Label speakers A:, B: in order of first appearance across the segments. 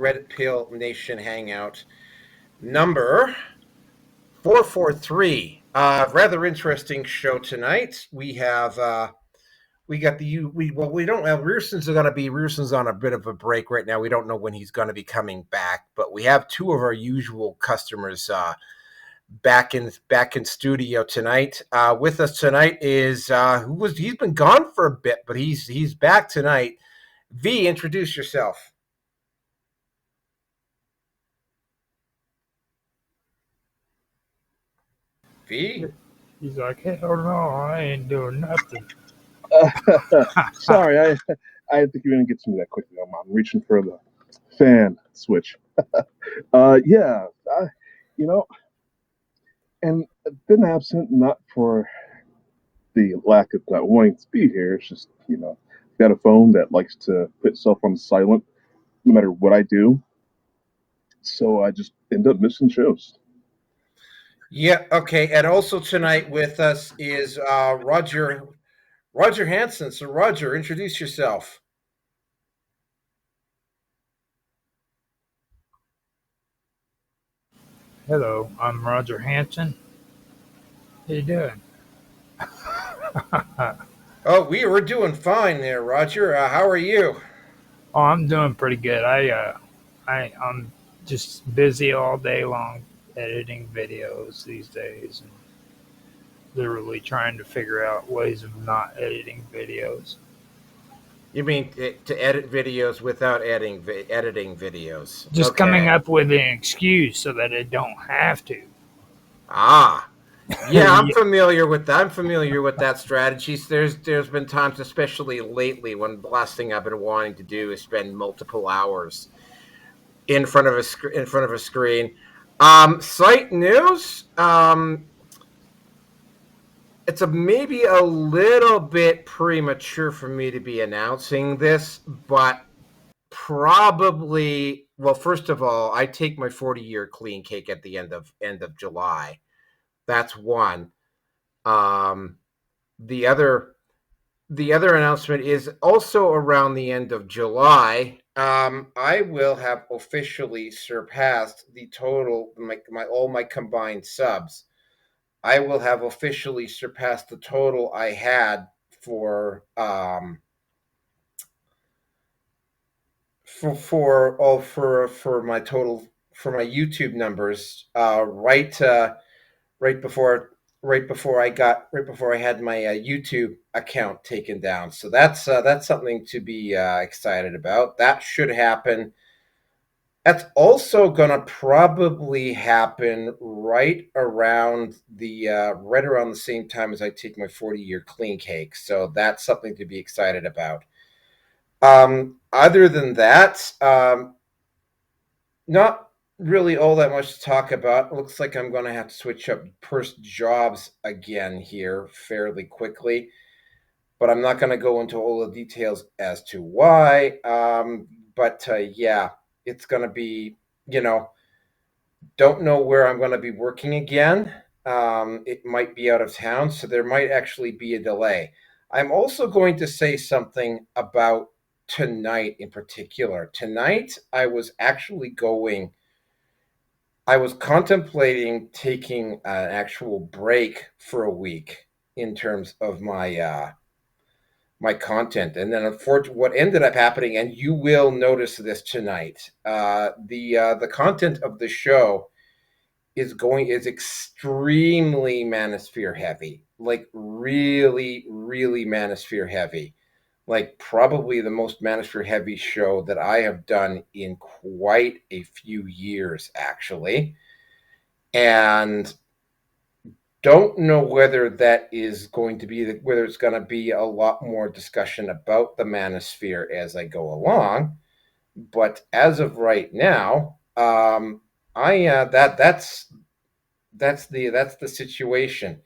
A: Red Pill Nation Hangout number 443. Rather interesting show tonight. We have we don't have Rearson's on a bit of a break right now. We don't know when he's going to be coming back, but we have two of our usual customers back in studio tonight. With us tonight is he's been gone for a bit, but he's back tonight. V, introduce yourself. V?
B: He's like, hell no, I ain't doing nothing.
C: Sorry, I didn't think you were going to get to me that quickly. I'm reaching for the fan switch. And I've been absent not for the lack of not wanting to be here. It's just, got a phone that likes to put itself on silent no matter what I do. So I just end up missing shows.
A: Yeah, okay. And also tonight with us is Roger Hansen. So Roger, introduce yourself.
B: Hello, I'm Roger Hansen. How you doing?
A: Oh, we're doing fine there, Roger. How are you?
B: Oh, I'm doing pretty good. I'm just busy all day long editing videos these days and literally trying to figure out ways of not editing videos.
A: You mean to edit videos without editing videos?
B: Just coming up with an excuse so that I don't have to.
A: Yeah, I'm familiar with that. I'm familiar with that strategy. There's been times, especially lately, when the last thing I've been wanting to do is spend multiple hours in front of a screen. Site news. It's maybe a little bit premature for me to be announcing this, but probably. Well, first of all, I take my 40-year clean cake at the end of July. That's one. The other announcement is also around the end of July. I will have officially surpassed the total, all my combined subs. I will have officially surpassed the total I had for my total for my YouTube numbers right before I had my YouTube account taken down. So that's something to be excited about. That should happen. That's also going to probably happen right around the same time as I take my 40-year clean cake. So that's something to be excited about. Other than that, not really all that much to talk about. It looks like I'm going to have to switch up jobs again here fairly quickly, but I'm not going to go into all the details as to why. Yeah, it's going to be, don't know where I'm going to be working again. It might be out of town, so there might actually be a delay. I'm also going to say something about tonight in particular. Tonight, I was contemplating taking an actual break for a week in terms of my my content, and then unfortunately, what ended up happening, and you will notice this tonight, the content of the show is extremely manosphere heavy, like really, really manosphere heavy. Like probably the most manosphere heavy show that I have done in quite a few years, actually. And don't know whether that is going to be whether it's going to be a lot more discussion about the manosphere as I go along. But as of right now, that's the situation.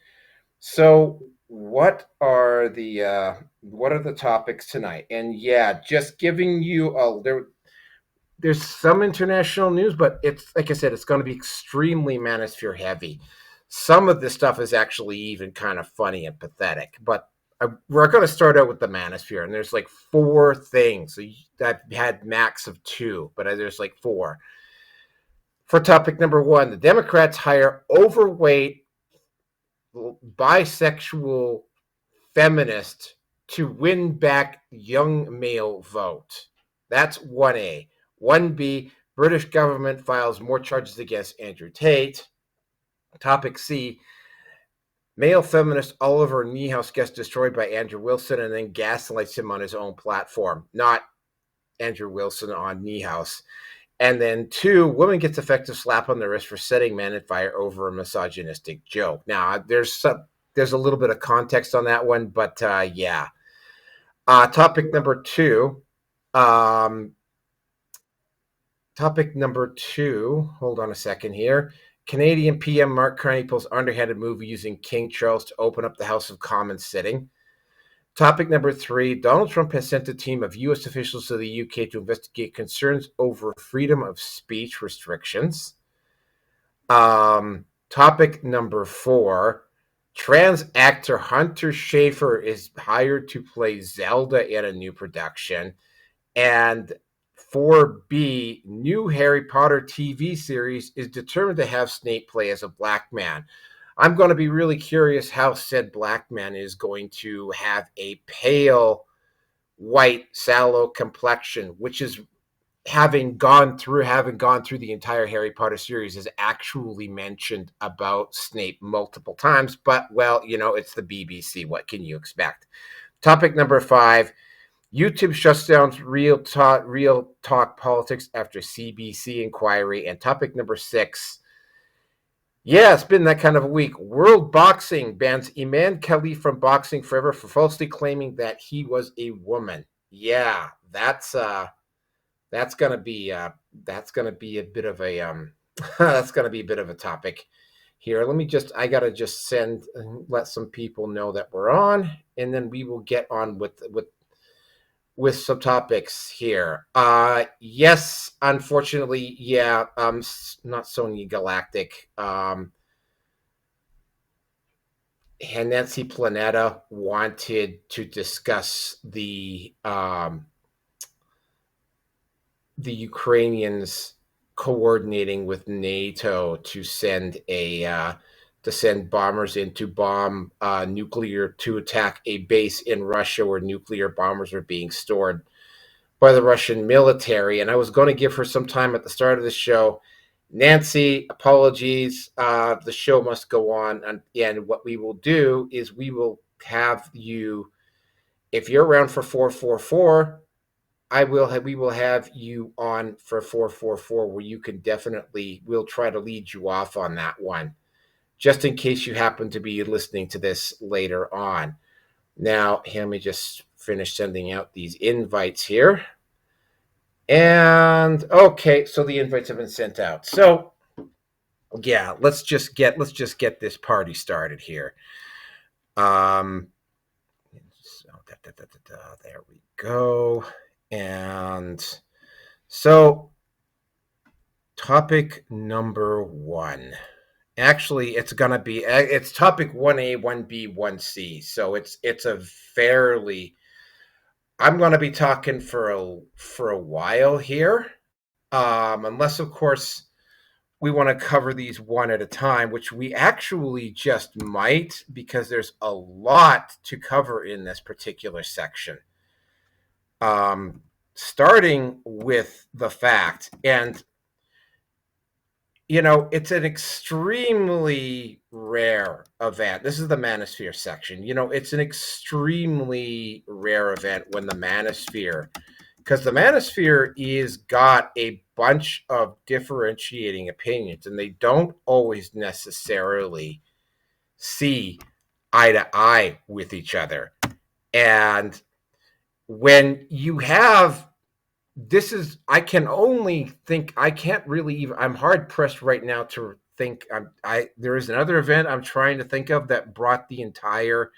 A: So what are the topics tonight? And yeah, just giving you there's some international news, but it's like I said, it's going to be extremely manosphere heavy. Some of this stuff is actually even kind of funny and pathetic, but we're going to start out with the Manosphere, and there's like 4 things. So I've had max of 2, but there's like 4. For topic number 1, the Democrats hire overweight bisexual feminist to win back young male vote. That's 1A. 1B, British government files more charges against Andrew Tate. Topic C, male feminist Oliver M Niehaus gets destroyed by Andrew Wilson and then gaslights him on his own platform. Not Andrew Wilson on Niehaus. And then 2, woman gets effective slap on the wrist for setting man at fire over a misogynistic joke. Now, there's a little bit of context on that one, but yeah. Topic number 2. Hold on a second here. Canadian PM Mark Carney pulls underhanded move using King Charles to open up the House of Commons sitting. Topic number 3, Donald Trump has sent a team of U.S. officials to the UK to investigate concerns over freedom of speech restrictions. Topic number 4, trans actor Hunter Schafer is hired to play Zelda in a new production. And 4B, new Harry Potter TV series is determined to have Snape play as a black man. I'm going to be really curious how said black man is going to have a pale, white, sallow complexion, which is having gone through the entire Harry Potter series is actually mentioned about Snape multiple times. But, well, it's the BBC. What can you expect? Topic number 5, YouTube shuts down Real Talk Politiks after CBC Inquiry. And topic number 6, yeah, it's been that kind of a week. World Boxing bans Iman Khalif from boxing forever for falsely claiming that he was a woman. Yeah, that's gonna be a bit of a that's gonna be a bit of a topic here. I gotta just let some people know that we're on, and then we will get on with some topics here. Yes, unfortunately, yeah, not Sony Galactic. And Nancy Planeta wanted to discuss the Ukrainians coordinating with NATO to send bombers in to bomb to attack a base in Russia where nuclear bombers are being stored by the Russian military. And I was going to give her some time at the start of the show. Nancy, apologies. The show must go on. And what we will do is we will have you, if you're around for 444, we will have you on for 444 where you can we'll try to lead you off on that one, just in case you happen to be listening to this later on. Now, let me just finish sending out these invites here. And okay, so the invites have been sent out. So yeah, let's just get this party started here. There we go. And so topic number 1. Actually, it's topic 1A, 1B, 1C. So it's a fairly, I'm going to be talking for a while here. Unless, of course, we want to cover these one at a time, which we actually just might, because there's a lot to cover in this particular section. Starting with the fact, and it's an extremely rare event. This is the Manosphere section. It's an extremely rare event when the Manosphere, because the Manosphere is got a bunch of differentiating opinions, and they don't always necessarily see eye to eye with each other. And when you have, I can't really even, I'm hard pressed right now to think, there is another event I'm trying to think of that brought the entire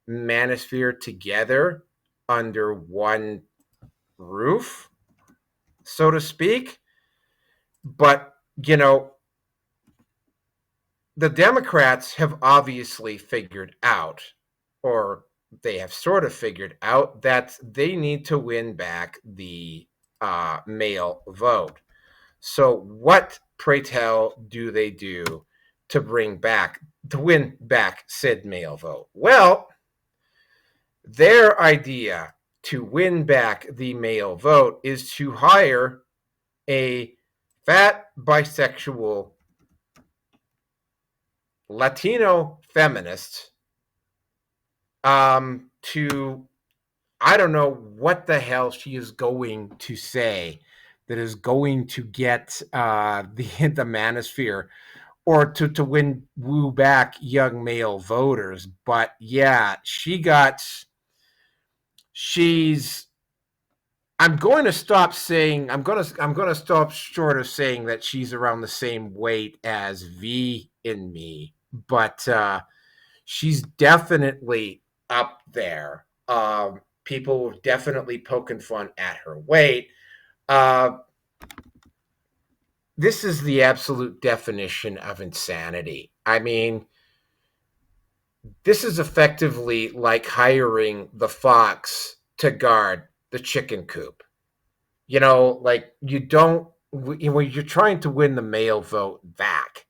A: Manosphere together under one roof, so to speak. But, the Democrats have obviously figured out, or they have sort of figured out that they need to win back the male vote. So what, pray tell, do they do to win back said male vote? Well, their idea to win back the male vote is to hire a fat bisexual Latino feminist to, I don't know what the hell she is going to say that is going to get the manosphere or to woo back young male voters. But yeah, I'm going to stop short of saying that she's around the same weight as V in me, but she's definitely up there. People were definitely poking fun at her weight. This is the absolute definition of insanity. I mean, this is effectively like hiring the fox to guard the chicken coop. Like when you're trying to win the male vote back,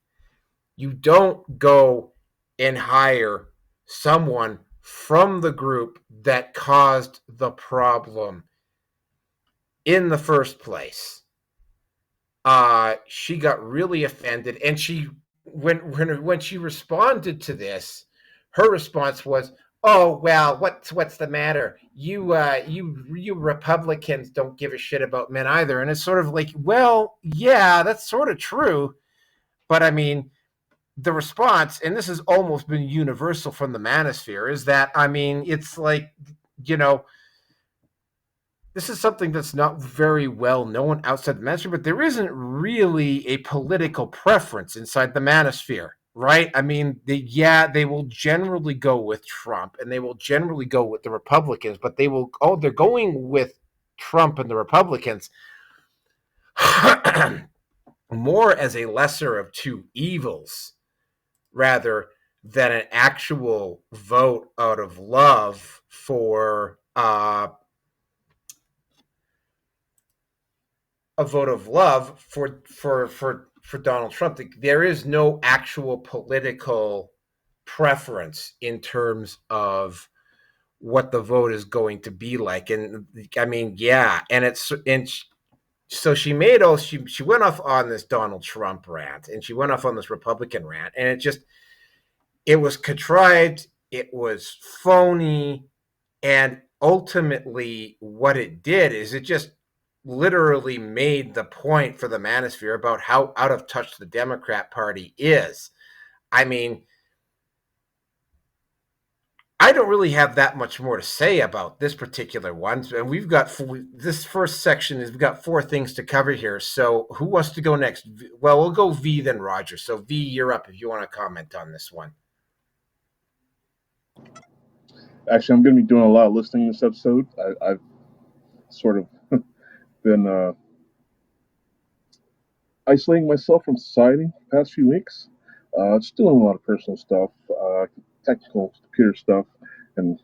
A: you don't go and hire someone from the group that caused the problem in the first place. She got really offended, and when she responded to this, her response was, "Oh well, what's the matter? You Republicans don't give a shit about men either." And it's sort of like, well, yeah, that's sort of true, but I mean, the response, and this has almost been universal from the manosphere, is that, I mean, it's like, this is something that's not very well known outside the manosphere, but there isn't really a political preference inside the manosphere, right? I mean, they will generally go with Trump and they will generally go with the Republicans, but they're going with Trump and the Republicans more as a lesser of two evils rather than an actual vote out of love for a vote of love for Donald Trump. There is no actual political preference in terms of what the vote is going to be like. And I mean, yeah, so she went off on this Donald Trump rant, and she went off on this Republican rant, and it was contrived, it was phony, and ultimately what it did is it just literally made the point for the manosphere about how out of touch the Democrat Party is. I mean, I don't really have that much more to say about this particular one. And we've got this first section we've got 4 things to cover here. So who wants to go next? Well, we'll go V, then Roger. So V, you're up if you want to comment on this one.
C: Actually, I'm going to be doing a lot of listening this episode. I've sort of been isolating myself from society the past few weeks. Just doing a lot of personal stuff, technical computer stuff, and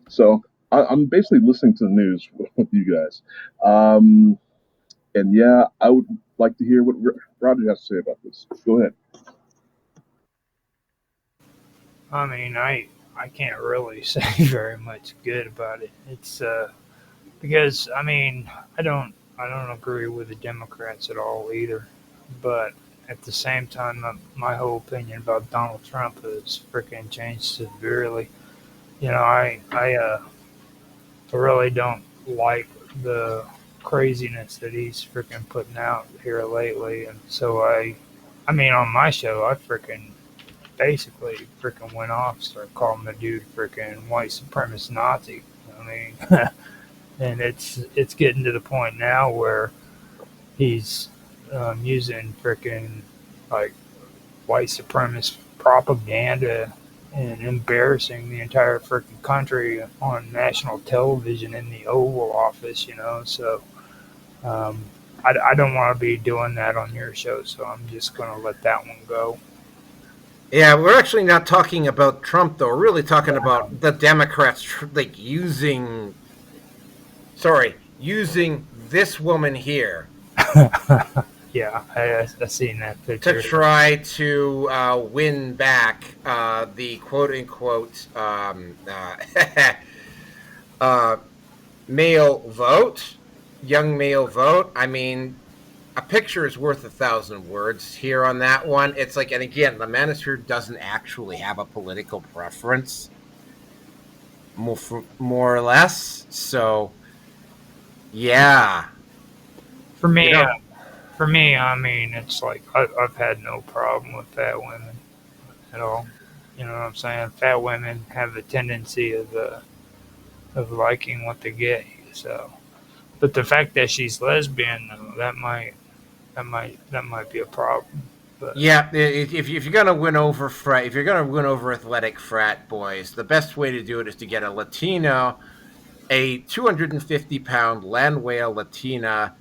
C: so I'm basically listening to the news with you guys. And yeah, I would like to hear what Roger has to say about this. Go ahead.
B: I mean, I can't really say very much good about it. It's because I mean I don't agree with the Democrats at all either, but at the same time, my whole opinion about Donald Trump has freaking changed severely. I really don't like the craziness that he's freaking putting out here lately, and so I mean, on my show, I freaking basically freaking went off, started calling the dude freaking white supremacist Nazi. I mean, and it's getting to the point now where he's using freaking like white supremacist propaganda and embarrassing the entire freaking country on national television in the Oval Office, So I don't want to be doing that on your show, so I'm just going to let that one go.
A: Yeah, we're actually not talking about Trump, though. We're really talking about the Democrats, like using this woman here
B: Yeah, I seen that
A: to
B: picture.
A: try to win back the quote unquote uh, male vote, young male vote. I mean, a picture is worth 1,000 words here on that one. It's like, and again, the manosphere doesn't actually have a political preference, more or less. So, yeah,
B: For
A: you
B: me,
A: know,
B: I mean, it's like I've had no problem with fat women at all. You know what I'm saying? Fat women have a tendency of liking what they get. So, but the fact that she's lesbian, though, that might be a problem. But
A: yeah. If you're gonna win over if you're gonna win over athletic frat boys, the best way to do it is to get a Latino, a 250-pound land whale Latina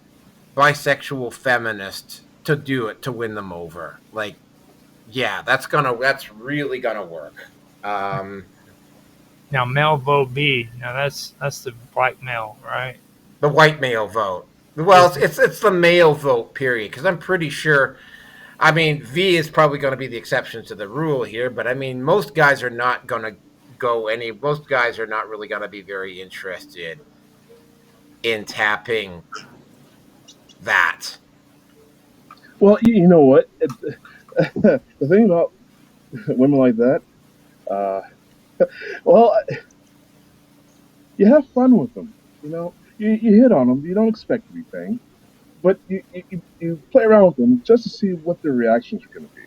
A: bisexual feminist to do it to win them over. Like, yeah, that's really gonna work. Um,
B: now, male vote B. Now that's the black male, right?
A: the white male vote. Well,
B: Is
A: it's the male vote period because I'm pretty sure. I mean, V is probably going to be the exception to the rule here, but I mean, most guys are not going to go any. Most guys are not really going to be very interested in tapping that.
C: Well, you know what? The thing about women like that, uh, well, you have fun with them. You know, you hit on them. You don't expect anything, but you play around with them just to see what their reactions are going to be.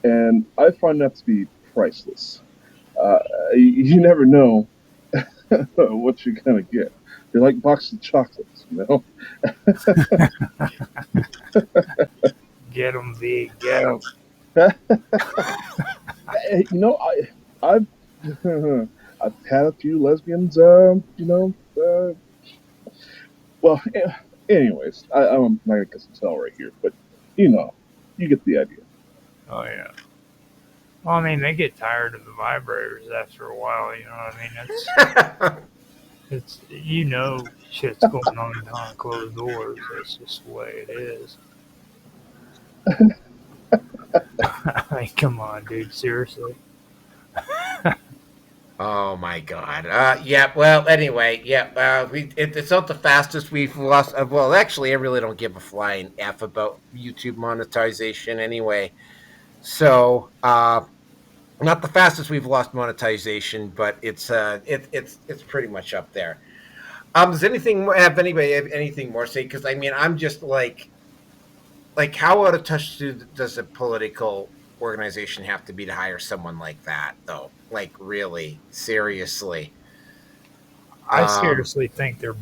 C: And I find that to be priceless. Uh, you never know what you're going to get. They're like boxes of chocolates, you know?
B: get them V, get them.
C: You know, I've I've had a few lesbians, well, anyways, I'm not gonna tell right here, but you know, you get the idea.
B: Oh yeah. Well, I mean, they get tired of the vibrators after a while. You know what I mean? It's shit's going on behind closed doors. That's just the way it is. I mean, come on, dude. Seriously.
A: Oh my god. Yeah. Well. Anyway. Yeah. It's not the fastest we've lost. Well, actually, I really don't give a flying f about YouTube monetization anyway. So, not the fastest we've lost monetization, but it's pretty much up there. Does anybody have anything more to say? Because I mean, I'm just like how out of touch does a political organization have to be to hire someone like that, though? Like, really, seriously.
B: I
A: Um,
B: seriously think they're.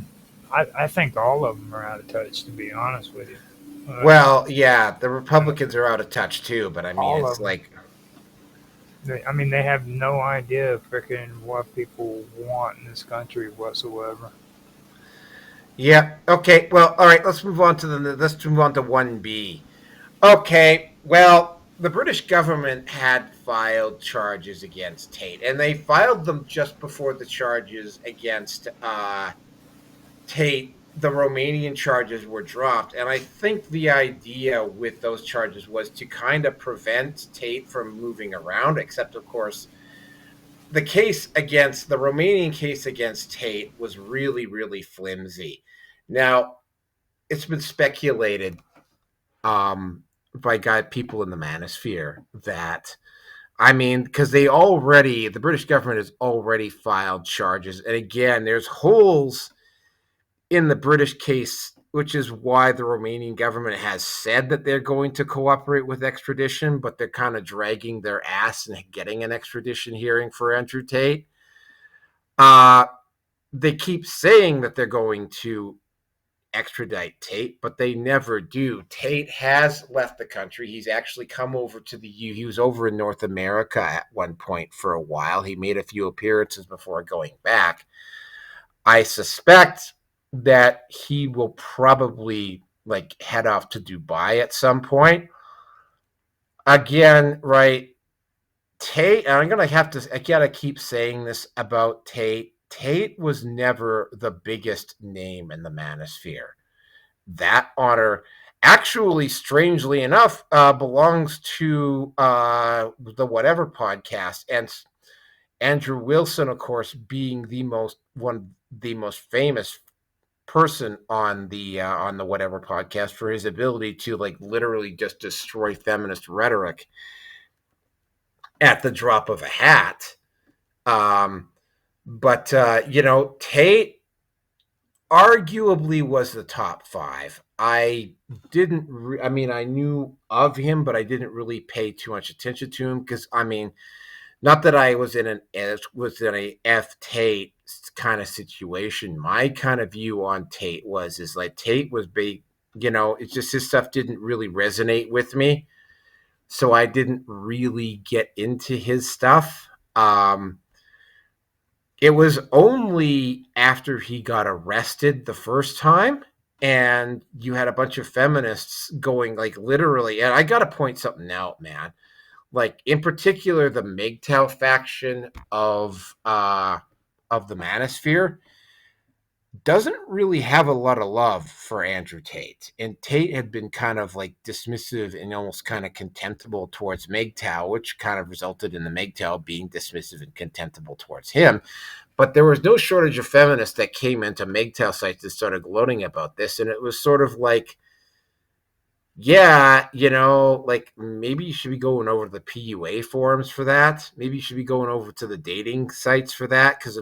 B: I think all of them are out of touch. To be honest with you,
A: well, yeah, the Republicans are out of touch too, but I mean,
B: all
A: it's
B: of them.
A: like,
B: I mean, they have no idea freaking what people want in this country whatsoever.
A: yeah, okay, well, all right, let's move on to 1B. Okay, well, the British government had filed charges against Tate, and they filed them just before the charges against Tate, the Romanian charges were dropped. And I think the idea with those charges was to kind of prevent Tate from moving around, except, of course, the Romanian case against Tate was really, really flimsy. Now, it's been speculated by people in the manosphere that I mean, because the British government has already filed charges, and again, there's holes in the British case, which is why the Romanian government has said that they're going to cooperate with extradition, but they're kind of dragging their ass and getting an extradition hearing for Andrew Tate. Uh, they keep saying that they're going to extradite Tate, but they never do. Tate has left the country. He's actually come over to the U. He was over in North America at one point for a while. He made a few appearances before going back. I suspect that he will probably like head off to Dubai at some point. Again, right? Tate, and I gotta keep saying this about Tate. Tate was never the biggest name in the manosphere. That honor actually, strangely enough, belongs to the Whatever podcast, and Andrew Wilson, of course, being the most famous person on the Whatever podcast for his ability to like literally just destroy feminist rhetoric at the drop of a hat. But Tate arguably was the top 5. I knew of him, but I didn't really pay too much attention to him because not that I was in a F Tate kind of situation. My kind of view on Tate is like Tate was big. It's just his stuff didn't really resonate with me, so I didn't really get into his stuff. It was only after he got arrested the first time, and you had a bunch of feminists going like literally. And I got to point something out, man. Like in particular, the MGTOW faction of the Manosphere doesn't really have a lot of love for Andrew Tate. And Tate had been kind of like dismissive and almost kind of contemptible towards MGTOW, which kind of resulted in the MGTOW being dismissive and contemptible towards him. But there was no shortage of feminists that came into MGTOW sites and started gloating about this. And it was sort of like, yeah, like maybe you should be going over to the PUA forums for that. Maybe you should be going over to the dating sites for that. Because,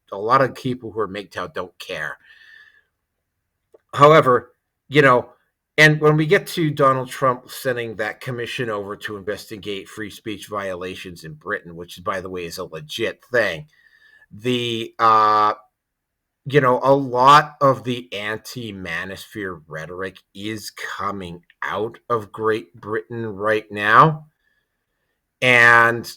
A: a lot of people who are MGTOW don't care. However, and when we get to Donald Trump sending that commission over to investigate free speech violations in Britain, which, by the way, is a legit thing, a lot of the anti-manosphere rhetoric is coming out of Great Britain right now. And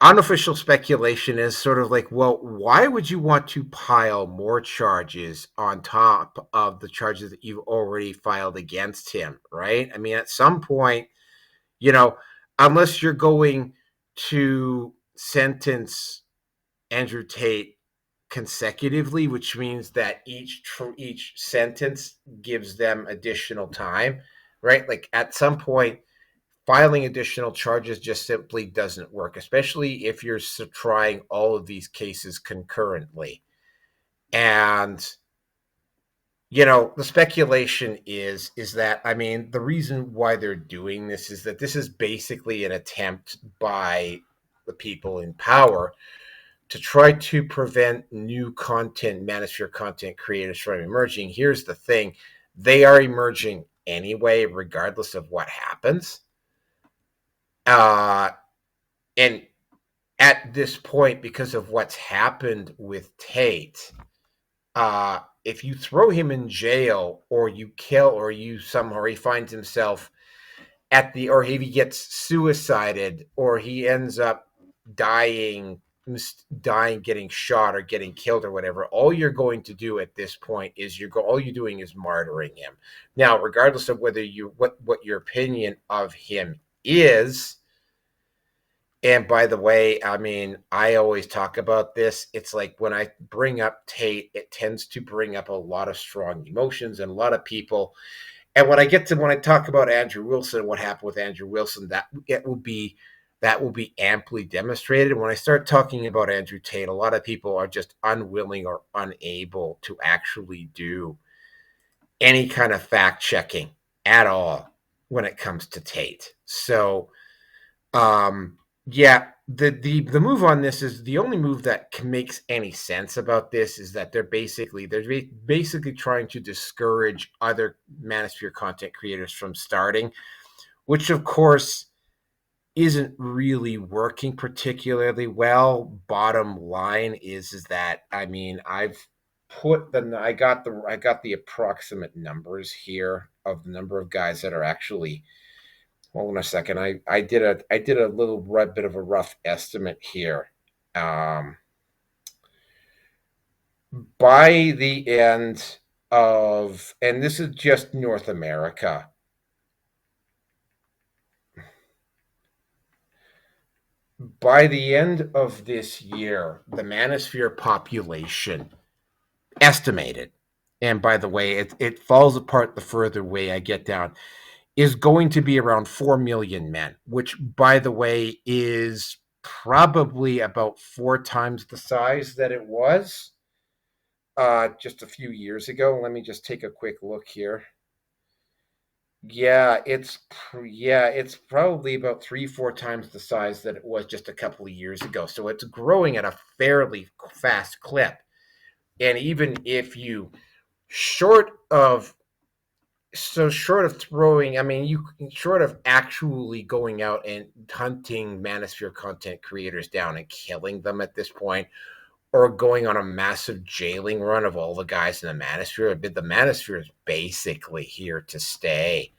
A: unofficial speculation is sort of like, well, why would you want to pile more charges on top of the charges that you've already filed against him, right? At some point, unless you're going to sentence Andrew Tate consecutively, which means that each sentence gives them additional time, right? Like at some point, filing additional charges just simply doesn't work, especially if you're trying all of these cases concurrently. And the speculation is that the reason why they're doing this is that this is basically an attempt by the people in power to try to prevent new manosphere content creators from emerging. Here's the thing. They are emerging anyway, regardless of what happens. And at this point, because of what's happened with Tate, if you throw him in jail or you kill or you somehow he finds himself or if he gets suicided or he ends up dying, getting shot or getting killed or whatever, all you're going to do at this point is all you're doing is martyring him. Now, regardless of whether what your opinion of him is, and by the way, I always talk about this. It's like when I bring up Tate, it tends to bring up a lot of strong emotions and a lot of people. And when I talk about Andrew Wilson, what happened with Andrew Wilson, that will be amply demonstrated. When I start talking about Andrew Tate, a lot of people are just unwilling or unable to actually do any kind of fact checking at all when it comes to Tate. So, yeah, the move on this is the only move that makes any sense about this is that they're basically trying to discourage other manosphere content creators from starting, which of course isn't really working particularly well. Bottom line is that I got the approximate numbers here of the number of guys that are actually. Hold on a second. I did a little bit of a rough estimate here. By the end of, and this is just North America. by the end of this year, the Manosphere population estimated, and by the way, it falls apart the further way I get down, is going to be around 4 million men, which, by the way, is probably about 4 times the size that it was just a few years ago. Let me just take a quick look here. Yeah, it's probably about 3-4 times the size that it was just a couple of years ago. So it's growing at a fairly fast clip. And even if you short of throwing, I mean, you short of actually going out and hunting Manosphere content creators down and killing them at this point, or going on a massive jailing run of all the guys in the Manosphere, the Manosphere is basically here to stay.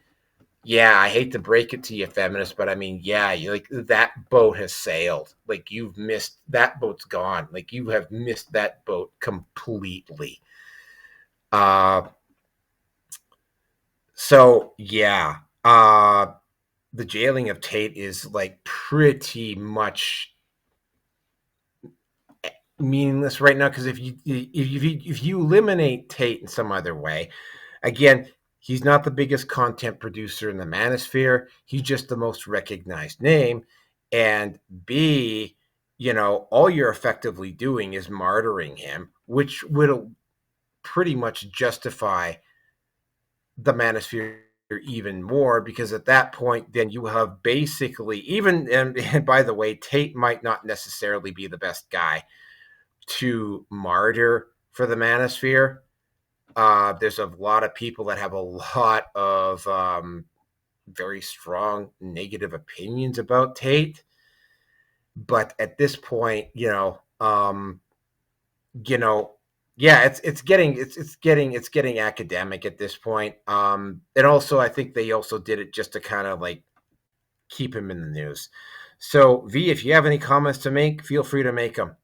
A: Yeah, I hate to break it to you, feminists, but I mean, yeah, like that boat has sailed. Like you've missed that boat's gone. Like you have missed that boat completely. So yeah, the jailing of Tate is like pretty much meaningless right now, because if you eliminate Tate in some other way, again, he's not the biggest content producer in the Manosphere. He's just the most recognized name, and B, all you're effectively doing is martyring him, which will pretty much justify the Manosphere even more, because at that point then you have basically and by the way, Tate might not necessarily be the best guy to martyr for the Manosphere. There's a lot of people that have a lot of very strong negative opinions about Tate, but at this point, yeah, it's getting academic at this point. And also, I think they also did it just to kind of like keep him in the news. So, V, if you have any comments to make, feel free to make them.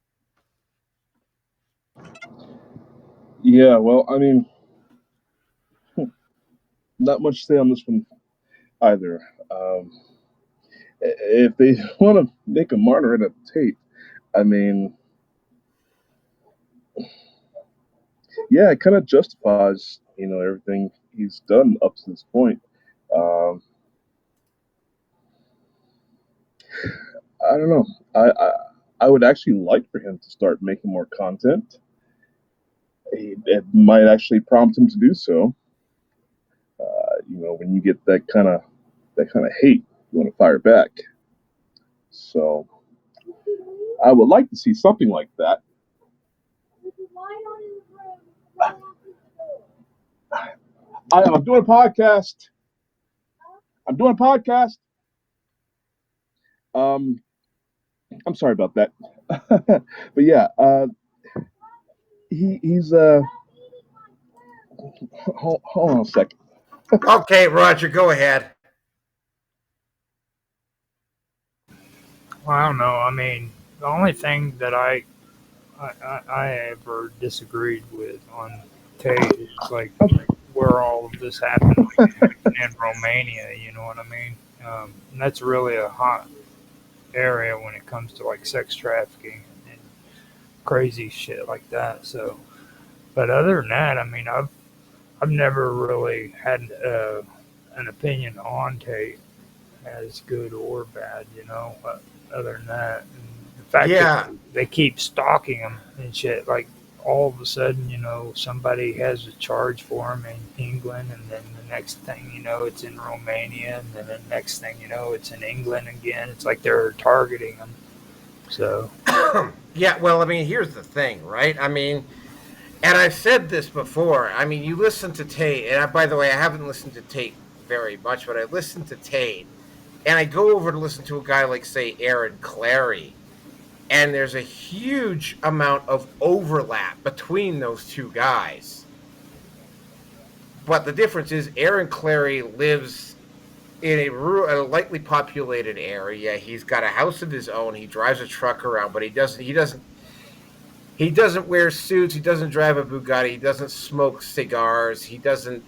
C: Yeah, well, I mean, not much to say on this one either. If they want to make a martyr out of Tate, I mean, yeah, it kind of justifies, everything he's done up to this point. I don't know. I would actually like for him to start making more content. It might actually prompt him to do so. When you get that kind of hate, you want to fire back. So I would like to see something like that. I'm doing a podcast. I'm sorry about that. But yeah, he's hold on a second.
A: Okay, Roger, go ahead.
B: Well, I don't know. I mean, the only thing that I ever disagreed with on Tate is like where all of this happened, like in Romania. You know what I mean? And that's really a hot area when it comes to like sex trafficking and crazy shit like that. So, but other than that, I mean, I've never really had an opinion on Tate as good or bad. Other than that, and the fact that they keep stalking him and shit, like all of a sudden, somebody has a charge for him in England, and then the next thing you know, it's in Romania, and then the next thing you know, it's in England again. It's like they're targeting him. So,
A: yeah, well, I mean, here's the thing, right? I mean, and I've said this before. I mean, you listen to Tate, and by the way, I haven't listened to Tate very much, but I listened to Tate, and I go over to listen to a guy like, say, Aaron Clarey, and there's a huge amount of overlap between those two guys. But the difference is Aaron Clarey lives in a lightly populated area. He's got a house of his own. He drives a truck around, but he doesn't wear suits. He doesn't drive a Bugatti. He doesn't smoke cigars. He doesn't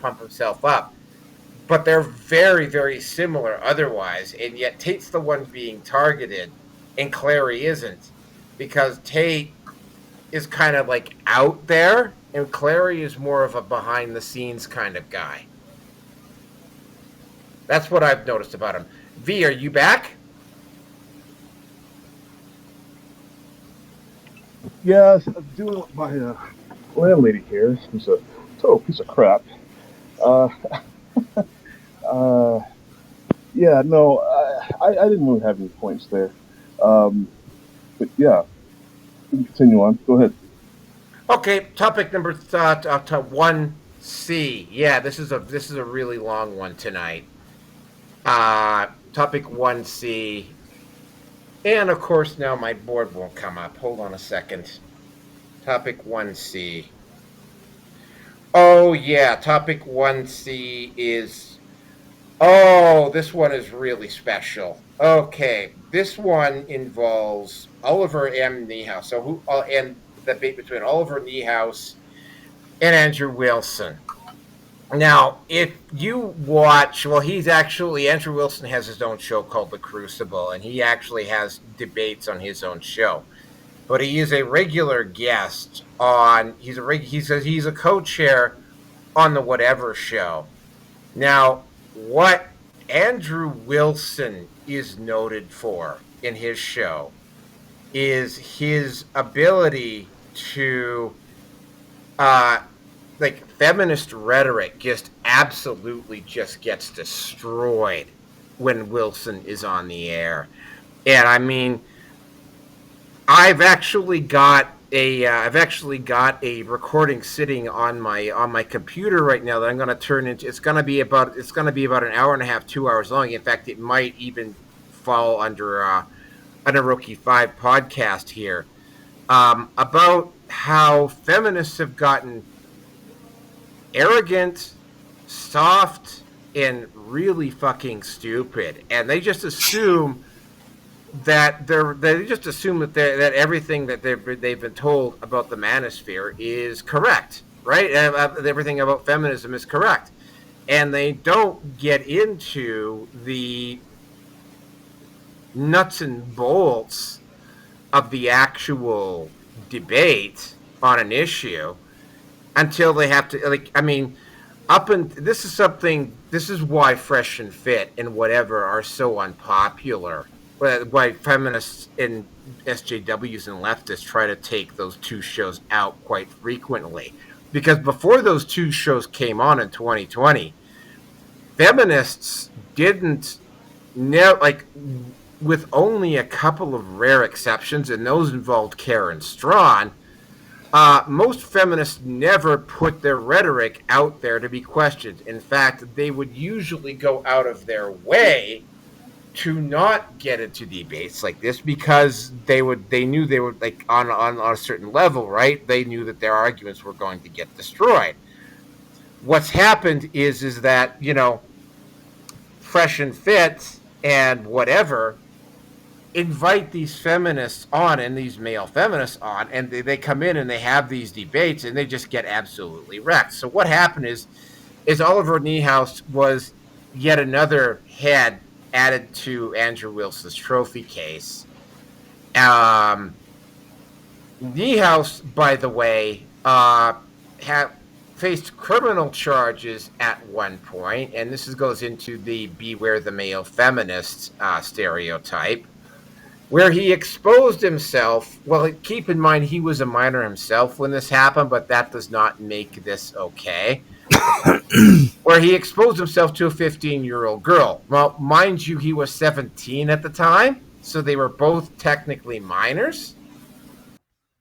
A: pump himself up. but they're very, very similar otherwise. And yet Tate's the one being targeted and Clary isn't, because Tate is kind of like out there and Clary is more of a behind the scenes kind of guy. That's what I've noticed about him. V, are you back?
C: Yeah, I'm doing it. My landlady here, who's a total piece of crap. Uh, yeah, no, I didn't really have any points there. But yeah, we can continue on. Go ahead.
A: Okay, topic number 1C. Yeah, this is a really long one tonight. Topic 1C. And of course now my board won't come up. Hold on a second. Topic 1C. Oh yeah, topic 1C is, oh, this one is really special. Okay, this one involves Oliver M Niehaus. So and the debate between Oliver Niehaus and Andrew Wilson. Now, if you watch, well, Andrew Wilson has his own show called The Crucible, and he actually has debates on his own show. But he is a regular guest on, he's a co-chair on the Whatever Show. Now, what Andrew Wilson is noted for in his show is his ability to, like, feminist rhetoric just absolutely just gets destroyed when Wilson is on the air. And I mean, I've actually got a recording sitting on my computer right now that I'm going to turn into. It's going to be about an hour and a half, 2 hours long. In fact, it might even fall under Roki 5 podcast here, about how feminists have gotten arrogant, soft, and really fucking stupid, and they just assume that that everything that they've been told about the manosphere is correct, right? Everything about feminism is correct, and they don't get into the nuts and bolts of the actual debate on an issue until they have to, like, I mean, this is why Fresh and Fit and Whatever are so unpopular. Why feminists and SJWs and leftists try to take those two shows out quite frequently. Because before those two shows came on in 2020, feminists didn't know, like, with only a couple of rare exceptions, and those involved Karen Strawn, most feminists never put their rhetoric out there to be questioned. In fact, they would usually go out of their way to not get into debates like this because they knew they were, like, on a certain level, right? They knew that their arguments were going to get destroyed. What's happened is that, you know, Fresh and Fit and Whatever invite these feminists on, and these male feminists on, and they come in and they have these debates and they just get absolutely wrecked. So what happened is Oliver Niehaus was yet another head added to Andrew Wilson's trophy case. Niehaus, by the way, faced criminal charges at one point, and this goes into the beware the male feminist stereotype, where he exposed himself. Well, keep in mind, he was a minor himself when this happened, but that does not make this okay. Where he exposed himself to a 15-year-old girl. Well, mind you, he was 17 at the time, so they were both technically minors.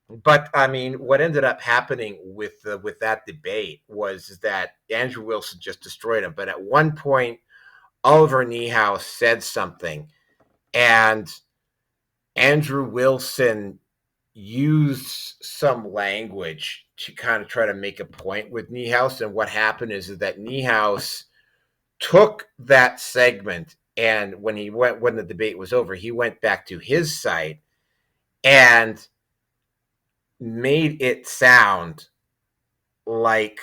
A: But I mean, what ended up happening with that debate was that Andrew Wilson just destroyed him. But at one point, Oliver Niehaus said something, and Andrew Wilson used some language to kind of try to make a point with Niehaus. And what happened is that Niehaus took that segment, and when the debate was over, he went back to his site and made it sound like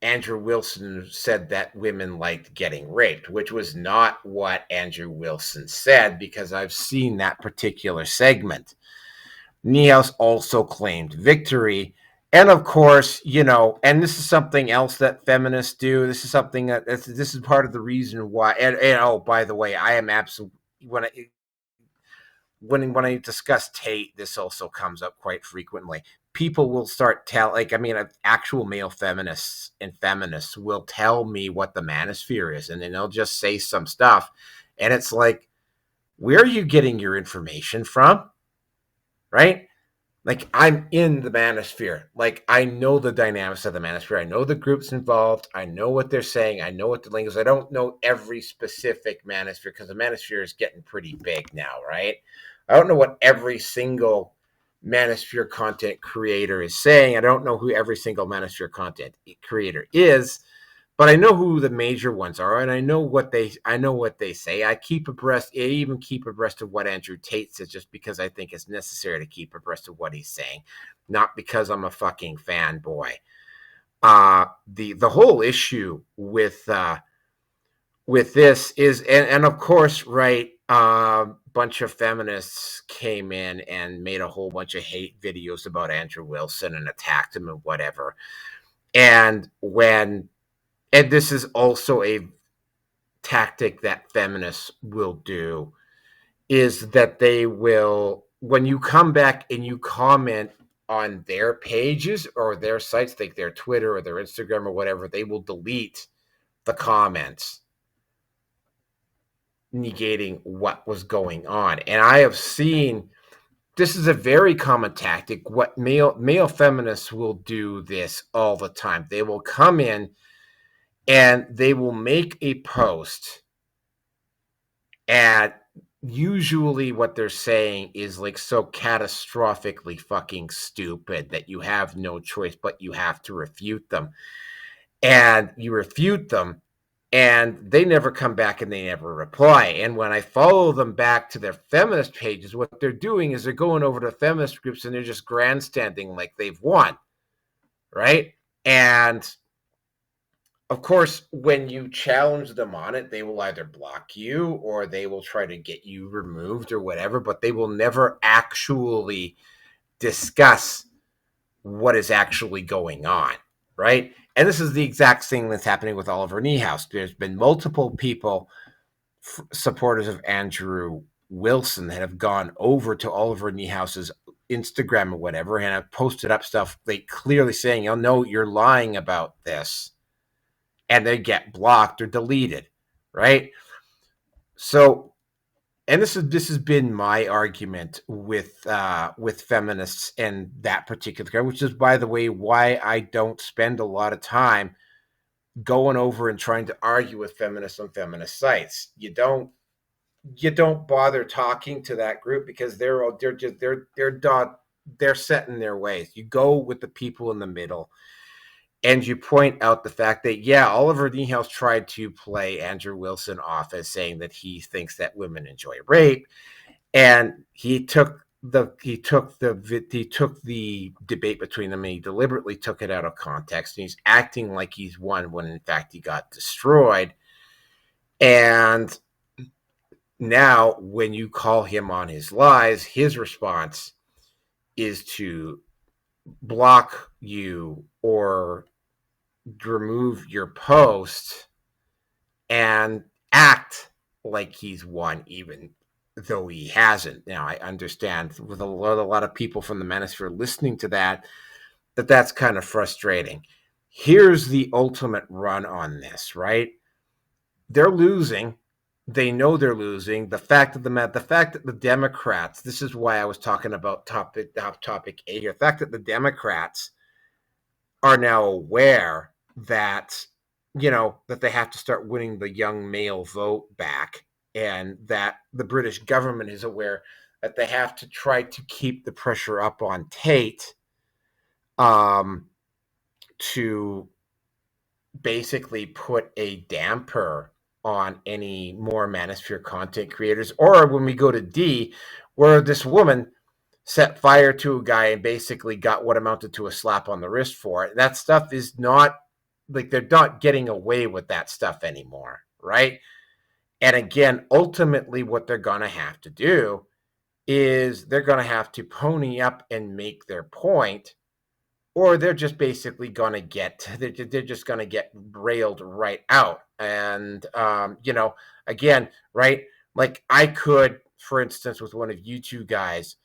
A: Andrew Wilson said that women liked getting raped, which was not what Andrew Wilson said, because I've seen that particular segment. Niehaus also claimed victory. And of course, and this is something else that feminists do. This is something this is part of the reason why. And oh, by the way, I am absolutely, when I discuss Tate, this also comes up quite frequently. People will start actual male feminists and feminists will tell me what the manosphere is, and then they'll just say some stuff, and it's like, where are you getting your information from? Right? Like, I'm in the manosphere. Like, I know the dynamics of the manosphere. I know the groups involved. I know what they're saying. I know what the link is. I don't know every specific manosphere, because the manosphere is getting pretty big now, right? I don't know what every single manosphere content creator is saying. I don't know who every single manosphere content creator is, but I know who the major ones are, and I know what they say. I even keep abreast of what Andrew Tate says, just because I think it's necessary to keep abreast of what he's saying, not because I'm a fucking fanboy. The whole issue with this is, and of course, right, bunch of feminists came in and made a whole bunch of hate videos about Andrew Wilson and attacked him and whatever. And this is also a tactic that feminists will do, is that they will, when you come back and you comment on their pages or their sites, like their Twitter or their Instagram or whatever, they will delete the comments, negating what was going on. And I have seen, this is a very common tactic. What male feminists will do this all the time. They will come in and they will make a post, and usually what they're saying is like so catastrophically fucking stupid that you have no choice, but you have to refute them. And you refute them, and they never come back and they never reply. And when I follow them back to their feminist pages, what they're doing is they're going over to feminist groups and they're just grandstanding like they've won, right? And of course, when you challenge them on it, they will either block you or they will try to get you removed or whatever, but they will never actually discuss what is actually going on, right? And this is the exact thing that's happening with Oliver Niehaus. There's been multiple people, supporters of Andrew Wilson, that have gone over to Oliver Niehaus's Instagram or whatever and have posted up stuff like clearly saying, oh, no, you're lying about this. And they get blocked or deleted, right? So, and this has been my argument with feminists and that particular guy, which is, by the way, why I don't spend a lot of time going over and trying to argue with feminists on feminist sites. You don't bother talking to that group because they're set in their ways. You go with the people in the middle. And you point out the fact that, yeah, Oliver Niehaus tried to play Andrew Wilson off as saying that he thinks that women enjoy rape, and he took the debate between them and he deliberately took it out of context. And he's acting like he's won when in fact he got destroyed. And now, when you call him on his lies, his response is to block you or remove your post and act like he's won, even though he hasn't. Now, I understand with a lot of people from the manosphere listening to that's kind of frustrating. Here's the ultimate run on this, right? They're losing. They know they're losing. The fact that the Democrats, this is why I was talking about topic A here, the fact that the Democrats are now aware that, that they have to start winning the young male vote back, and that the British government is aware that they have to try to keep the pressure up on Tate to basically put a damper on any more manosphere content creators. Or when we go to D, where this woman set fire to a guy and basically got what amounted to a slap on the wrist for it. That stuff is not like they're not getting away with that stuff anymore, right? And again, ultimately what they're going to have to do is they're going to have to pony up and make their point, or they're just basically going to get, they're just going to get railed right out. And, again, right, like I could, for instance, with one of you two guys,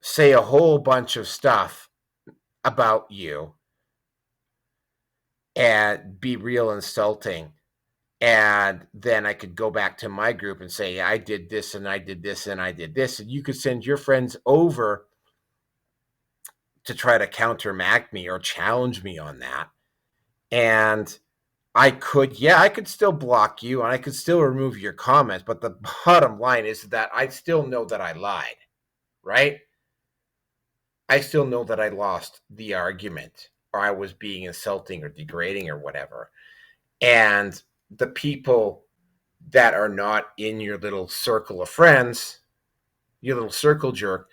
A: say a whole bunch of stuff about you and be real insulting. And then I could go back to my group and say, I did this and I did this and I did this. And you could send your friends over to try to countermand me or challenge me on that. And I could still block you and I could still remove your comments. But the bottom line is that I still know that I lied, right? I still know that I lost the argument or I was being insulting or degrading or whatever. And the people that are not in your little circle of friends, your little circle jerk,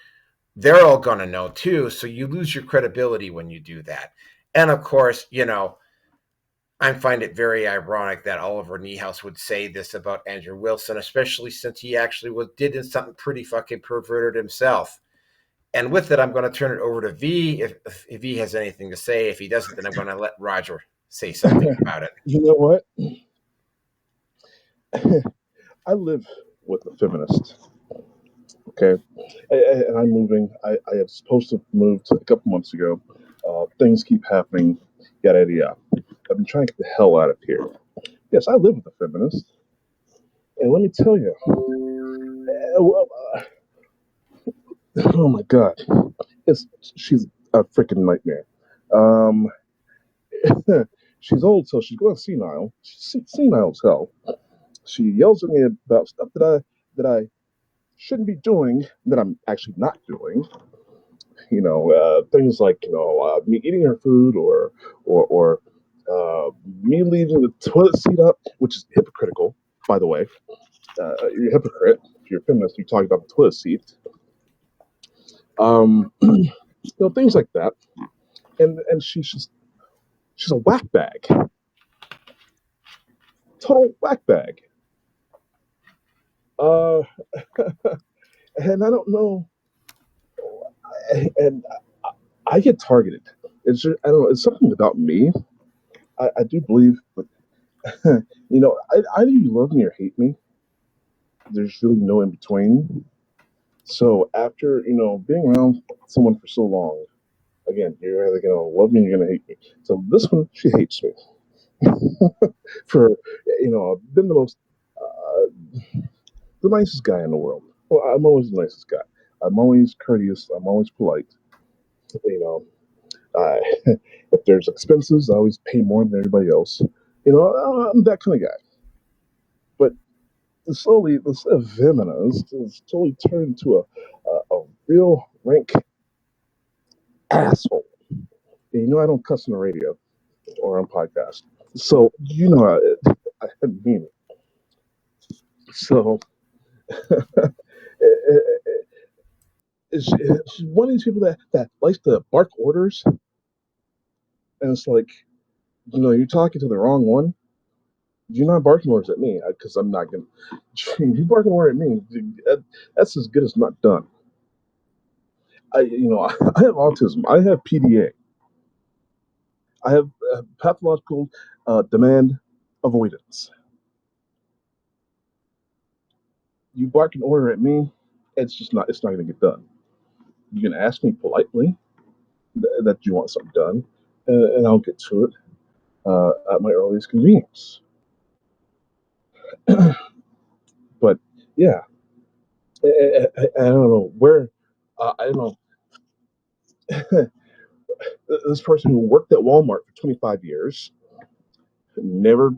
A: they're all going to know too. So you lose your credibility when you do that. And of course, I find it very ironic that Oliver Niehaus would say this about Andrew Wilson, especially since he actually did something pretty fucking perverted himself. And with it, I'm going to turn it over to V if he has anything to say. If he doesn't, then I'm going to let Roger say something about it.
C: You know what? I live with a feminist. Okay, and I'm moving. I am supposed to have moved a couple months ago. Things keep happening. Yada yada yada. I've been trying to get the hell out of here. Yes, I live with a feminist, and let me tell you, oh my god, she's a freaking nightmare. Um, she's old, so she's going senile. She's senile as hell. She yells at me about stuff that I shouldn't be doing, that I'm actually not doing. Things like me eating her food, or me leaving the toilet seat up, which is hypocritical, by the way. You're a hypocrite if you're a feminist. You talk about the toilet seat, things like that. And she's a whack bag, total whack bag. And I don't know, and I get targeted. It's just, I don't know. It's something about me. I do believe, but either you love me or hate me. There's really no in between. So after being around someone for so long, again, you're either gonna love me or you're gonna hate me. So this one, she hates me for I've been the nicest guy in the world. Well, I'm always the nicest guy. I'm always courteous. I'm always polite. You know, I, if there's expenses, I always pay more than everybody else. I'm that kind of guy. But slowly, this feminist has totally turned into a real rank asshole. And I don't cuss on the radio or on podcast. So, I didn't mean it. So, she's one of these people that likes to bark orders. And it's like, you're talking to the wrong one. You're not barking orders at me because I'm not going to. You barking order at me, that's as good as not done. I have autism. I have PDA. I have pathological demand avoidance. You bark an order at me, it's not going to get done. You can ask me politely that you want something done, and I'll get to it at my earliest convenience. But yeah, I don't know where. I don't know. This person who worked at Walmart for 25 years, never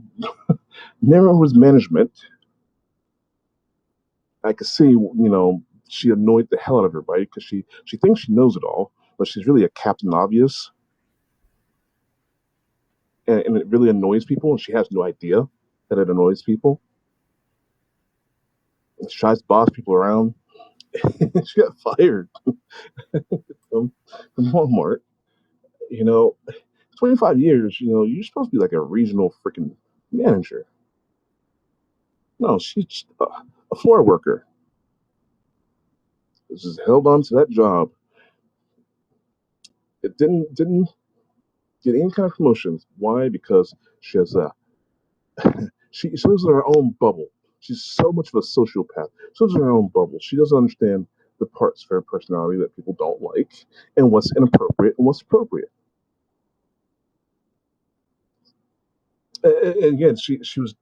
C: was management. I could see, she annoyed the hell out of everybody because she thinks she knows it all, but she's really a Captain Obvious. And it really annoys people, and she has no idea that it annoys people. And she tries to boss people around. She got fired from Walmart. 25 years, you're supposed to be like a regional freaking manager. No, she's a floor worker. Just held on to that job. It didn't get any kind of promotions. Why? Because she has she lives in her own bubble. She's so much of a sociopath. She lives in her own bubble. She doesn't understand the parts of her personality that people don't like, and what's inappropriate and what's appropriate. And again, she was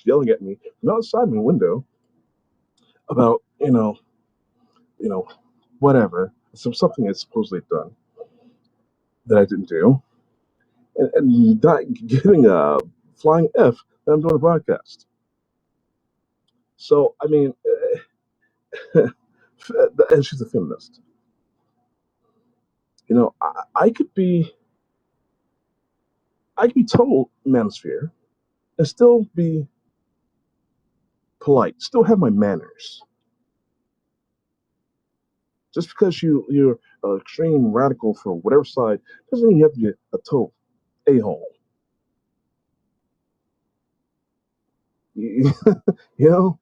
C: yelling at me from outside my window about whatever, something I supposedly done that I didn't do, and not giving a flying F that I'm doing a broadcast. So I mean, and she's a feminist. I could be total manosphere and still be polite, still have my manners. Just because you're an extreme radical for whatever side doesn't mean you have to be a total a-hole. You know,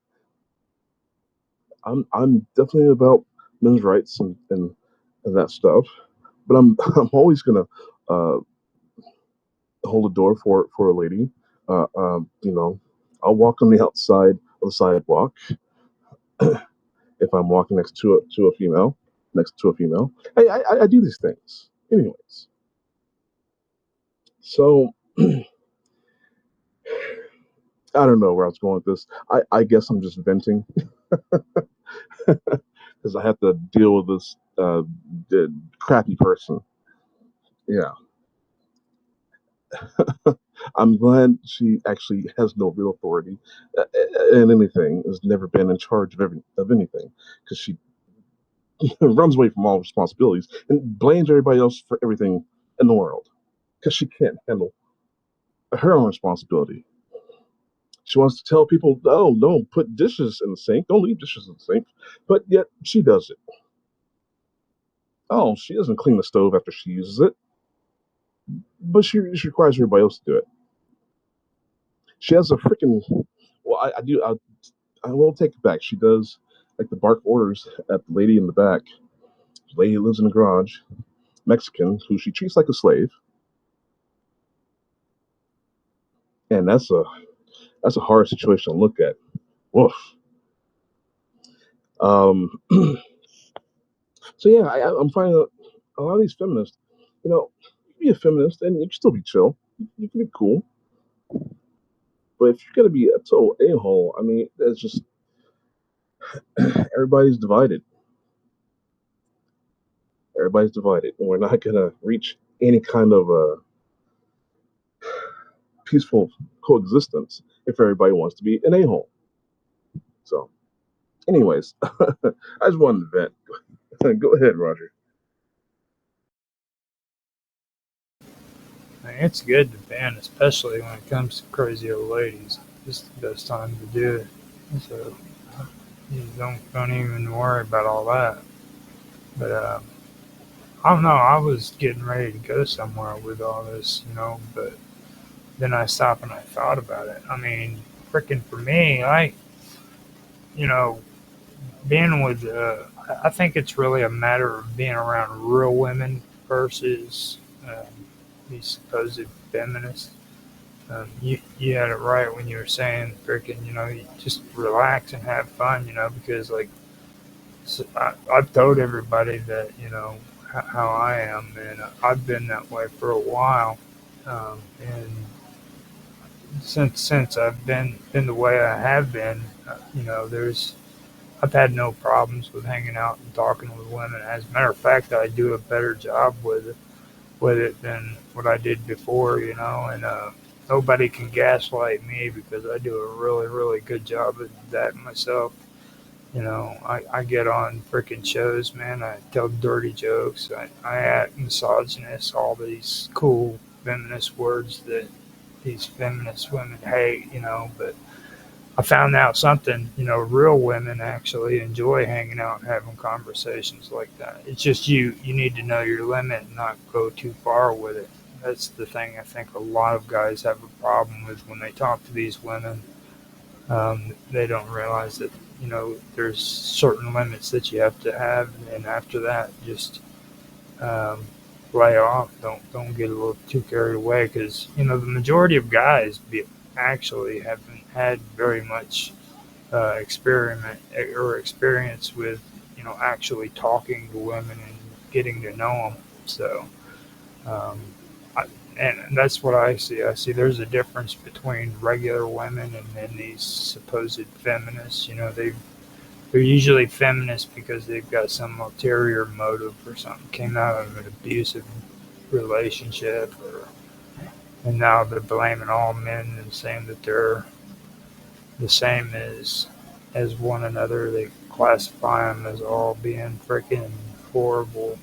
C: I'm definitely about men's rights and that stuff, but I'm always gonna hold a door for a lady. I'll walk on the outside of the sidewalk if I'm walking next to a female. I do these things anyways. So I don't know where I was going with this. I guess I'm just venting because I have to deal with this crappy person. Yeah. I'm glad she actually has no real authority in anything, has never been in charge of anything, because she runs away from all responsibilities and blames everybody else for everything in the world because she can't handle her own responsibility. She wants to tell people, oh, don't put dishes in the sink, don't leave dishes in the sink, but yet she does it. Oh, she doesn't clean the stove after she uses it, but she requires everybody else to do it. She has a freaking, well, I will take it back. She does like the bark orders at the lady in the back. The lady who lives in the garage, Mexican, who she treats like a slave, and that's a hard situation to look at. Woof. So yeah, I'm finding a lot of these feminists. You can be a feminist and you can still be chill. You can be cool, but if you're gonna be a total a-hole, I mean, that's just everybody's divided. Everybody's divided, and we're not gonna reach any kind of peaceful coexistence if everybody wants to be an a-hole. So, anyways, I just wanted to vent. Go ahead, Roger.
B: It's good to ban, especially when it comes to crazy old ladies. This is the best time to do it. So you don't even worry about all that. But I don't know. I was getting ready to go somewhere with all this, but then I stopped and I thought about it. I mean, freaking for me, you know, being with, I think it's really a matter of being around real women versus these supposed feminists. You had it right when you were saying, freaking, you just relax and have fun, because like I've told everybody that, how I am, and I've been that way for a while. And since I've been the way I have been, I've had no problems with hanging out and talking with women. As a matter of fact, I do a better job with it than what I did before, and nobody can gaslight me because I do a really, really good job of that myself. I get on freaking shows, man. I tell dirty jokes. I act misogynist, all these cool feminist words that these feminist women hate, but I found out something, real women actually enjoy hanging out and having conversations like that. It's just you need to know your limit and not go too far with it. That's the thing I think a lot of guys have a problem with when they talk to these women. They don't realize that, there's certain limits that you have to have, and after that, just um, lay off. Don't get a little too carried away, because the majority of guys actually haven't had very much experiment or experience with actually talking to women and getting to know them. So, um, I, and that's what I see. I see there's a difference between regular women and then these supposed feminists. They're usually feminists because they've got some ulterior motive or something. Came out of an abusive relationship, and now they're blaming all men and saying that they're the same as one another. They classify them as all being freaking horrible,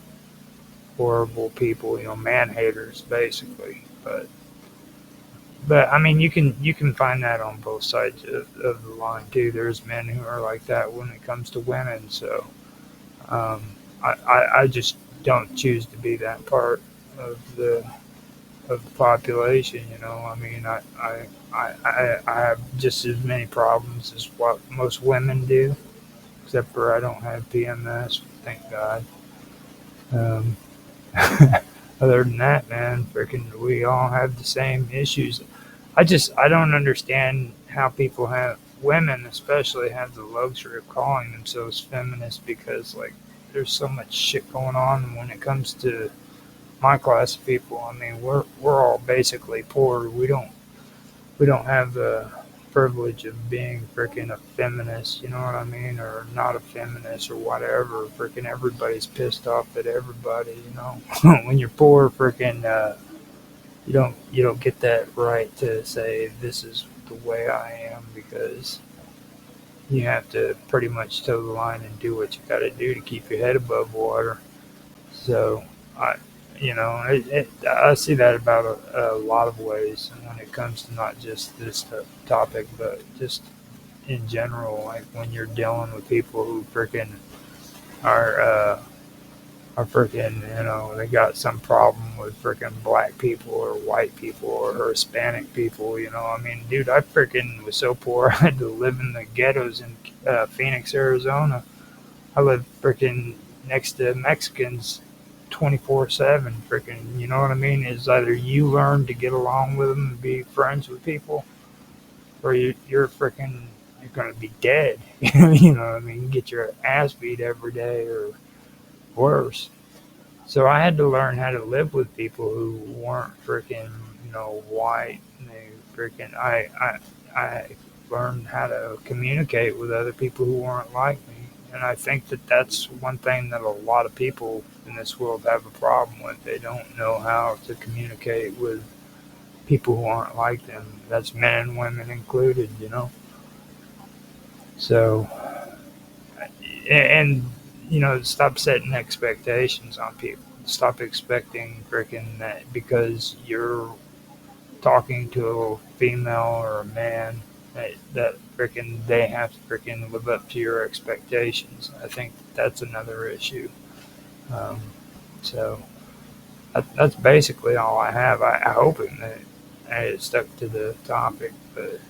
B: horrible people. Man haters basically. But I mean, you can find that on both sides of the line too. There's men who are like that when it comes to women. So um, I just don't choose to be that part of the population. I mean, I have just as many problems as what most women do, except for I don't have PMS, thank God. Um, Other than that, man, freaking, we all have the same issues. I don't understand how people have women, especially, have the luxury of calling themselves feminists, because like there's so much shit going on when it comes to my class of people. I mean, we're all basically poor. We don't have the privilege of being freaking a feminist, you know what I mean, or not a feminist or whatever. Freaking everybody's pissed off at everybody. When you're poor, freaking you don't get that right to say this is the way I am, because you have to pretty much toe the line and do what you got to do to keep your head above water. So I, I see that about a lot of ways when it comes to not just this topic, but just in general. Like when you're dealing with people who freaking are freaking, they got some problem with freaking black people or white people or Hispanic people. I mean, dude, I freaking was so poor I had to live in the ghettos in Phoenix, Arizona. I lived freaking next to Mexicans 24/7. Freaking, you know what I mean? It's either you learn to get along with them and be friends with people, or you're freaking, you're gonna be dead. You know what I mean? You get your ass beat every day or worse. So I had to learn how to live with people who weren't freaking, white. And they freaking, I learned how to communicate with other people who weren't like me. And I think that that's one thing that a lot of people in this world have a problem with. They don't know how to communicate with people who aren't like them. That's men and women included. So, and stop setting expectations on people. Stop expecting freaking that because you're talking to a female or a man that freaking they have to freaking live up to your expectations. I think that's another issue. Um, so that's basically all I have. I hoping that I stuck to the topic, but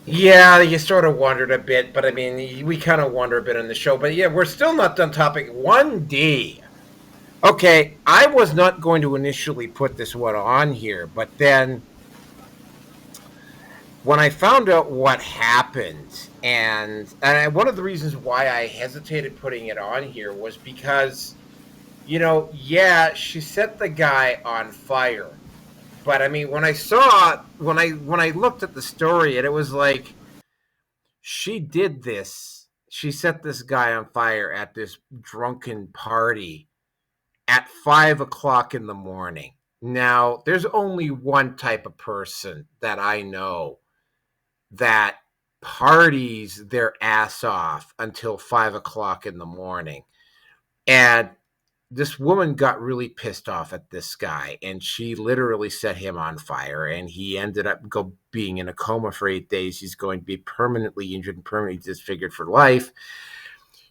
A: Yeah, you sort of wondered a bit, but I mean, we kind of wonder a bit on the show. But yeah, we're still not done topic 1D. Okay, I was not going to initially put this one on here, but then when I found out what happened, and one of the reasons why I hesitated putting it on here was because, yeah, she set the guy on fire. But I mean, when I looked at the story, and it was like she did this. She set this guy on fire at this drunken party at 5 o'clock in the morning. Now, there's only one type of person that I know that parties their ass off until 5 o'clock in the morning. And this woman got really pissed off at this guy, and she literally set him on fire, and he ended up being in a coma for 8 days. He's going to be permanently injured and permanently disfigured for life.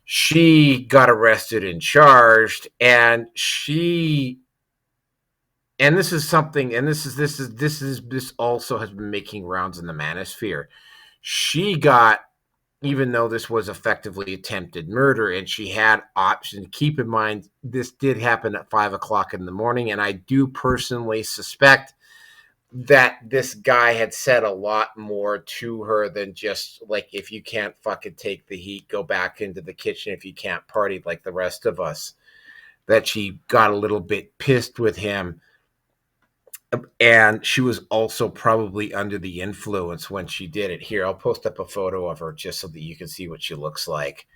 A: She got arrested and charged, and she and this is something, and this also has been making rounds in the manosphere. She got, even though this was effectively attempted murder, and she had options. Keep in mind, this did happen at 5 o'clock in the morning, and I do personally suspect that this guy had said a lot more to her than just like, if you can't fucking take the heat, go back into the kitchen. If you can't party like the rest of us, that she got a little bit pissed with him. And she was also probably under the influence when she did it. Here, I'll post up a photo of her just so that you can see what she looks like.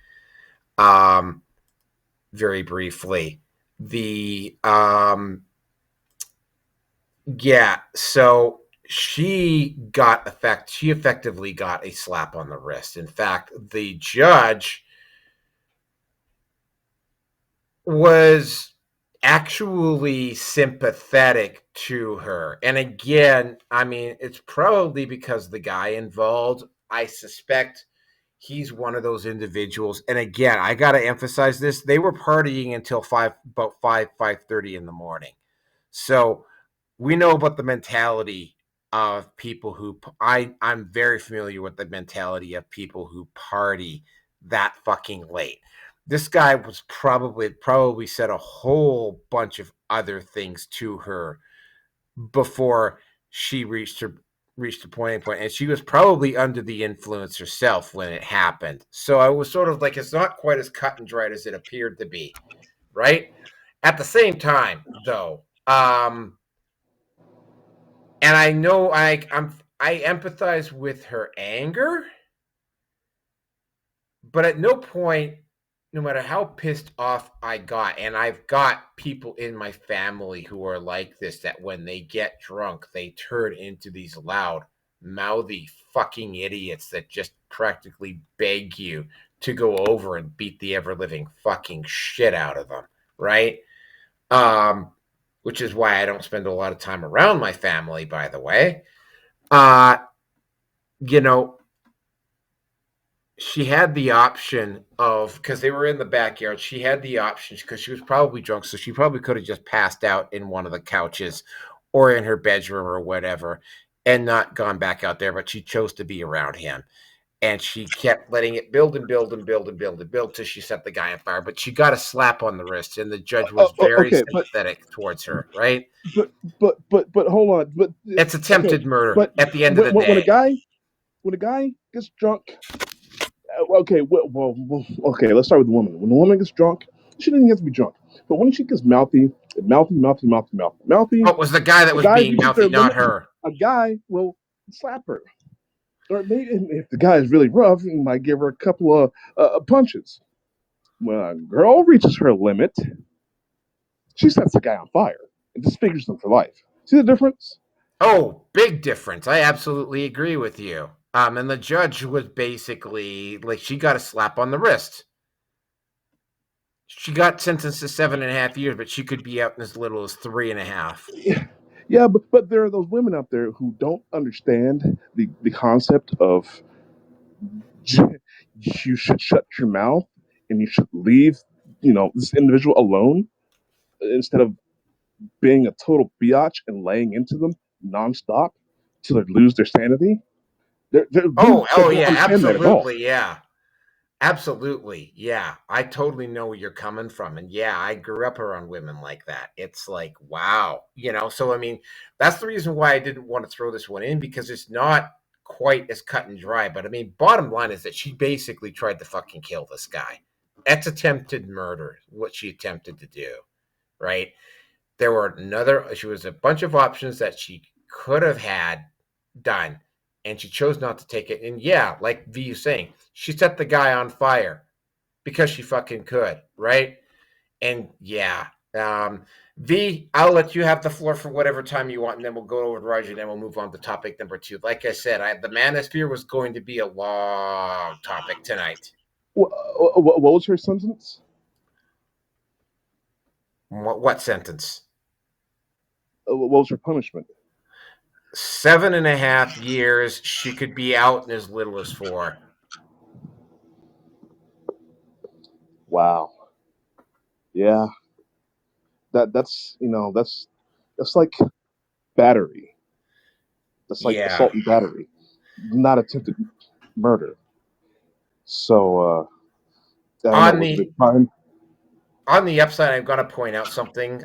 A: Very briefly. Yeah, so she effectively got a slap on the wrist. In fact, the judge was actually sympathetic to her. And again, I mean, it's probably because the guy involved, I suspect he's one of those individuals. And again, I got to emphasize this. They were partying until about 5:30 in the morning. So we know about the mentality of people who I'm very familiar with the mentality of people who party that fucking late. This guy was probably said a whole bunch of other things to her before she reached the point, and she was probably under the influence herself when it happened. So I was sort of like, it's not quite as cut and dried as it appeared to be, right? At the same time, though, and I know I empathize with her anger, but at no point, no matter how pissed off I got, and I've got people in my family who are like this, that when they get drunk, they turn into these loud, mouthy fucking idiots that just practically beg you to go over and beat the ever living fucking shit out of them, right? Which is why I don't spend a lot of time around my family, by the way. Uh, you know, she had the option of, because they were in the backyard, she had the option, because she was probably drunk, so she probably could have just passed out in one of the couches or in her bedroom or whatever and not gone back out there, but she chose to be around him. And she kept letting it build and build and build and build and build till she set the guy on fire. But she got a slap on the wrist, and the judge was very
C: Okay,
A: sympathetic towards her, right?
C: but hold on, but
A: It's
C: okay,
A: attempted murder
C: but
A: at the end of the
C: when a
A: day.
C: guy gets drunk, okay, okay, let's start with the woman. When the woman gets drunk, she doesn't have to be drunk, but when she gets mouthy,
A: Oh, it was the guy that
C: a
A: was
C: guy
A: being
C: reaches
A: mouthy,
C: their
A: not
C: limit,
A: her.
C: a guy will slap her. Or maybe if the guy is really rough, he might give her a couple of punches. When a girl reaches her limit, she sets the guy on fire and disfigures him for life. See the difference?
A: Oh, big difference. I absolutely agree with you. And the judge was basically like, she got a slap on the wrist. She got sentenced to 7.5 years, but she could be out in as little as 3.5.
C: Yeah, but there are those women out there who don't understand the concept of you should shut your mouth and you should leave, this individual alone instead of being a total biatch and laying into them nonstop till they lose their sanity. There are women that
A: Oh
C: don't
A: yeah,
C: understand that at all.
A: absolutely, yeah. Absolutely. Yeah. I totally know where you're coming from. And yeah, I grew up around women like that. It's like, wow. So I mean, that's the reason why I didn't want to throw this one in, because it's not quite as cut and dry. But I mean, bottom line is that she basically tried to fucking kill this guy. That's attempted murder, what she attempted to do. Right. She was a bunch of options that she could have had done, and she chose not to take it. And yeah, like V is saying, she set the guy on fire because she fucking could, right? And yeah, V, I'll let you have the floor for whatever time you want, and then we'll go over to Roger, and then we'll move on to topic number 2. Like I said, the Manosphere was going to be a long topic tonight.
C: What was her sentence?
A: What sentence?
C: What was her punishment?
A: 7.5 years. She could be out in as little as 4.
C: Wow. Yeah. That's It's like battery. It's like
A: Yeah.
C: assault and battery, not attempted murder. So I don't know.
A: On
C: Was it
A: the
C: a crime?
A: on the upside, I've got to point out something.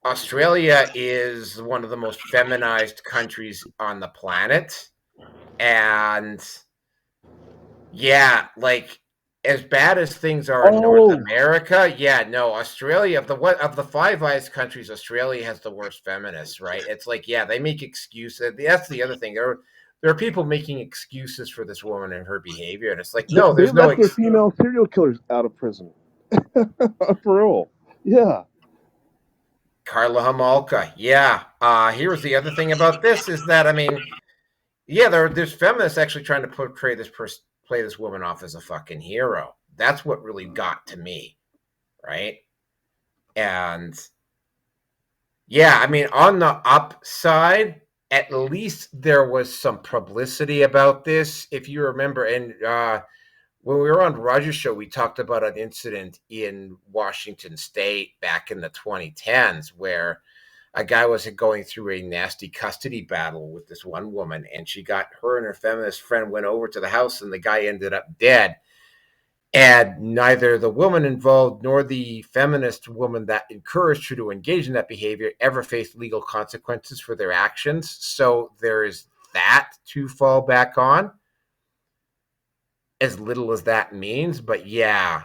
A: Australia is one of the most feminized countries on the planet, and yeah, like as bad as things are in North
C: Oh,
A: America, yeah, no, Australia of the Five Eyes countries, Australia has the worst feminists, right? It's like, yeah, they make excuses. That's the other thing. There are people making excuses for this woman and her behavior, and it's like, no,
C: they
A: there's no
C: let their female serial killers out of prison. For real. Yeah.
A: Carla Homolka. Yeah. Here's the other thing about this is that I mean, yeah, there's feminists actually trying to portray play this woman off as a fucking hero. That's what really got to me, right? And yeah, I mean, on the upside, at least there was some publicity about this. If you remember, and when we were on Roger's show, we talked about an incident in Washington State back in the 2010s where a guy was going through a nasty custody battle with this one woman, and her and her feminist friend went over to the house, and the guy ended up dead. And neither the woman involved nor the feminist woman that encouraged her to engage in that behavior ever faced legal consequences for their actions. So there is that to fall back on, as little as that means. But yeah,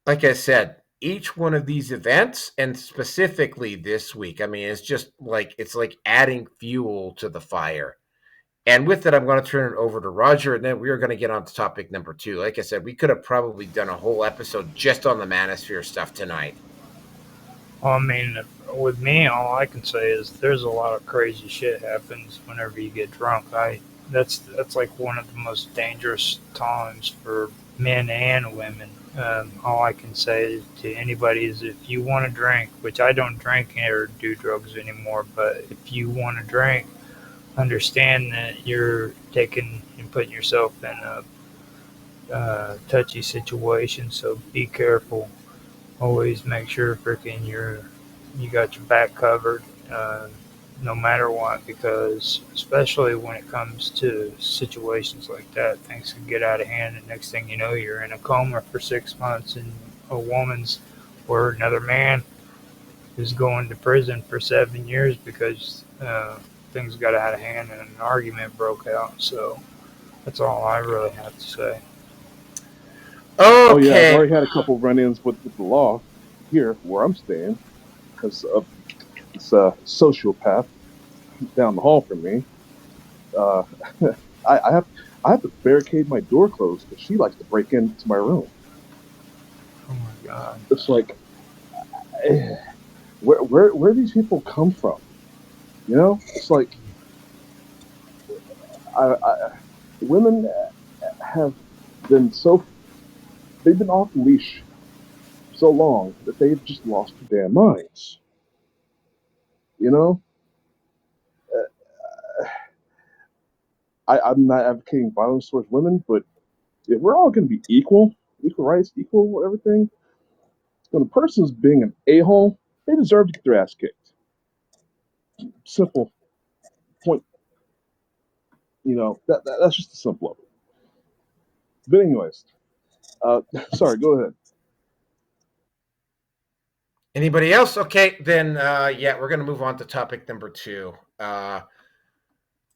A: like I said, each one of these events, and specifically this week, I mean, it's like adding fuel to the fire. And with that, I'm going to turn it over to Roger, and then we are going to get on to topic number 2. Like I said, we could have probably done a whole episode just on the Manosphere stuff tonight.
B: Well, I mean, with me, all I can say is there's a lot of crazy shit happens whenever you get drunk. That's like one of the most dangerous times for men and women. All I can say to anybody is if you want to drink, which I don't drink or do drugs anymore, but if you want to drink, understand that you're taking and putting yourself in a touchy situation. So be careful. Always make sure freaking you got your back covered, no matter what, because especially when it comes to situations like that, things can get out of hand, and next thing you know, you're in a coma for 6 months, and a woman's or another man is going to prison for 7 years because things got out of hand and an argument broke out. So that's all I really have to say.
C: Oh yeah, I've
A: Okay.
C: already had a couple run-ins with the law here where I'm staying because of this sociopath down the hall from me. Uh, I have to barricade my door closed because she likes to break into my room.
B: Oh my God!
C: It's like, where these people come from? You know, it's like women have been they've been off leash so long that they've just lost their damn minds. You know, I'm not advocating violence towards women, but if we're all going to be equal rights, equal everything, when a person's being an a-hole, they deserve to get their ass kicked. Simple point. You know, that's just the simple of it. But anyways, sorry, go ahead.
A: Anybody else? Okay, then yeah, we're going to move on to topic number 2.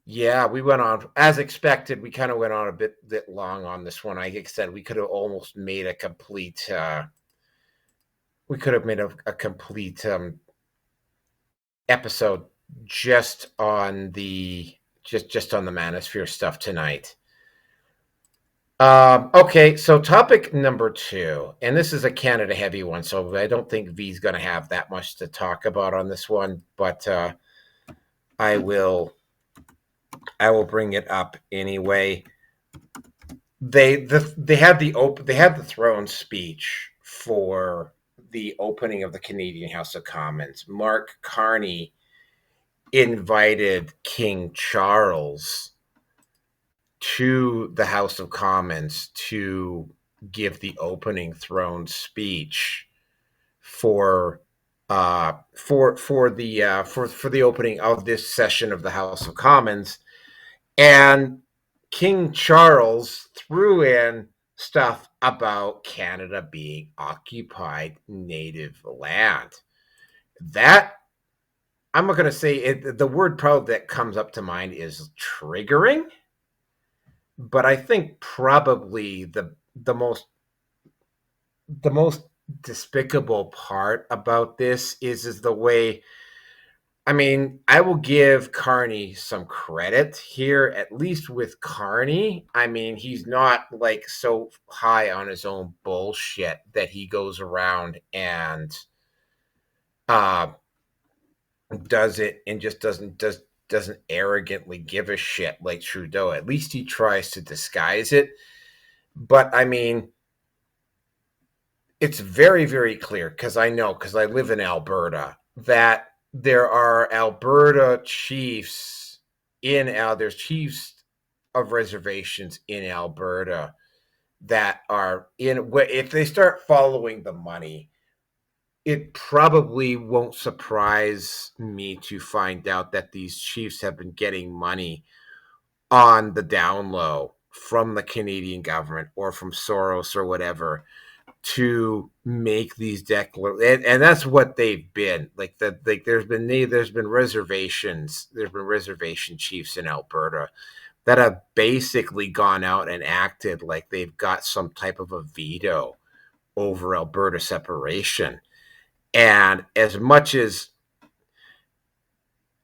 A: Yeah, we went on as expected. We kind of went on a bit long on this one. Like I said, we could have almost made a complete. We could have made a complete episode just on the Manosphere stuff tonight. Okay, so topic number 2, and this is a Canada heavy one, so I don't think V's going to have that much to talk about on this one, but I will bring it up anyway. They had the throne speech for the opening of the Canadian House of Commons. Mark Carney invited King Charles to the House of Commons to give the opening throne speech for for the opening of this session of the House of Commons, and King Charles threw in stuff about Canada being occupied native land. That, I'm not going to say it, the word probably that comes up to mind is triggering, but I think probably the most despicable part about this is the way, I mean, I will give Carney some credit here, at least with Carney. I mean, he's not like so high on his own bullshit that he goes around and does it and just doesn't arrogantly give a shit like Trudeau. At least he tries to disguise it. But I mean, it's very, very clear, because I live in Alberta, that there are Alberta chiefs there's chiefs of reservations in Alberta that are if they start following the money, it probably won't surprise me to find out that these chiefs have been getting money on the down low from the Canadian government or from Soros or whatever to make these declarations, and that's what they've been like. That like there's been reservations. There's been reservation chiefs in Alberta that have basically gone out and acted like they've got some type of a veto over Alberta separation. And as much as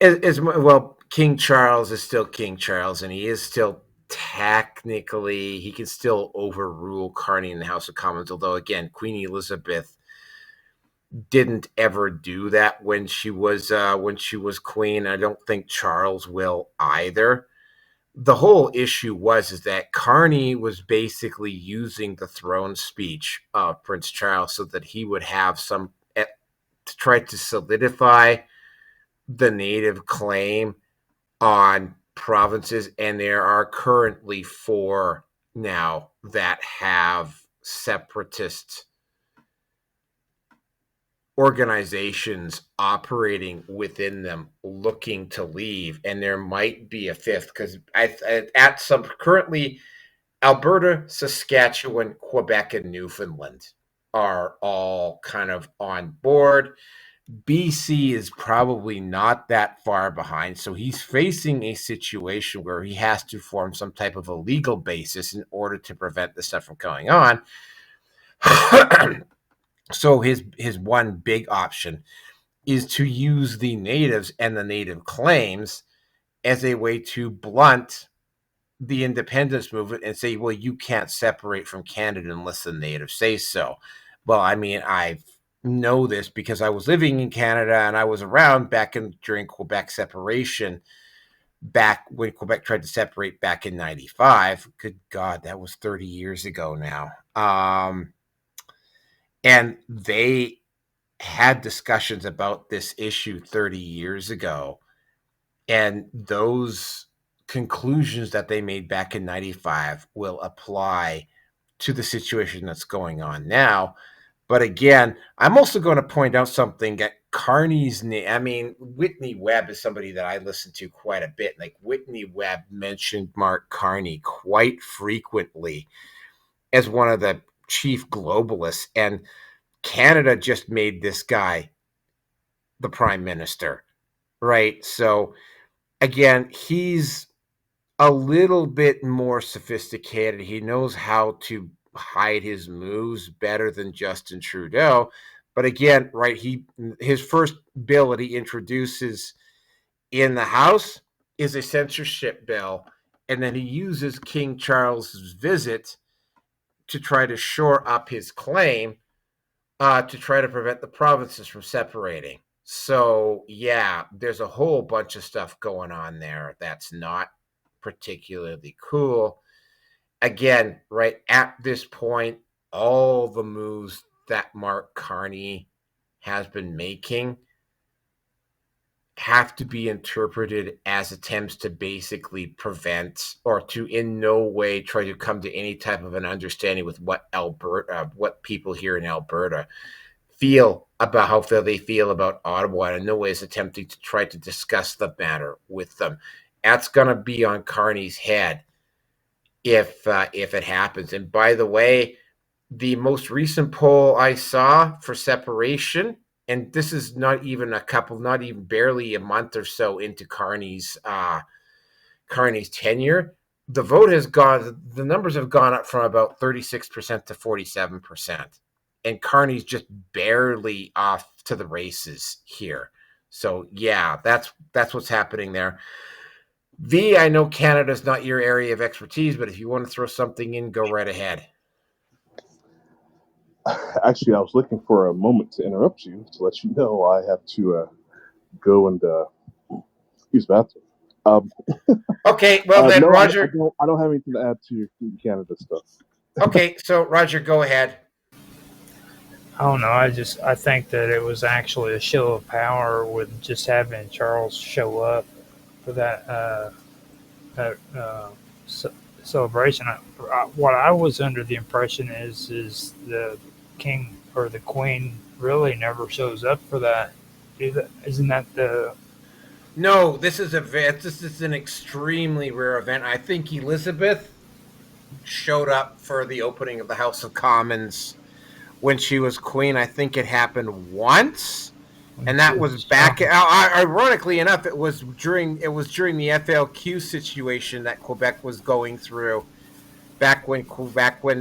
A: well, King Charles is still King Charles, and he is still technically, he can still overrule Carney in the House of Commons, although again, Queen Elizabeth didn't ever do that when she was queen. I don't think Charles will either. The whole issue is that Carney was basically using the throne speech of Prince Charles so that he would have some to try to solidify the native claim on provinces, and there are currently 4 now that have separatist organizations operating within them looking to leave, and there might be a 5th, because currently Alberta, Saskatchewan, Quebec, and Newfoundland are all kind of on board. BC is probably not that far behind, so he's facing a situation where he has to form some type of a legal basis in order to prevent this stuff from going on. So his one big option is to use the natives and the native claims as a way to blunt the independence movement and say, well, you can't separate from Canada unless the natives say so. Well, I mean, I know this because I was living in Canada and I was around during Quebec separation, back when Quebec tried to separate back in 95. Good God, that was 30 years ago now. And they had discussions about this issue 30 years ago. And those conclusions that they made back in 95 will apply to the situation that's going on now. But again, I'm also going to point out something that Carney's name. I mean, Whitney Webb is somebody that I listen to quite a bit. Like, Whitney Webb mentioned Mark Carney quite frequently as one of the chief globalists. And Canada just made this guy the prime minister, right? So again, he's a little bit more sophisticated. He knows how to hide his moves better than Justin Trudeau. But again, right, his first bill that he introduces in the House is a censorship bill, and then he uses King Charles's visit to try to shore up his claim, to try to prevent the provinces from separating. So yeah, there's a whole bunch of stuff going on there that's not particularly cool. Again, right at this point, all the moves that Mark Carney has been making have to be interpreted as attempts to basically prevent, or to in no way try to come to any type of an understanding with what people here in Alberta feel about how they feel about Ottawa, and in no way is attempting to try to discuss the matter with them. That's going to be on Carney's head if it happens. And by the way, the most recent poll I saw for separation, and this is not even barely a month or so into Carney's tenure, the numbers have gone up from about 36% to 47%. And Carney's just barely off to the races here. So yeah, that's what's happening there. V, I know Canada's not your area of expertise, but if you want to throw something in, go right ahead.
C: Actually, I was looking for a moment to interrupt you to let you know I have to go and use the bathroom.
A: Okay, well then,
C: no,
A: Roger.
C: I don't have anything to add to your Canada stuff.
A: Okay, so Roger, go ahead.
B: I don't know. I think that it was actually a show of power with just having Charles show up for that celebration. What I was under the impression is the king or the queen really never shows up for that. Isn't that the?
A: No, this is an extremely rare event. I think Elizabeth showed up for the opening of the House of Commons when she was queen. I think it happened once, and that was back. Ironically enough, it was during the FLQ situation that Quebec was going through. Back when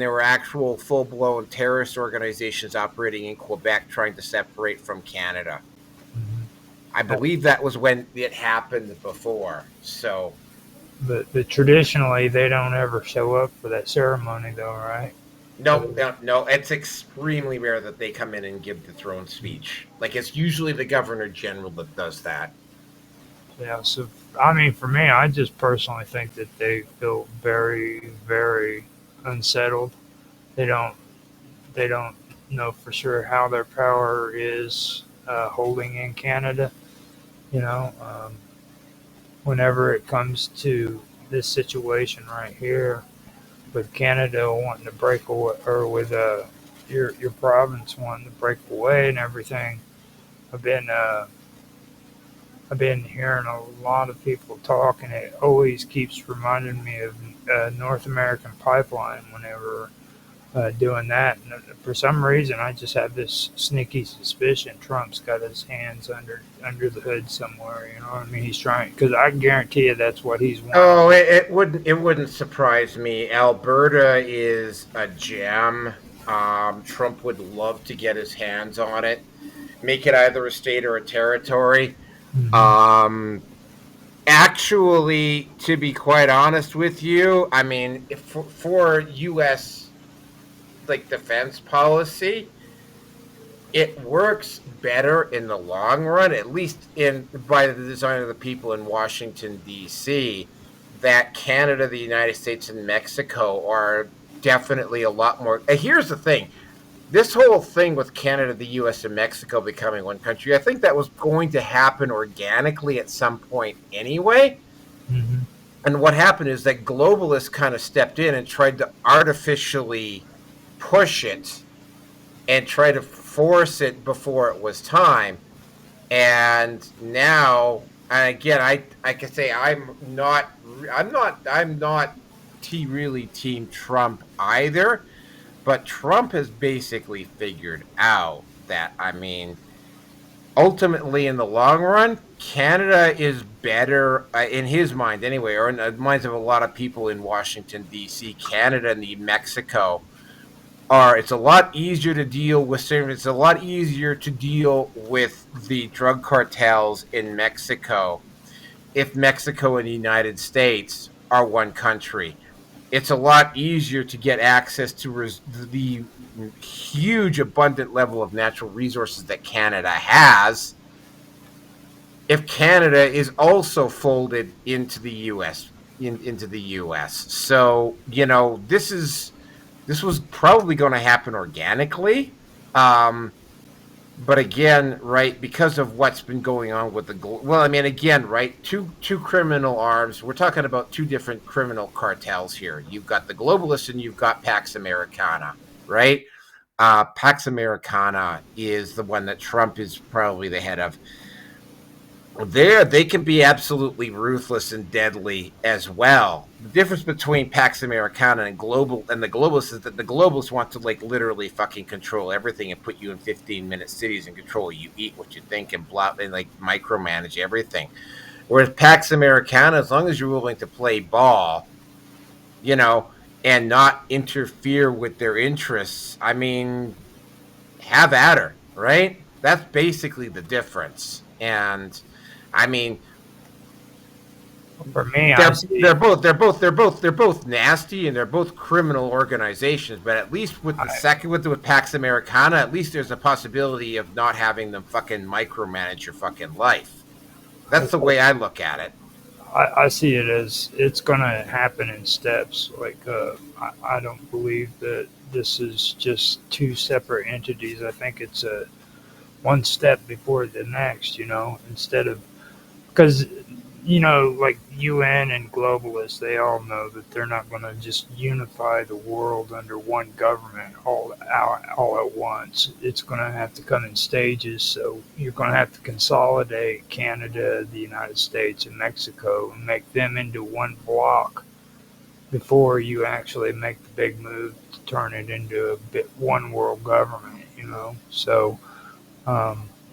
A: there were actual full-blown terrorist organizations operating in Quebec, trying to separate from Canada. I believe that was when it happened before. So,
B: but traditionally they don't ever show up for that ceremony, though, right?
A: No. It's extremely rare that they come in and give the throne speech. Like, it's usually the Governor General that does that.
B: Yeah. So, I mean, for me, I just personally think that they feel very, very unsettled. They don't know for sure how their power is holding in Canada. Whenever it comes to this situation right here, with Canada wanting to break away, or with your province wanting to break away and everything, I've been hearing a lot of people talk, and it always keeps reminding me of North American Pipeline whenever doing that. And for some reason, I just have this sneaky suspicion Trump's got his hands under the hood somewhere. You know what I mean? He's trying, because I guarantee you that's what he's wanting.
A: Oh, it wouldn't surprise me. Alberta is a gem. Trump would love to get his hands on it, make it either a state or a territory. Mm-hmm. Actually, to be quite honest with you, I mean, for U.S. like defense policy, it works better in the long run, at least by the design of the people in Washington, D.C., that Canada, the United States, and Mexico are definitely a lot more. Here's the thing. This whole thing with Canada, the U.S., and Mexico becoming one country, I think that was going to happen organically at some point anyway. Mm-hmm. And what happened is that globalists kind of stepped in and tried to artificially push it and try to force it before it was time. And now, and again, I can say I'm not really Team Trump either, but Trump has basically figured out that, I mean, ultimately in the long run, Canada is better, in his mind anyway, or in the minds of a lot of people in Washington, D.C., Canada and Mexico it's a lot easier to deal with. It's a lot easier to deal with the drug cartels in Mexico if Mexico and the United States are one country. It's a lot easier to get access to the huge, abundant level of natural resources that Canada has if Canada is also folded into the U.S. into the U.S. So, this was probably going to happen organically. But again, right, because of what's been going on with two criminal arms. We're talking about two different criminal cartels here. You've got the globalists and you've got Pax Americana, right? Pax Americana is the one that Trump is probably the head of. There, they can be absolutely ruthless and deadly as well. The difference between Pax Americana and the globalists is that the globalists want to like literally fucking control everything and put you in 15-minute cities and control you eat, what you think, and blah, and like micromanage everything. Whereas Pax Americana, as long as you're willing to play ball, you know, and not interfere with their interests, I mean, have at her, right? That's basically the difference. And I mean,
B: For me, I see.
A: they're both nasty, and they're both criminal organizations. But at least with the second, with Pax Americana, at least there's a possibility of not having them fucking micromanage your fucking life. That's the way I look at it.
B: I see it as it's going to happen in steps. Like, I don't believe that this is just two separate entities. I think it's a one step before the next, instead of, because, like UN and globalists, they all know that they're not going to just unify the world under one government all at once. It's going to have to come in stages. So you're going to have to consolidate Canada, the United States, and Mexico and make them into one block before you actually make the big move to turn it into one world government, So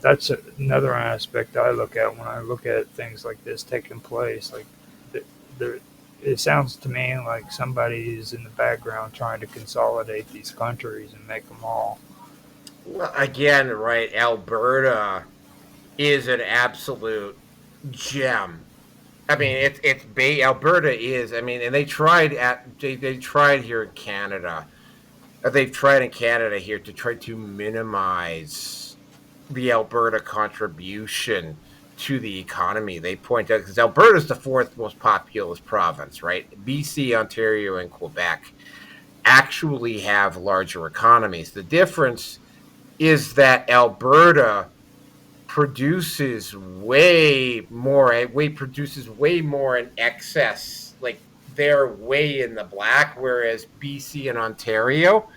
B: that's another aspect I look at when I look at things like this taking place. Like, it sounds to me like somebody is in the background trying to consolidate these countries and make them all.
A: Well, again, right, Alberta is an absolute gem. I mean, Alberta is. I mean, and they tried here in Canada. They've tried in Canada here to try to minimize the Alberta contribution to the economy. They point out, because Alberta is the fourth most populous province, right? BC, Ontario, and Quebec actually have larger economies. The difference is that Alberta produces way more in excess. Like, they're way in the black, whereas BC and Ontario,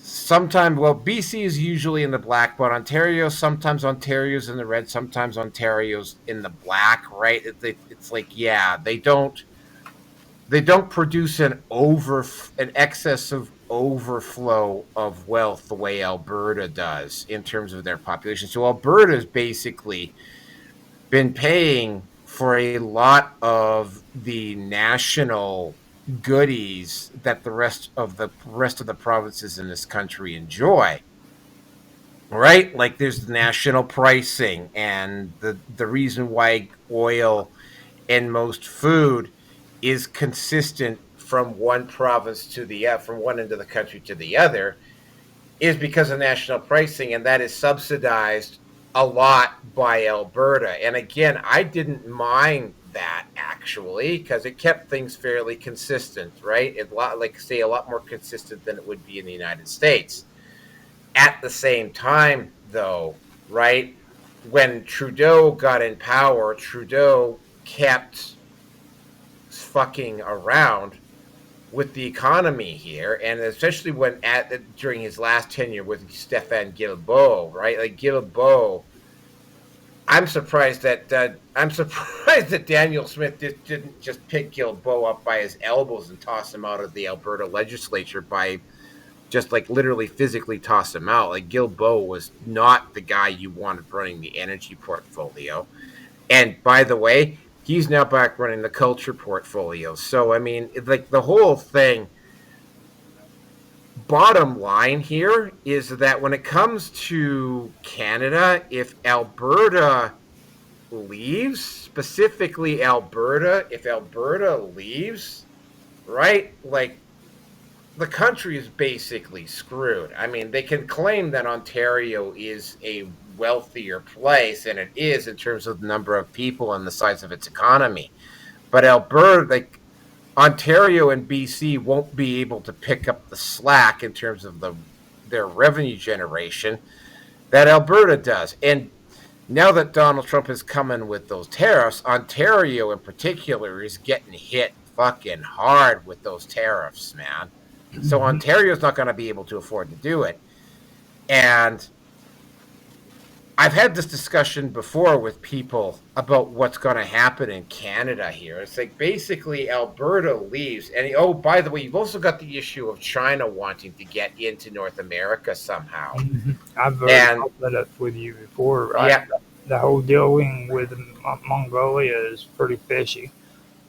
A: BC is usually in the black, but sometimes Ontario's in the red, sometimes Ontario's in the black, right? It's like, yeah, they don't produce an excess of overflow of wealth the way Alberta does in terms of their population. So Alberta's basically been paying for a lot of the national goodies that the rest of the provinces in this country enjoy, right? Like, there's national pricing, and the reason why oil and most food is consistent from one province to from one end of the country to the other is because of national pricing, and that is subsidized a lot by Alberta. And again, I didn't mind that, actually, because it kept things fairly consistent, right? A lot more consistent than it would be in the United States. At the same time, though, right, when Trudeau got in power, Trudeau kept fucking around with the economy here, and especially during his last tenure with Stéphane Guilbeault, right? Like, Guilbeault, I'm surprised that Daniel Smith didn't just pick Guilbeault up by his elbows and toss him out of the Alberta legislature by just like literally physically toss him out. Like, Guilbeault was not the guy you wanted running the energy portfolio. And by the way, he's now back running the culture portfolio. So, I mean, like, the whole thing, bottom line here is that when it comes to Canada, if Alberta leaves, specifically Alberta, leaves, right, like, the country is basically screwed. I mean, they can claim that Ontario is a wealthier place, and it is in terms of the number of people and the size of its economy. But Ontario and BC won't be able to pick up the slack in terms of their revenue generation that Alberta does. And now that Donald Trump has come in with those tariffs, Ontario in particular is getting hit fucking hard with those tariffs, man. So Ontario's not going to be able to afford to do it. And I've had this discussion before with people about what's going to happen in Canada here. It's like basically Alberta leaves. And oh, by the way, you've also got the issue of China wanting to get into North America somehow.
B: I've already brought that up with you before.
A: Yeah.
B: The whole dealing with Mongolia is pretty fishy.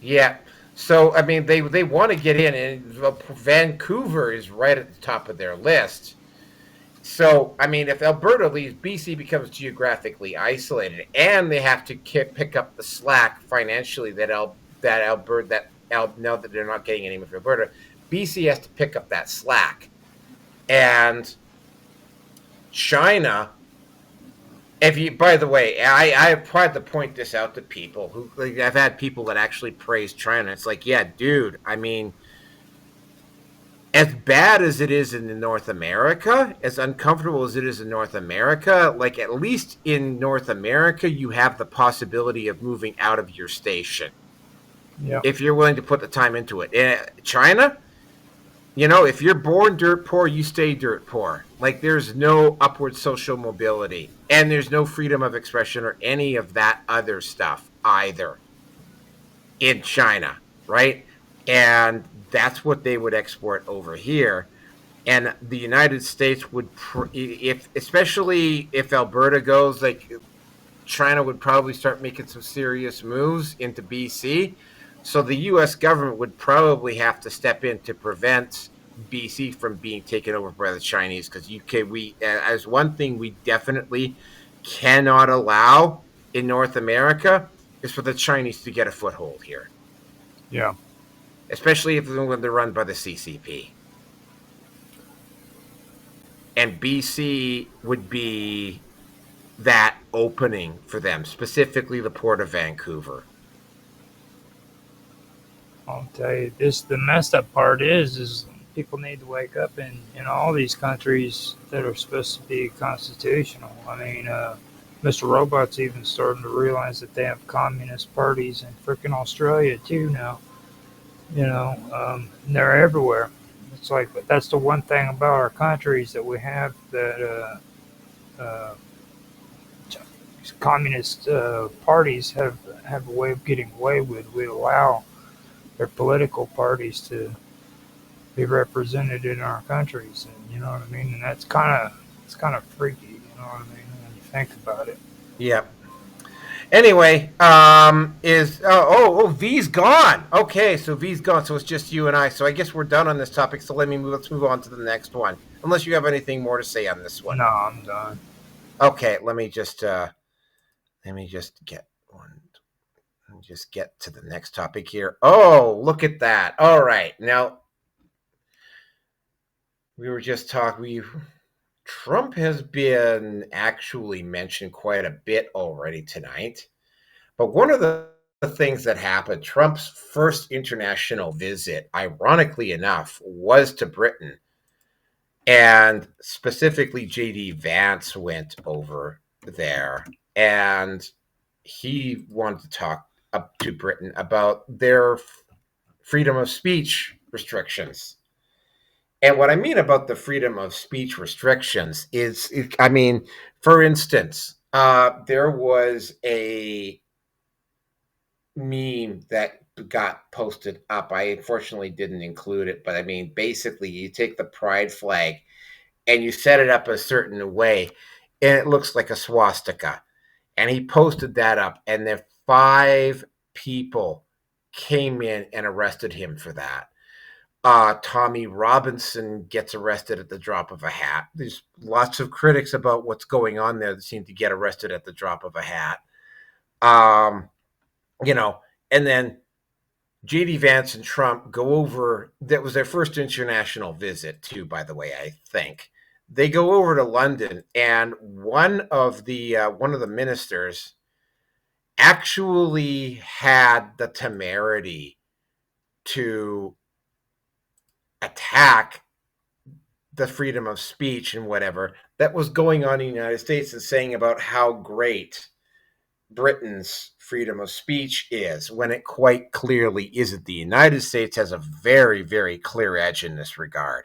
A: Yeah. So, I mean, they want to get in, and Vancouver is right at the top of their list. So, I mean, if Alberta leaves, BC becomes geographically isolated, and they have to pick up the slack financially now that they're not getting any from Alberta, BC has to pick up that slack. And China, by the way, I've tried to point this out to people who, like, I've had people that actually praise China. It's like, yeah, dude, I mean, as bad as it is in North America, as uncomfortable as it is in North America, like, at least in North America, you have the possibility of moving out of your station.
B: Yeah.
A: If you're willing to put the time into it. China, if you're born dirt poor, you stay dirt poor. Like, there's no upward social mobility, and there's no freedom of expression or any of that other stuff either in China, right? And that's what they would export over here. And the United States would, especially if Alberta goes, like, China would probably start making some serious moves into BC. So the U.S. government would probably have to step in to prevent BC from being taken over by the Chinese, because as one thing we definitely cannot allow in North America is for the Chinese to get a foothold here.
B: Yeah.
A: Especially when they're run by the CCP. And BC would be that opening for them, specifically the Port of Vancouver.
B: I'll tell you, the messed up part is people need to wake up in all these countries that are supposed to be constitutional. I mean, Mr. Robot's even starting to realize that they have communist parties in freaking Australia too now. They're everywhere. It's like, but that's the one thing about our countries that we have that communist parties have a way of getting away with. We allow their political parties to be represented in our countries, and you know what I mean. And it's kind of freaky, you know what I mean, when you think about it.
A: Yep. Anyway, V's gone. Okay, so V's gone, so it's just you and I. So I guess we're done on this topic. So let's move on to the next one. Unless you have anything more to say on this one.
B: No, I'm done.
A: Okay, let me just get to the next topic here. Oh, look at that. All right. Now, we were just talking. Trump has been actually mentioned quite a bit already tonight. But one of the things that happened, Trump's first international visit, ironically enough, was to Britain. And specifically, J.D. Vance went over there. And he wanted to talk up to Britain about their freedom of speech restrictions. And what I mean about the freedom of speech restrictions is, for instance, there was a meme that got posted up. I unfortunately didn't include it, but basically you take the pride flag and you set it up a certain way and it looks like a swastika. And he posted that up, and then 5 people came in and arrested him for that. Tommy Robinson gets arrested at the drop of a hat. There's lots of critics about what's going on there that seem to get arrested at the drop of a hat. And then J.D. Vance and Trump go over. That was their first international visit too, by the way, I think. They go over to London, and one of the ministers actually had the temerity to attack the freedom of speech and whatever that was going on in the United States, and saying about how great Britain's freedom of speech is, when it quite clearly isn't. The United States has a very, very clear edge in this regard.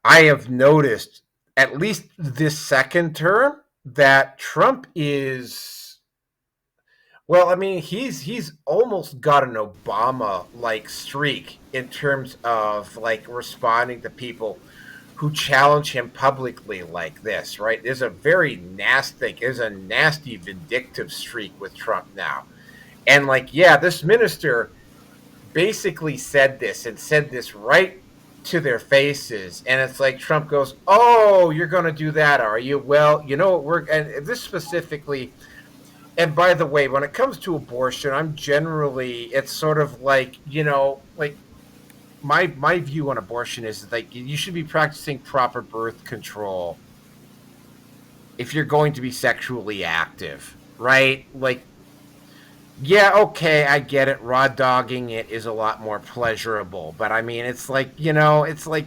A: I have noticed, at least this second term, that Trump is, well, I mean, he's almost got an Obama like streak in terms of like responding to people who challenge him publicly like this, right? There's a nasty vindictive streak with Trump now. And like, yeah, this minister basically said this right to their faces. And it's like Trump goes, "Oh, you're going to do that, are you? Well, you know what, and this specifically, and by the way, when it comes to abortion, I'm generally, it's sort of like, like my view on abortion is like you should be practicing proper birth control if you're going to be sexually active, right? Like, yeah, okay, I get it. Raw dogging it is a lot more pleasurable, but I mean, it's like, it's like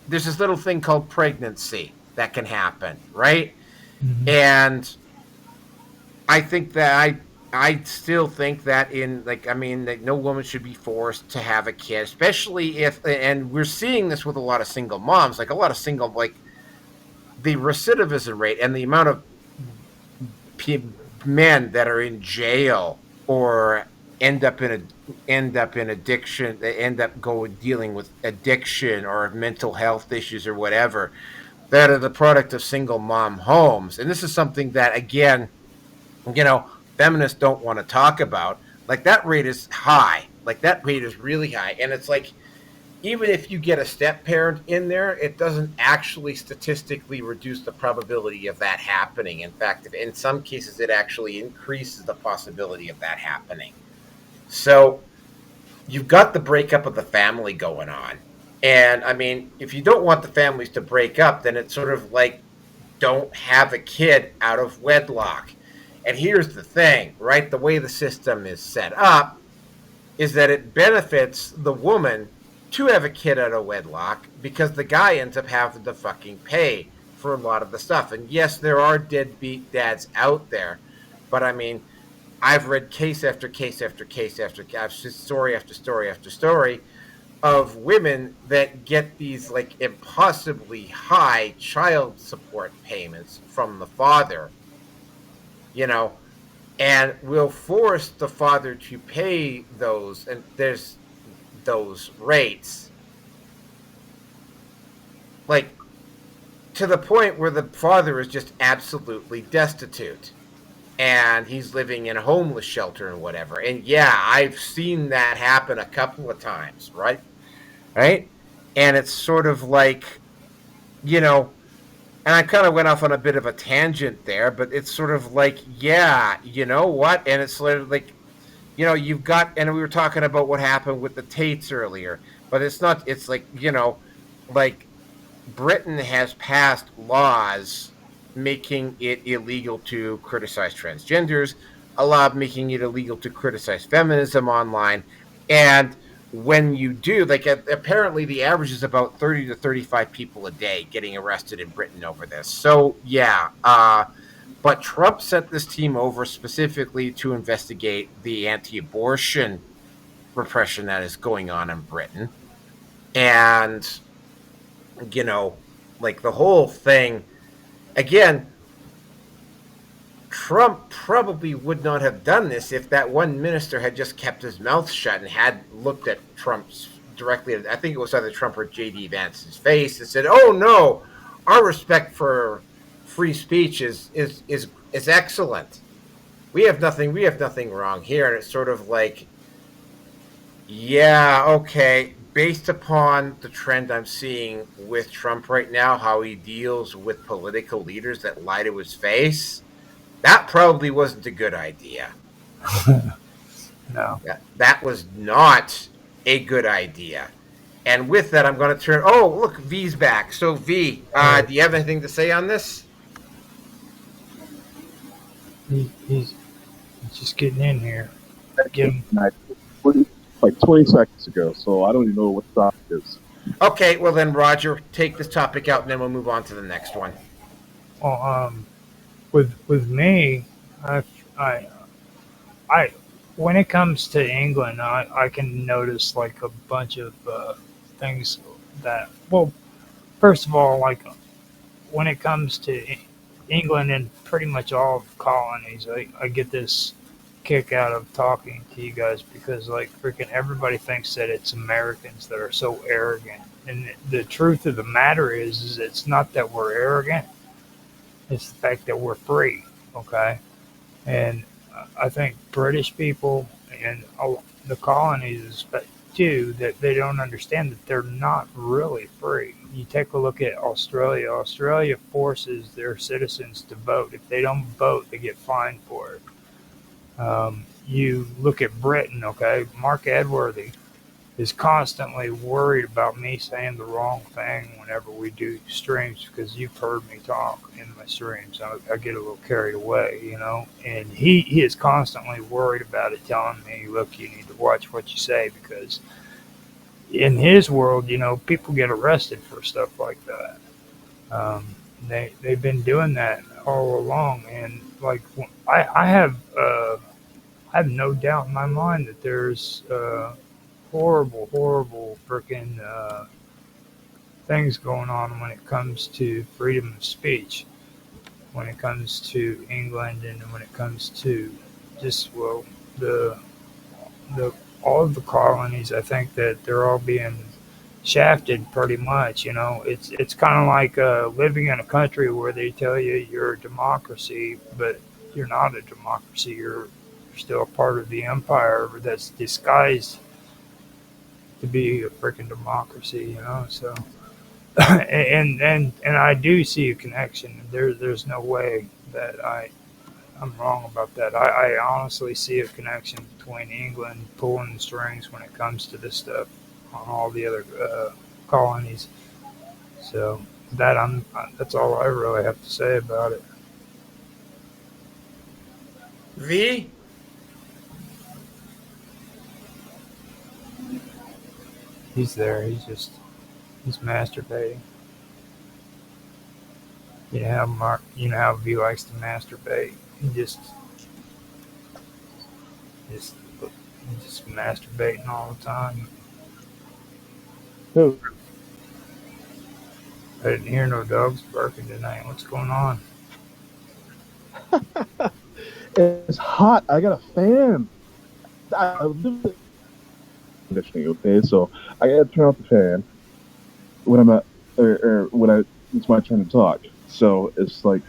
A: there's this little thing called pregnancy that can happen, right?
B: Mm-hmm.
A: And I think that I still think that that no woman should be forced to have a kid, especially if, and we're seeing this with a lot of single moms, like the recidivism rate and the amount of men that are in jail or end up in addiction, they end up dealing with addiction or mental health issues or whatever, that are the product of single mom homes. And this is something that, again, feminists don't want to talk about. Like, that rate is high. Like, that rate is really high. And it's like, even if you get a step parent in there, it doesn't actually statistically reduce the probability of that happening. In fact, in some cases, it actually increases the possibility of that happening. So you've got the breakup of the family going on. And I mean, if you don't want the families to break up, then it's sort of like, don't have a kid out of wedlock. And here's the thing, right? The way the system is set up is that it benefits the woman to have a kid out of wedlock because the guy ends up having to fucking pay for a lot of the stuff. And yes, there are deadbeat dads out there, but I mean, I've read case after case after case after story after story after story of women that get these like impossibly high child support payments from the father, and will force the father to pay those, and there's those rates, like, to the point where the father is just absolutely destitute and he's living in a homeless shelter and whatever. And yeah, I've seen that happen a couple of times, right? And it's sort of like, and I kind of went off on a bit of a tangent there, but it's sort of like, yeah, you know what? And it's sort of like, you've got, and we were talking about what happened with the Tates earlier, but it's not, it's like, like Britain has passed laws making it illegal to criticize transgenders, making it illegal to criticize feminism online. And when you do, like, apparently the average is about 30 to 35 people a day getting arrested in Britain over this. So yeah, but Trump sent this team over specifically to investigate the anti-abortion repression that is going on in Britain. And, like, the whole thing, again, Trump probably would not have done this if that one minister had just kept his mouth shut and had looked at Trump's directly. I think it was either Trump or J.D. Vance's face and said, "Oh no, our respect for free speech is excellent. We have nothing wrong here." And it's sort of like, yeah, okay. Based upon the trend I'm seeing with Trump right now, how he deals with political leaders that lie to his face, that probably wasn't a good idea.
B: No.
A: That was not a good idea. And with that, I'm going to turn. Oh, look, V's back. So, V, do you have anything to say on this?
B: He's just getting in here. Get him.
C: Like 20 seconds ago, so I don't even know what the topic is.
A: Okay, well then, Roger, take this topic out, and then we'll move on to the next one.
B: Well, with me, I when it comes to England, I can notice like a bunch of things that, well, first of all, like when it comes to England and pretty much all of the colonies, I get this kick out of talking to you guys because like freaking everybody thinks that it's Americans that are so arrogant. And the truth of the matter is it's not that we're arrogant. It's the fact that we're free. Okay. And I think British people and the colonies too, that they don't understand that they're not really free. You take a look at Australia. Australia forces their citizens to vote. If they don't vote, they get fined for it. You look at Britain, okay? Mark Edworthy is constantly worried about me saying the wrong thing whenever we do streams because you've heard me talk in my streams. I get a little carried away, you know, and he is constantly worried about it, telling me, look, you need to watch what you say because in his world, you know, people get arrested for stuff like that. They've been doing that all along, and like I have no doubt in my mind that there's horrible freaking things going on when it comes to freedom of speech, when it comes to England, and when it comes to just the all of the colonies. I think that they're all being shafted pretty much. You know, it's kind of like living in a country where they tell you you're a democracy, but you're not a democracy. You're still a part of the empire that's disguised to be a freaking democracy, you know. So, and I do see a connection. There's no way that I'm wrong about that. I honestly see a connection between England pulling the strings when it comes to this stuff on all the other colonies. So that's all I really have to say about it.
A: V?
B: He's there. He's masturbating. You know how V likes to masturbate. He's just masturbating all the time.
C: No,
B: I didn't hear no dogs barking tonight. What's going on?
C: it's hot. I got a fan. I live in conditioning. Okay, so I gotta turn off the fan when I'm at, or when it's my turn to talk. So it's like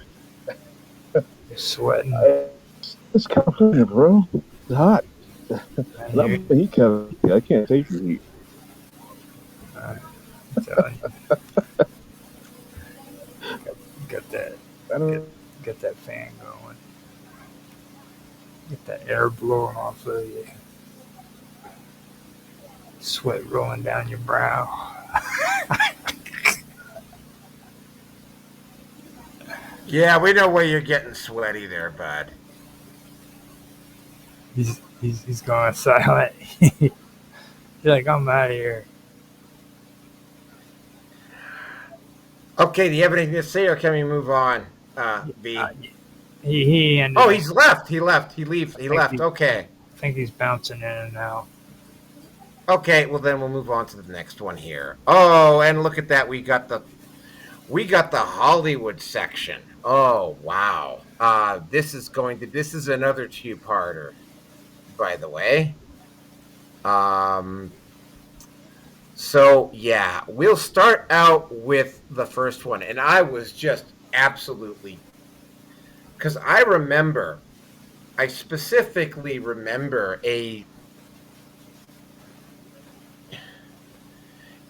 B: You're sweating.
C: it's kind of funny, bro. It's hot.
B: I
C: Not
B: hear
C: the heat kind of, I can't take the heat.
B: I'm telling you. Got that.
C: I don't.
B: Get that fan going. Get that air blowing off of you. Sweat rolling down your brow.
A: Yeah, we know where you're getting sweaty there, bud.
B: He's going silent. He's like, I'm out of here.
A: Okay, do you have anything to say, or can we move on, B?
B: He ended.
A: Oh, he's left. He left. He left. Okay.
B: I think he's bouncing in and out.
A: Okay, well then we'll move on to the next one here. Oh, and look at that. We got the Hollywood section. Oh, wow. This is another two-parter, by the way. So yeah, we'll start out with the first one, and I was just absolutely, because I specifically remember a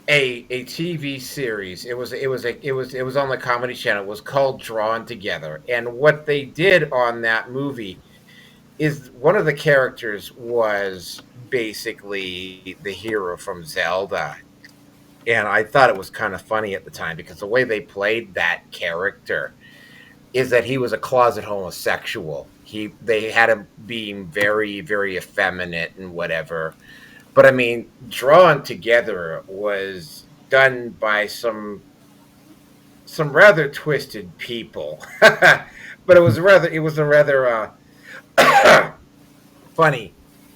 A: TV series. It was on the Comedy Channel. It was called Drawn Together, and what they did on that movie is one of the characters was basically the hero from Zelda. And I thought it was kind of funny at the time because the way they played that character is that he was a closet homosexual. They had him being very, very effeminate and whatever. But I mean, Drawn Together was done by some rather twisted people. But it was a rather funny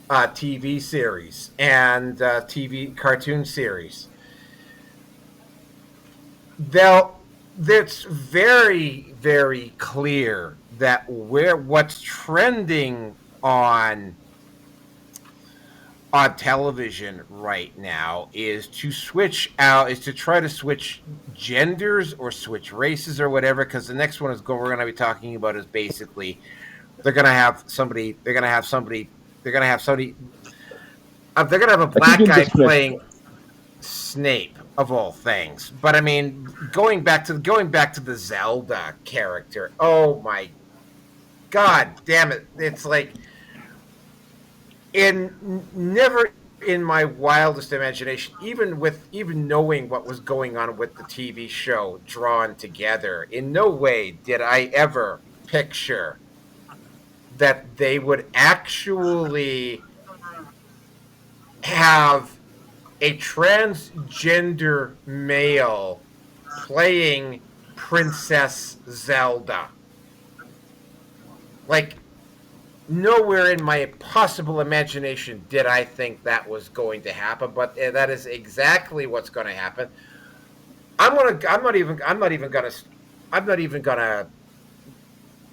A: TV series and TV cartoon series. That's very, very clear that what's trending on television right now is to try to switch genders or switch races or whatever, because the next one we're going to be talking about is basically they're going to have a black guy playing Snape of all things. But I mean, going back to the Zelda character, oh my god damn it, it's like never in my wildest imagination, even knowing what was going on with the TV show Drawn Together, in no way did I ever picture that they would actually have a transgender male playing Princess Zelda. Like, nowhere in my possible imagination did I think that was going to happen, but that is exactly what's going to happen. I'm not even gonna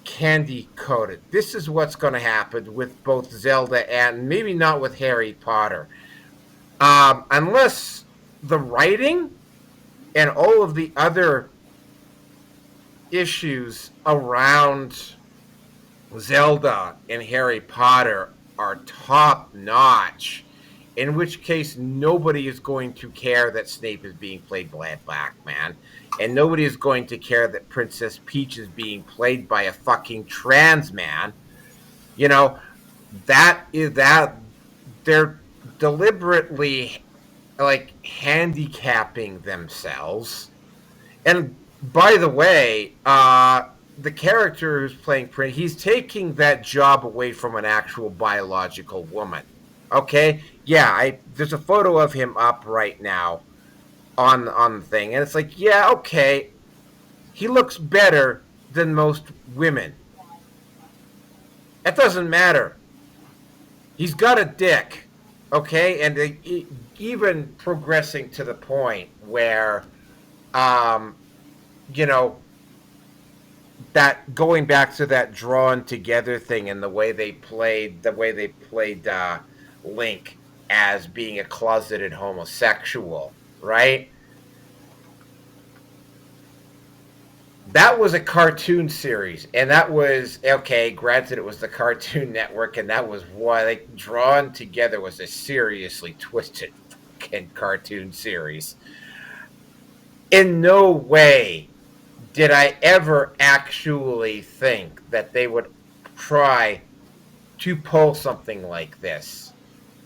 A: candy coat it. This is what's going to happen with both Zelda and maybe not with Harry Potter. Unless the writing and all of the other issues around Zelda and Harry Potter are top notch, in which case nobody is going to care that Snape is being played by a black man, and nobody is going to care that Princess Peach is being played by a fucking trans man. You know, that they're deliberately like handicapping themselves. And by the way, the character who's playing Prince, he's taking that job away from an actual biological woman. Okay, yeah, there's a photo of him up right now on the thing, and it's like, yeah, okay, he looks better than most women. It doesn't matter. He's got a dick, okay, and even progressing to the point where, you know, that going back to that Drawn Together thing and the way they played Link as being a closeted homosexual, right? That was a cartoon series, and that was okay. Granted, it was the Cartoon Network, and that was why, like, Drawn Together was a seriously twisted fucking cartoon series. In no way did I ever actually think that they would try to pull something like this.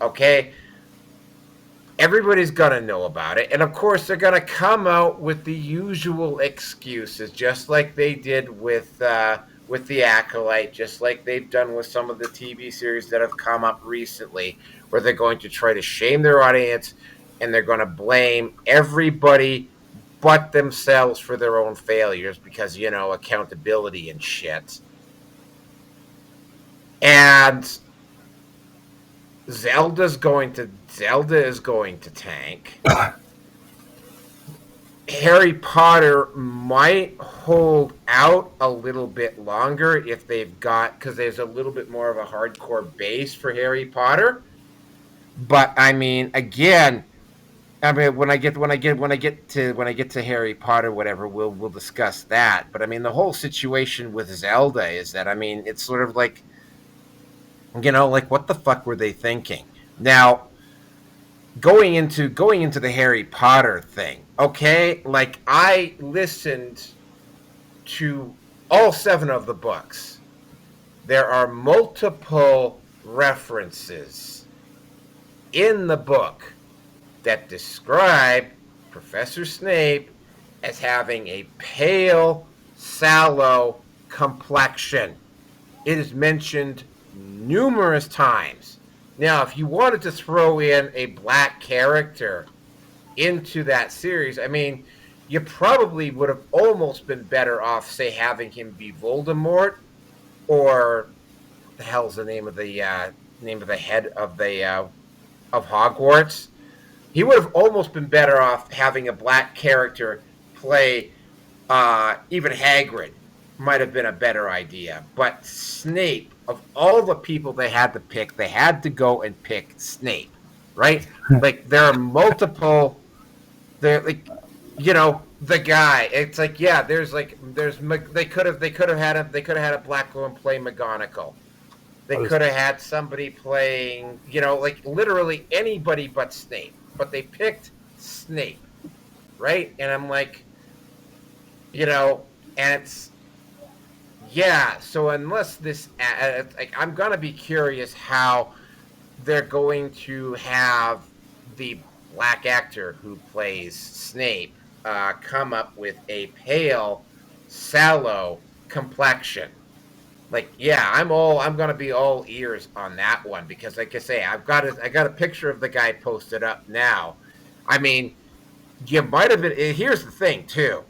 A: Okay? Everybody's going to know about it. And of course, they're going to come out with the usual excuses, just like they did with The Acolyte, just like they've done with some of the TV series that have come up recently, where they're going to try to shame their audience and they're going to blame everybody but themselves for their own failures because, you know, accountability and shit. And Zelda is going to tank. Harry Potter might hold out a little bit longer if because there's a little bit more of a hardcore base for Harry Potter. But I mean, again, when I get to Harry Potter, whatever, we'll discuss that. But I mean, the whole situation with Zelda is that, I mean, it's sort of like, you know, like, what the fuck were they thinking? Now, going into the Harry Potter thing, okay, like, I listened to all 7 of the books. There are multiple references in the book that describe Professor Snape as having a pale, sallow complexion. It is mentioned numerous times. Now, if you wanted to throw in a black character into that series, I mean, you probably would have almost been better off, say, having him be Voldemort, or what the hell's the name of the head of Hogwarts? He would have almost been better off having a black character play even Hagrid might have been a better idea. But Snape, of all the people they had to pick, they had to go and pick Snape, right? Like there are multiple. There, like, you know, the guy. It's like, yeah, there's they could have had a black woman play McGonagall. They could have had somebody playing, you know, like literally anybody but Snape. But they picked Snape, right? And I'm like, you know, and it's, yeah. So unless this, like, I'm gonna be curious how they're going to have the black actor who plays Snape come up with a pale, sallow complexion. Like, yeah, I'm gonna be all ears on that one because, like I say, I got a picture of the guy posted up now. I mean, you might have been. Here's the thing, too.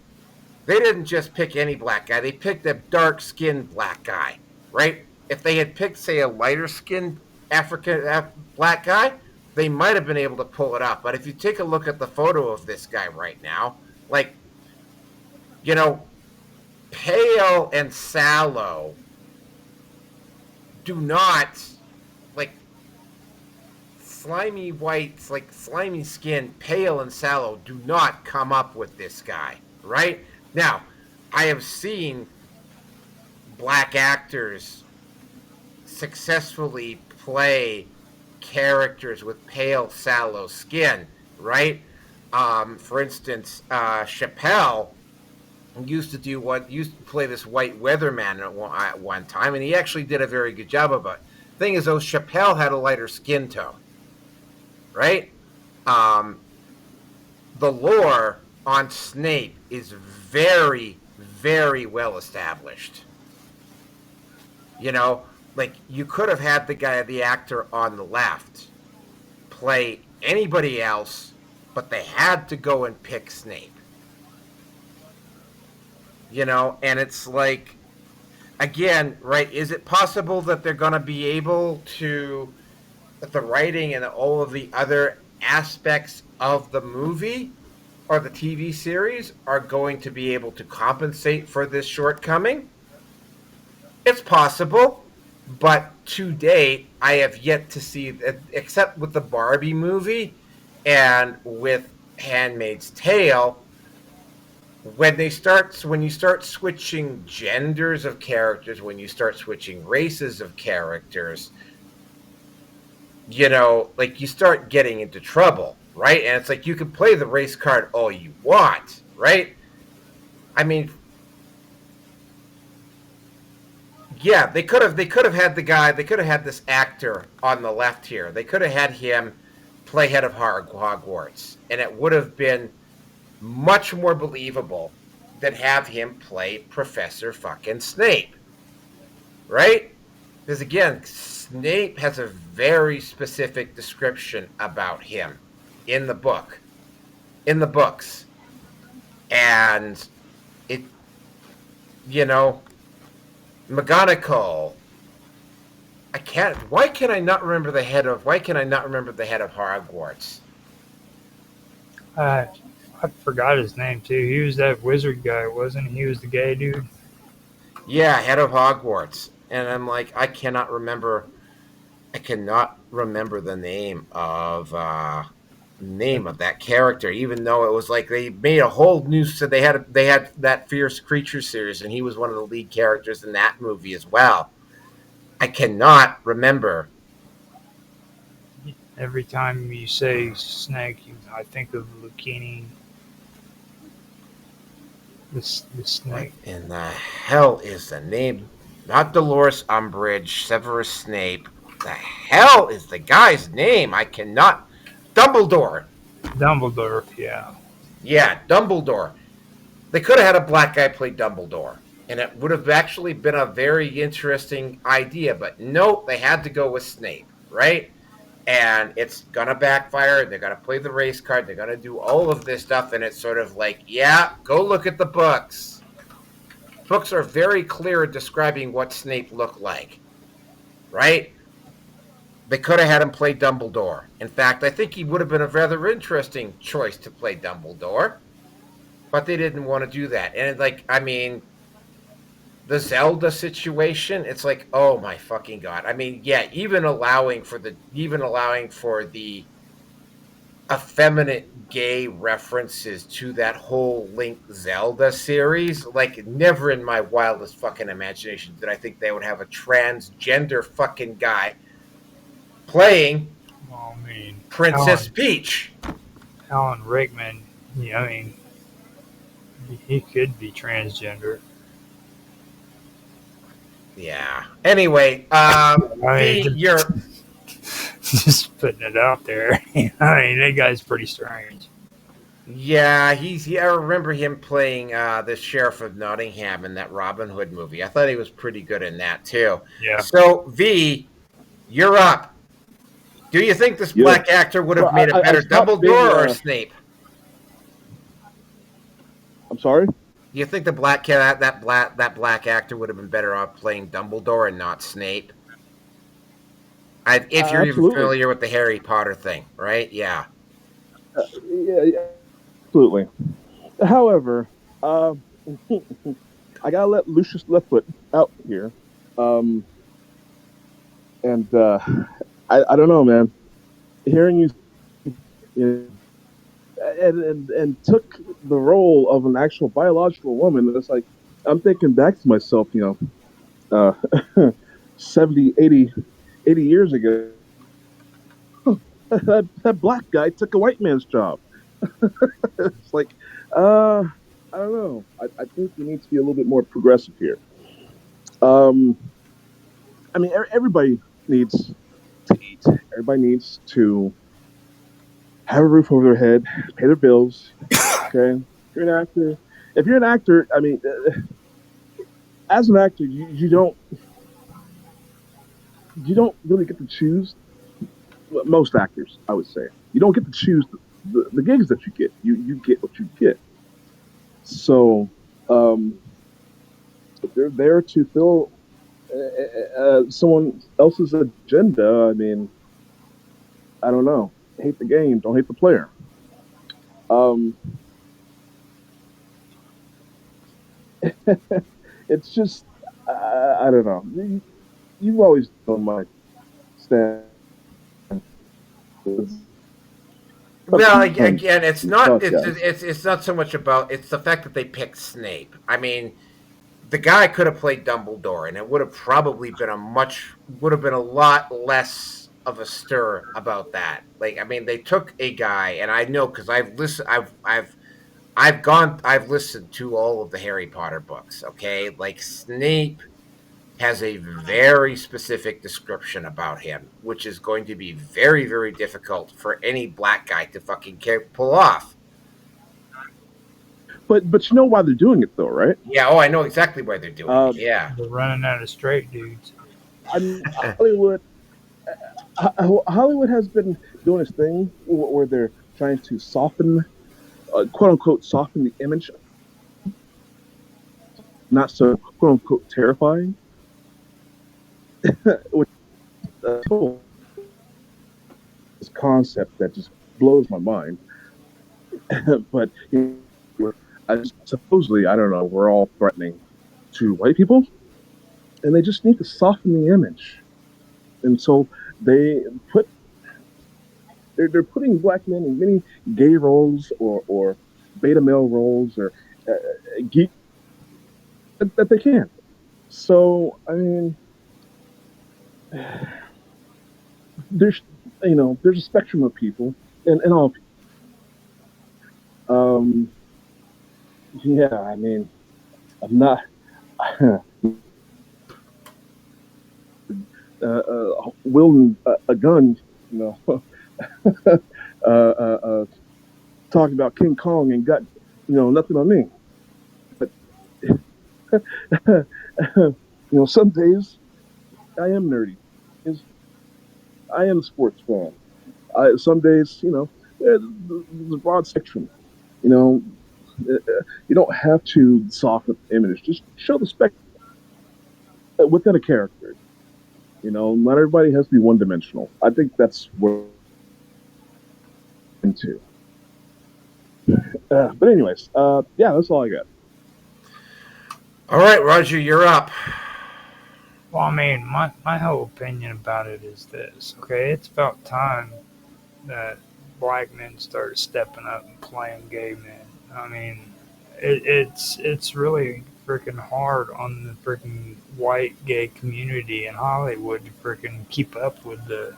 A: They didn't just pick any black guy. They picked a dark-skinned black guy, right? If they had picked, say, a lighter-skinned African black guy, they might have been able to pull it off. But if you take a look at the photo of this guy right now, like, you know, pale and sallow do not, like, slimy whites, like slimy skin, pale and sallow do not come up with this guy, right? Now, I have seen black actors successfully play characters with pale, sallow skin, right? For instance, Chappelle used to play this white weatherman at one time, and he actually did a very good job of it. Thing is, though, Chappelle had a lighter skin tone, right? The lore on Snape is very, very well established. You know, like, you could have had the actor on the left play anybody else, but they had to go and pick Snape. You know, and it's like, again, right, is it possible that they're going to be able to, that the writing and all of the other aspects of the movie or the TV series are going to be able to compensate for this shortcoming? It's possible, but to date, I have yet to see, except with the Barbie movie and with Handmaid's Tale, when you start switching genders of characters, when you start switching races of characters, you know, like, you start getting into trouble, right? And it's like, you can play the race card all you want, right? I mean, yeah, they could have had this actor on the left here. They could have had him play head of Hogwarts, and it would have been much more believable than have him play Professor fucking Snape, right? Because, again, Snape has a very specific description about him in the books, and it, you know, McGonagall. Why can I not remember the head of Hogwarts?
B: I forgot his name too. He was that wizard guy, wasn't he? He was the gay dude.
A: Yeah, head of Hogwarts. And I'm like, I cannot remember the name of that character, even though it was like they made a whole new. So they had that Fierce Creature series, and he was one of the lead characters in that movie as well. I cannot remember.
B: Every time you say snake, I think of Lucchini. The snake.
A: What in the hell is the name? Not Dolores Umbridge, Severus Snape. What the hell is the guy's name? I cannot. Dumbledore,
B: yeah.
A: Yeah, Dumbledore. They could have had a black guy play Dumbledore, and it would have actually been a very interesting idea, but nope, they had to go with Snape, right? And it's going to backfire. They're going to play the race card. They're going to do all of this stuff, and it's sort of like, yeah, go look at the books. Books are very clear at describing what Snape looked like, right? They could have had him play Dumbledore. In fact, I think he would have been a rather interesting choice to play Dumbledore. but they didn't want to do that. And like, I mean, the Zelda situation, it's like, oh my fucking god. I mean, yeah, even allowing for the effeminate gay references to that whole Link Zelda series, like never in my wildest fucking imagination did I think they would have a transgender fucking guy playing
B: Well, I mean,
A: Princess Peach.
B: Alan Rickman. Yeah, I mean, he could be transgender.
A: Yeah. Anyway,
B: I
A: V,
B: mean,
A: you're
B: just putting it out there. I mean, that guy's pretty strange.
A: yeah, I remember him playing the Sheriff of Nottingham in that Robin Hood movie. I thought he was pretty good in that too.
B: Yeah.
A: So V, you're up. Do you think this
C: Yeah.
A: black actor would have
C: Well,
A: made a better
C: I've not
A: Dumbledore
C: been,
A: or Snape?
C: I'm sorry.
A: Do you think the black actor would have been better off playing Dumbledore and not Snape? If you're even
C: Absolutely.
A: familiar with the Harry Potter thing, right? Yeah.
C: Yeah, absolutely. However, I gotta let Lucius Leftfoot out here, and I don't know, man. Hearing you and took the role of an actual biological woman, it's like I'm thinking back to myself, 70, 80 years ago. That black guy took a white man's job. It's like, I don't know. I think we need to be a little bit more progressive here. I mean, everybody needs to eat. Everybody needs to have a roof over their head, pay their bills. Okay, if you're an actor, I mean, as an actor, you don't really get to choose. Most actors, I would say, you don't get to choose the gigs that you get. You get what you get. So if they're there to fill someone else's agenda, I mean, I don't know. Hate the game, don't hate the player. It's just, I don't know. You've always known my stand.
A: Well, again, it's not. It's not so much about. It's the fact that they picked Snape. I mean, the guy could have played Dumbledore, and it would have probably been a lot less of a stir about that. Like, I mean, they took a guy, and I know because I've listened. I've listened to all of the Harry Potter books. Okay, like Snape has a very specific description about him, which is going to be very, very difficult for any black guy to fucking pull off.
C: But you know why they're doing it though, right?
A: Yeah. Oh, I know exactly why they're doing it. Yeah.
B: They're running out of straight dudes.
C: I mean, Hollywood has been doing this thing where they're trying to soften, quote unquote, soften the image, not so quote unquote terrifying. Which this concept that just blows my mind. But supposedly, I don't know, we're all threatening to white people, and they just need to soften the image. And so they're putting black men in many gay roles or beta male roles or geek that they can. So I mean, there's a spectrum of people and all people. Yeah, I mean, I'm not wielding a gun, talking about King Kong and got nothing on me. But some days I am nerdy. I am a sports fan. Some days, there's a broad spectrum. You don't have to soften the image. Just show the spectrum within a character. Not everybody has to be one-dimensional. I think that's what we're into. But anyways, yeah, that's all I got.
A: All right, Roger, you're up.
B: Well, I mean, my whole opinion about it is this. Okay, it's about time that black men started stepping up and playing gay men. I mean, it's really freaking hard on the freaking white gay community in Hollywood to freaking keep up with the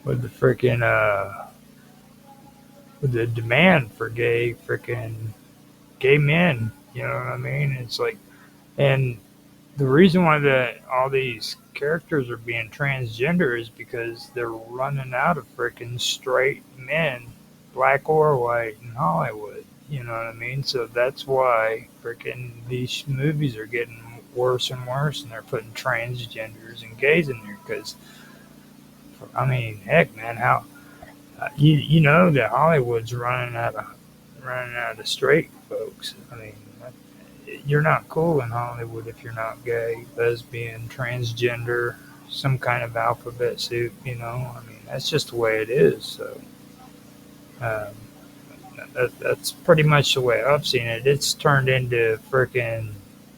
B: freaking with the demand for gay men. You know what I mean? It's like, and the reason why all these characters are being transgender is because they're running out of freaking straight men, black or white, in Hollywood. You know what I mean? So that's why freaking these movies are getting worse and worse, and they're putting transgenders and gays in there. Because I mean, heck, man, how you know that Hollywood's running out of straight folks. I mean, you're not cool in Hollywood if you're not gay, lesbian, transgender, some kind of alphabet soup. You know, I mean, that's just the way it is. So um, that's pretty much the way I've seen it. It's turned into freaking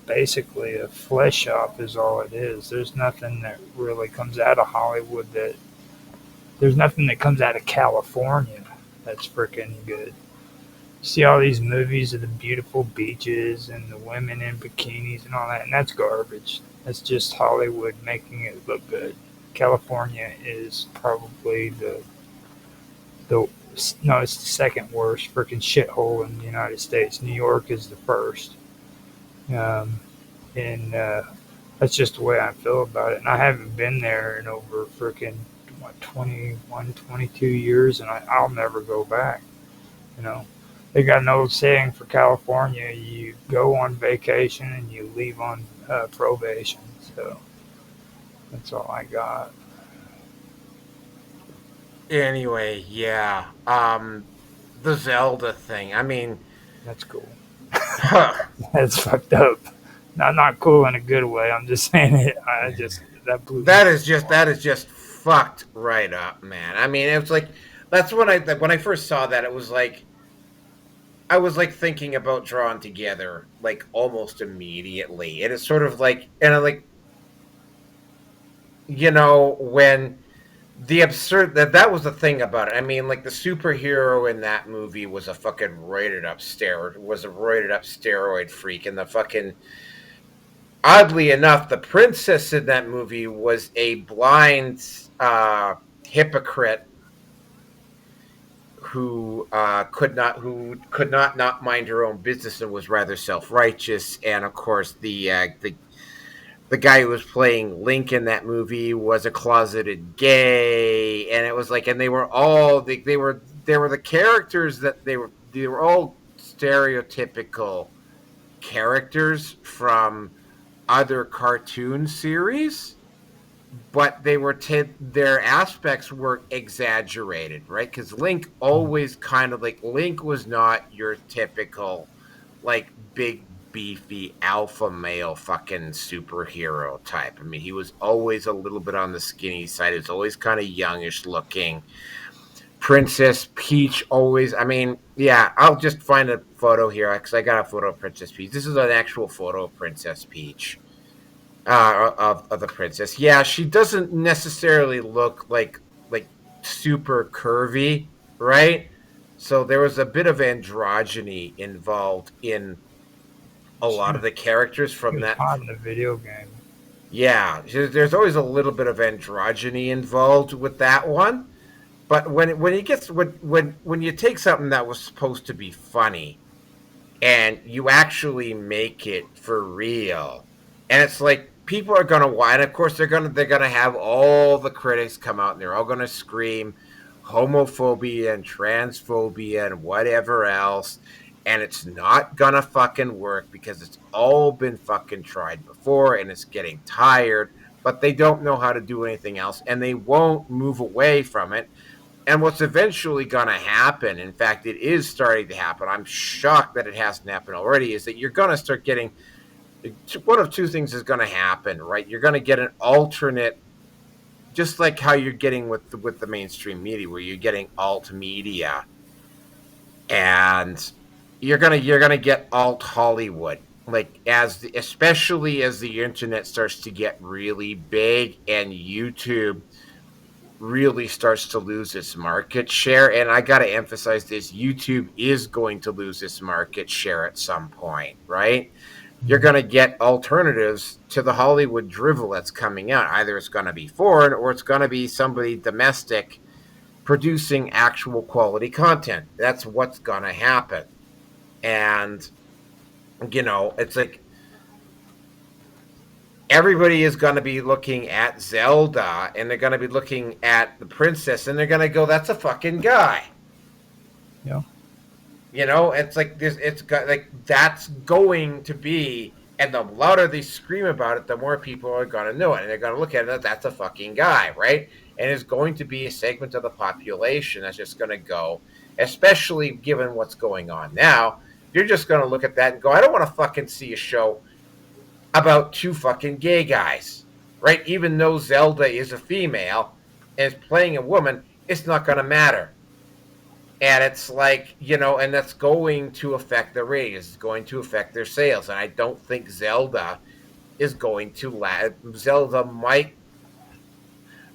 B: basically a flesh shop, is all it is. There's nothing that really comes out of Hollywood that there's nothing that comes out of California that's freaking good. See all these movies of the beautiful beaches and the women in bikinis and all that, and that's garbage. That's just Hollywood making it look good. California is probably the no, it's the second worst freaking shithole in the United States. New York is the first, um, and that's just the way I feel about it. And I haven't been there in over freaking what 21, 22 years, and I'll never go back. You know. They got an old saying for California: you go on vacation and you leave on probation. So that's all I got.
A: Anyway, yeah. The Zelda thing. I mean,
B: That's cool.
A: huh,
B: That's fucked up. Not cool in a good way. I'm just saying it. I just that blew me.
A: that is just fucked right up, man. I mean, it was like that's when I first saw that. It was like I was like thinking about Drawn Together like almost immediately, and it's sort of like and I like when the absurd that was the thing about it. I mean, like the superhero in that movie was a fucking roided up steroid freak, and the fucking oddly enough, the princess in that movie was a blind hypocrite who could not mind her own business and was rather self righteous. And of course, the guy who was playing Link in that movie was a closeted gay, and it was like, and they were all they were the characters that they were all stereotypical characters from other cartoon series, but their aspects were exaggerated, right? Because Link always kind of like Link was not your typical like big beefy alpha male fucking superhero type. I mean, he was always a little bit on the skinny side. He was always kind of youngish looking. Princess Peach always. I mean, yeah. I'll just find a photo here because I got a photo of Princess Peach. This is an actual photo of Princess Peach. Of the princess. Yeah, she doesn't necessarily look like super curvy, right? So there was a bit of androgyny involved in a lot of the characters
B: He
A: from
B: was
A: that.
B: hot in the video game.
A: Yeah, there's always a little bit of androgyny involved with that one. But when you take something that was supposed to be funny and you actually make it for real, and it's like people are gonna whine. Of course, they're gonna have all the critics come out and they're all gonna scream homophobia and transphobia and whatever else, and it's not gonna fucking work because it's all been fucking tried before and it's getting tired. But they don't know how to do anything else, and they won't move away from it. And what's eventually going to happen, in fact, it is starting to happen. I'm shocked that it hasn't happened already. Is that you're going to start getting one of two things is going to happen, right? You're going to get an alternate, just like how you're getting with the mainstream media, where you're getting alt media, and you're gonna get alt Hollywood, like especially as the internet starts to get really big and YouTube really starts to lose its market share. And I got to emphasize this: YouTube is going to lose its market share at some point, right? You're going to get alternatives to the Hollywood drivel that's coming out. Either it's going to be foreign or it's going to be somebody domestic producing actual quality content. That's what's going to happen. And, it's like everybody is going to be looking at Zelda and they're going to be looking at the princess and they're going to go, that's a fucking guy.
B: Yeah.
A: It's like this, it's got like, that's going to be, and the louder they scream about it, the more people are going to know it. And they're going to look at it, that's a fucking guy, right? And it's going to be a segment of the population that's just going to go, especially given what's going on now, you're just going to look at that and go, I don't want to fucking see a show about two fucking gay guys, right? Even though Zelda is a female and is playing a woman, it's not going to matter. And it's like, and that's going to affect the ratings. It's going to affect their sales. And I don't think Zelda is going to last. Zelda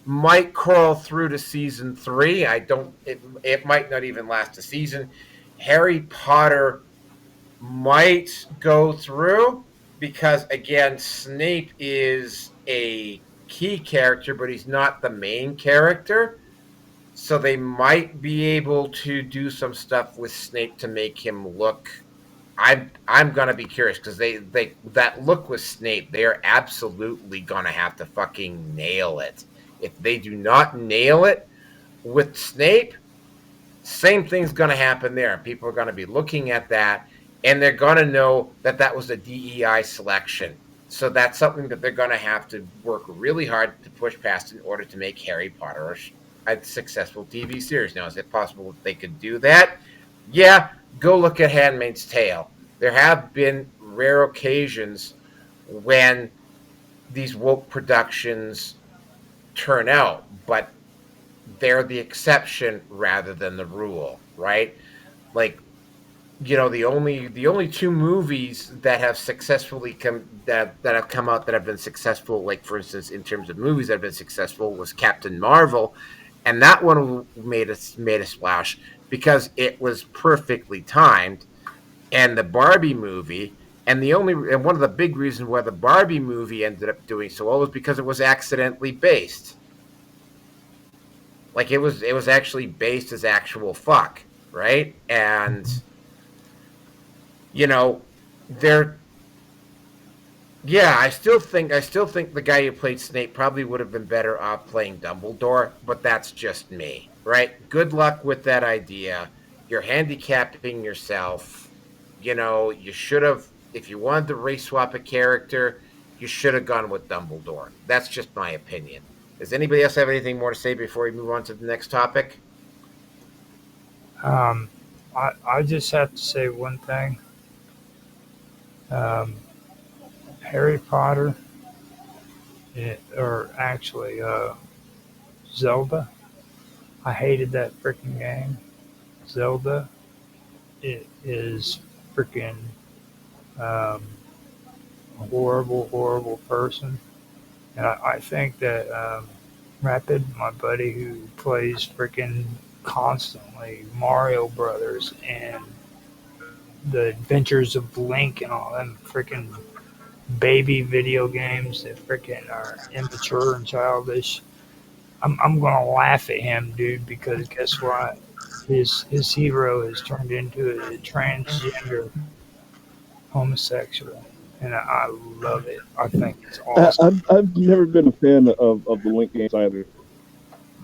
A: might crawl through to season 3. It might not even last a season. Harry Potter might go through because, again, Snape is a key character, but he's not the main character. So they might be able to do some stuff with Snape to make him look. I'm gonna be curious because they that look with Snape, they are absolutely gonna have to fucking nail it. If they do not nail it with Snape, same thing's gonna happen there. People are gonna be looking at that, and they're gonna know that that was a DEI selection. So that's something that they're gonna have to work really hard to push past in order to make Harry Potter a successful TV series. Now, is it possible that they could do that? Yeah, go look at Handmaid's Tale. There have been rare occasions when these woke productions turn out, but they're the exception rather than the rule, right? Like, the only two movies that have successfully that have come out that have been successful, like for instance, in terms of movies that have been successful, was Captain Marvel. And that one made a splash because it was perfectly timed, and the Barbie movie, and one of the big reasons why the Barbie movie ended up doing so well was because it was accidentally based. Like it was actually based as actual fuck, right? And they're. Yeah, I still think the guy who played Snape probably would have been better off playing Dumbledore, but that's just me, right? Good luck with that idea. You're handicapping yourself. You should have, if you wanted to race swap a character, you should have gone with Dumbledore. That's just my opinion. Does anybody else have anything more to say before we move on to the next topic?
B: I just have to say one thing. Harry Potter, or actually Zelda. I hated that freaking game. Zelda, it is freaking a horrible, horrible person. And I think that Rapid, my buddy who plays freaking constantly Mario Brothers and the Adventures of Link and all them freaking baby video games that freaking are immature and childish. I'm gonna laugh at him, dude, because guess what? His hero has turned into a transgender homosexual, and I love it. I think it's awesome.
C: I've never been a fan of the Link games either.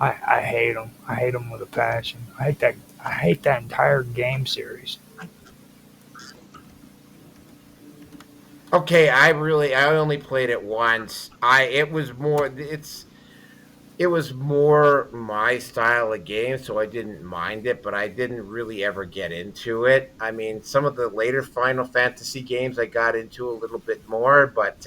B: I hate them. I hate them with a passion. I hate that entire game series.
A: Okay, I only played it once. It was more my style of game, so I didn't mind it, but I didn't really ever get into it. I mean, some of the later Final Fantasy games I got into a little bit more, but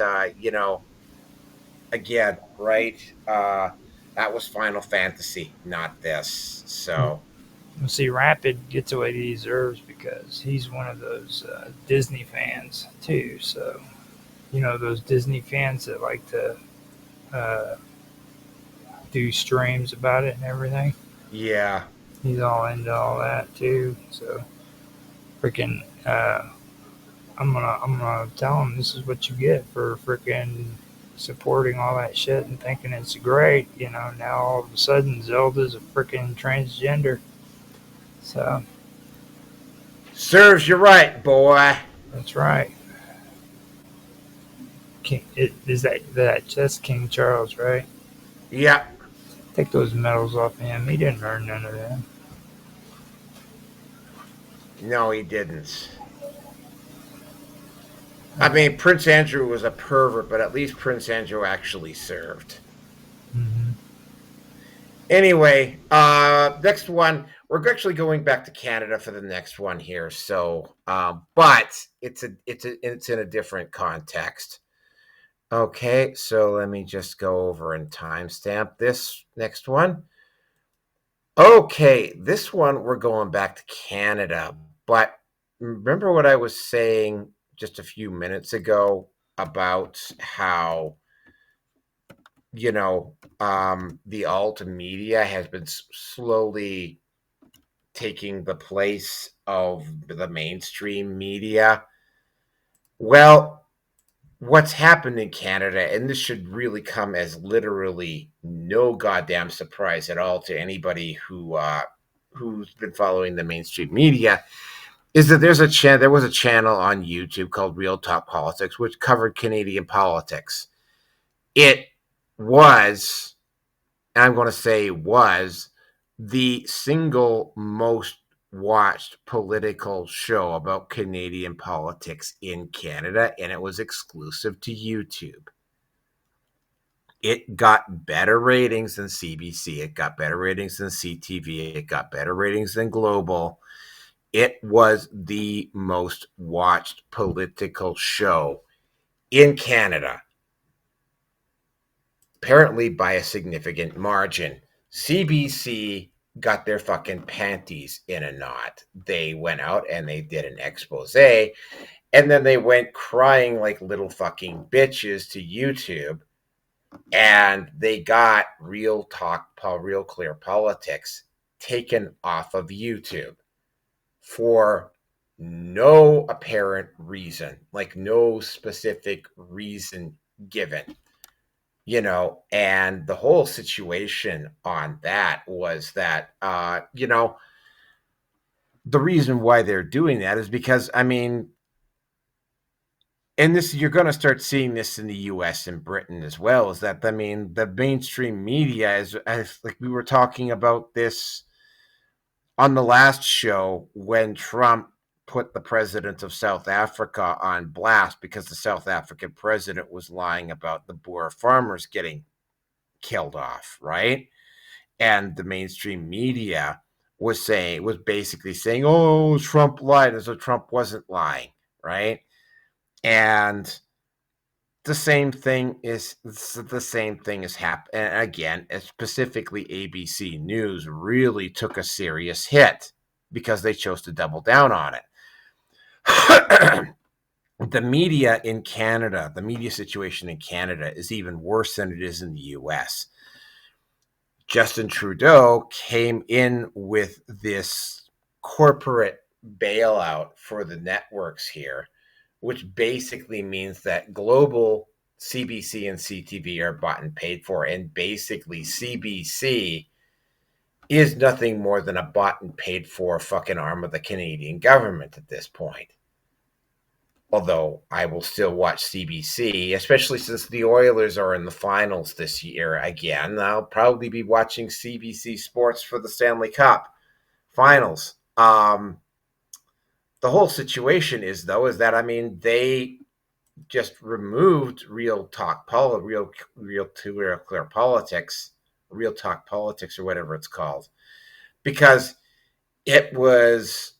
A: again, right? That was Final Fantasy, not this. So
B: See, Rapid gets what he deserves because he's one of those Disney fans too. So, those Disney fans that like to uh, do streams about it and everything.
A: Yeah.
B: He's all into all that too. So, freaking, I'm gonna tell him this is what you get for freaking supporting all that shit and thinking it's great. Now all of a sudden Zelda's a freaking transgender. So
A: Serves you right, boy.
B: that's right. Is that's King Charles, right?
A: Yeah.
B: Take those medals off him. He didn't earn none of that.
A: No, he didn't. I mean, Prince Andrew was a pervert, but at least Prince Andrew actually served.
B: Mm-hmm.
A: Anyway, next one. We're actually going back to Canada for the next one here. So, but it's in a different context. Okay, so let me just go over and timestamp this next one. Okay, this one we're going back to Canada, but remember what I was saying just a few minutes ago about how the alt media has been slowly taking the place of the mainstream media. Well, what's happened in Canada, and this should really come as literally no goddamn surprise at all to anybody who's been following the mainstream media, is that there was a channel on YouTube called Real Talk Politiks, which covered Canadian politics. It was, and I'm going to say was, the single most watched political show about Canadian politics in Canada, and it was exclusive to YouTube. It got better ratings than CBC. It got better ratings than CTV. It got better ratings than Global. It was the most watched political show in Canada, apparently by a significant margin. CBC got their fucking panties in a knot. They went out and they did an expose, and then they went crying like little fucking bitches to YouTube, and they got Real Clear Politics taken off of YouTube for no apparent reason, like no specific reason given. And the whole situation on that was that, the reason why they're doing that is because, I mean, and this, you're going to start seeing this in the US and Britain as well, is that, I mean, the mainstream media is, like we were talking about this on the last show when Trump put the president of South Africa on blast because the South African president was lying about the Boer farmers getting killed off, right? And the mainstream media was basically saying, oh, Trump lied, as though Trump wasn't lying, right? And the same thing is happening. And again, specifically ABC News really took a serious hit because they chose to double down on it. The media in Canada, the media situation in Canada is even worse than it is in the US. Justin Trudeau came in with this corporate bailout for the networks here, which basically means that Global, CBC, and CTV are bought and paid for, and basically CBC is nothing more than a bought and paid for fucking arm of the Canadian government at this point. Although I will still watch CBC, especially since the Oilers are in the finals this year again. I'll probably be watching CBC Sports for the Stanley Cup finals. The whole situation is that, I mean, they just removed Real Talk Clear Politics, Real Talk Politics, or whatever it's called, because it was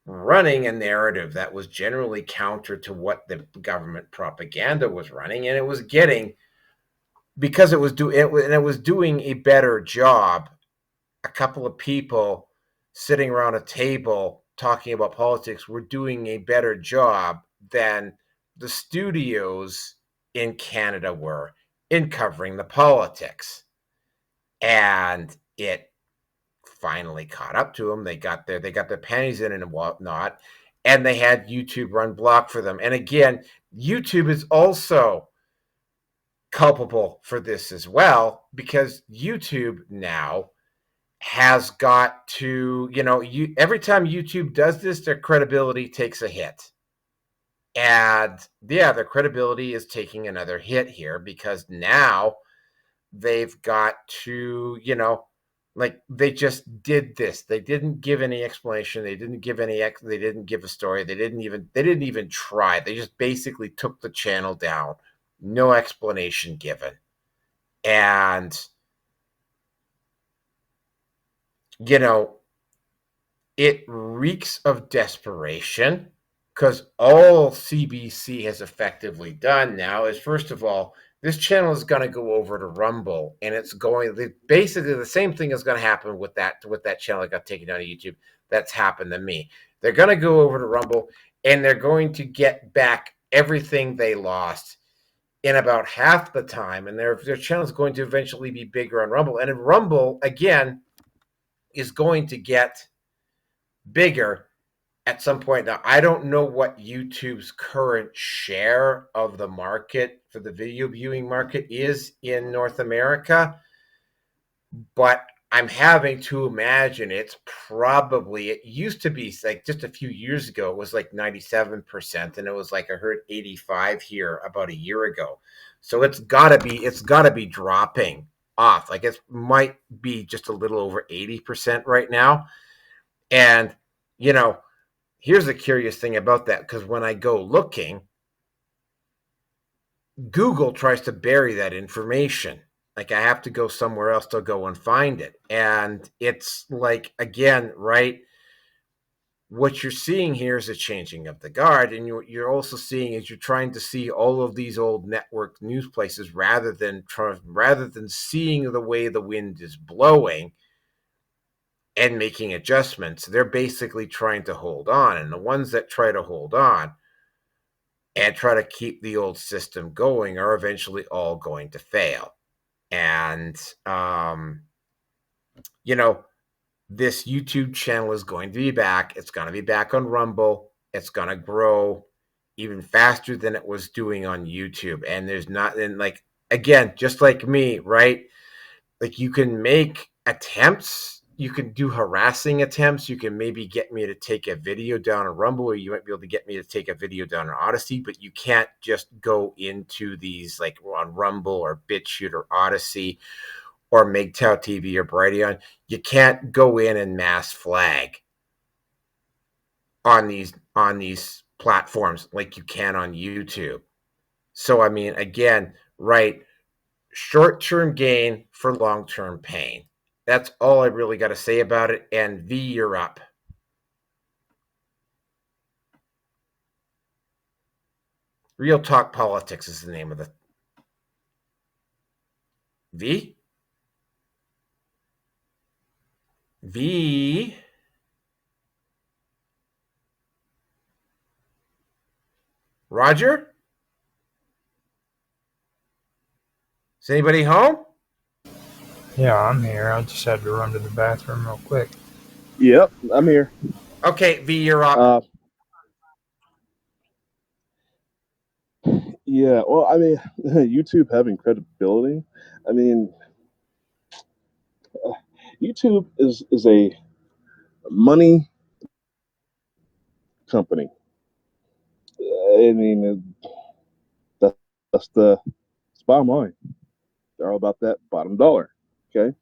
A: running a narrative that was generally counter to what the government propaganda was running, and it was getting, because it was doing a better job a couple of people sitting around a table talking about politics were doing a better job than the studios in Canada were in covering the politics. And it finally caught up to them. They got their panties in and whatnot, and they had YouTube run block for them. And again, YouTube is also culpable for this as well, because YouTube now has got to, every time YouTube does this, their credibility takes a hit. And yeah, their credibility is taking another hit here, because now they've got to, like, they just did this. They didn't give any explanation. They didn't give a story. They didn't even try. They just basically took the channel down. No explanation given. And it reeks of desperation, because all CBC has effectively done now is, first of all, this channel is going to go over to Rumble, and basically the same thing is going to happen with that channel that got taken down to YouTube. That's happened to me. They're going to go over to Rumble, and they're going to get back everything they lost in about half the time, and their channel is going to eventually be bigger on Rumble. And in Rumble, again, is going to get bigger at some point. Now, I don't know what YouTube's current share of the market for the video viewing market is in North America, but I'm having to imagine it used to be like, just a few years ago, it was like 97%, and it was like, I heard 85 here about a year ago. So it's gotta be dropping off. Like, it might be just a little over 80% right now. And, here's the curious thing about that, because when I go looking, Google tries to bury that information. Like, I have to go somewhere else to go and find it. And it's like, again, right, what you're seeing here is a changing of the guard. And you're also seeing, is you're trying to see all of these old network news places, rather than seeing the way the wind is blowing and making adjustments. They're basically trying to hold on. And the ones that try to hold on and try to keep the old system going are eventually all going to fail. And, this YouTube channel is going to be back. It's going to be back on Rumble. It's going to grow even faster than it was doing on YouTube. And again, just like me, right? Like, you can make attempts. You can do harassing attempts. You can maybe get me to take a video down on Rumble, or you might be able to get me to take a video down on Odyssey, but you can't just go into these, like, on Rumble or BitChute or Odyssey or MGTOW TV or Brighteon. You can't go in and mass flag on these platforms like you can on YouTube. So, I mean, again, right, short-term gain for long-term pain. That's all I really got to say about it. And V, you're up. Real Talk Politiks is the name of the V. V. Roger? Is anybody home?
B: Yeah, I'm here. I just had to run to the bathroom real quick.
C: Yep, I'm here.
A: Okay, V, you're up.
C: Yeah, well, I mean, YouTube having credibility. I mean, YouTube is a money company. I mean, that's the bottom line. They're all about that bottom dollar. Okay,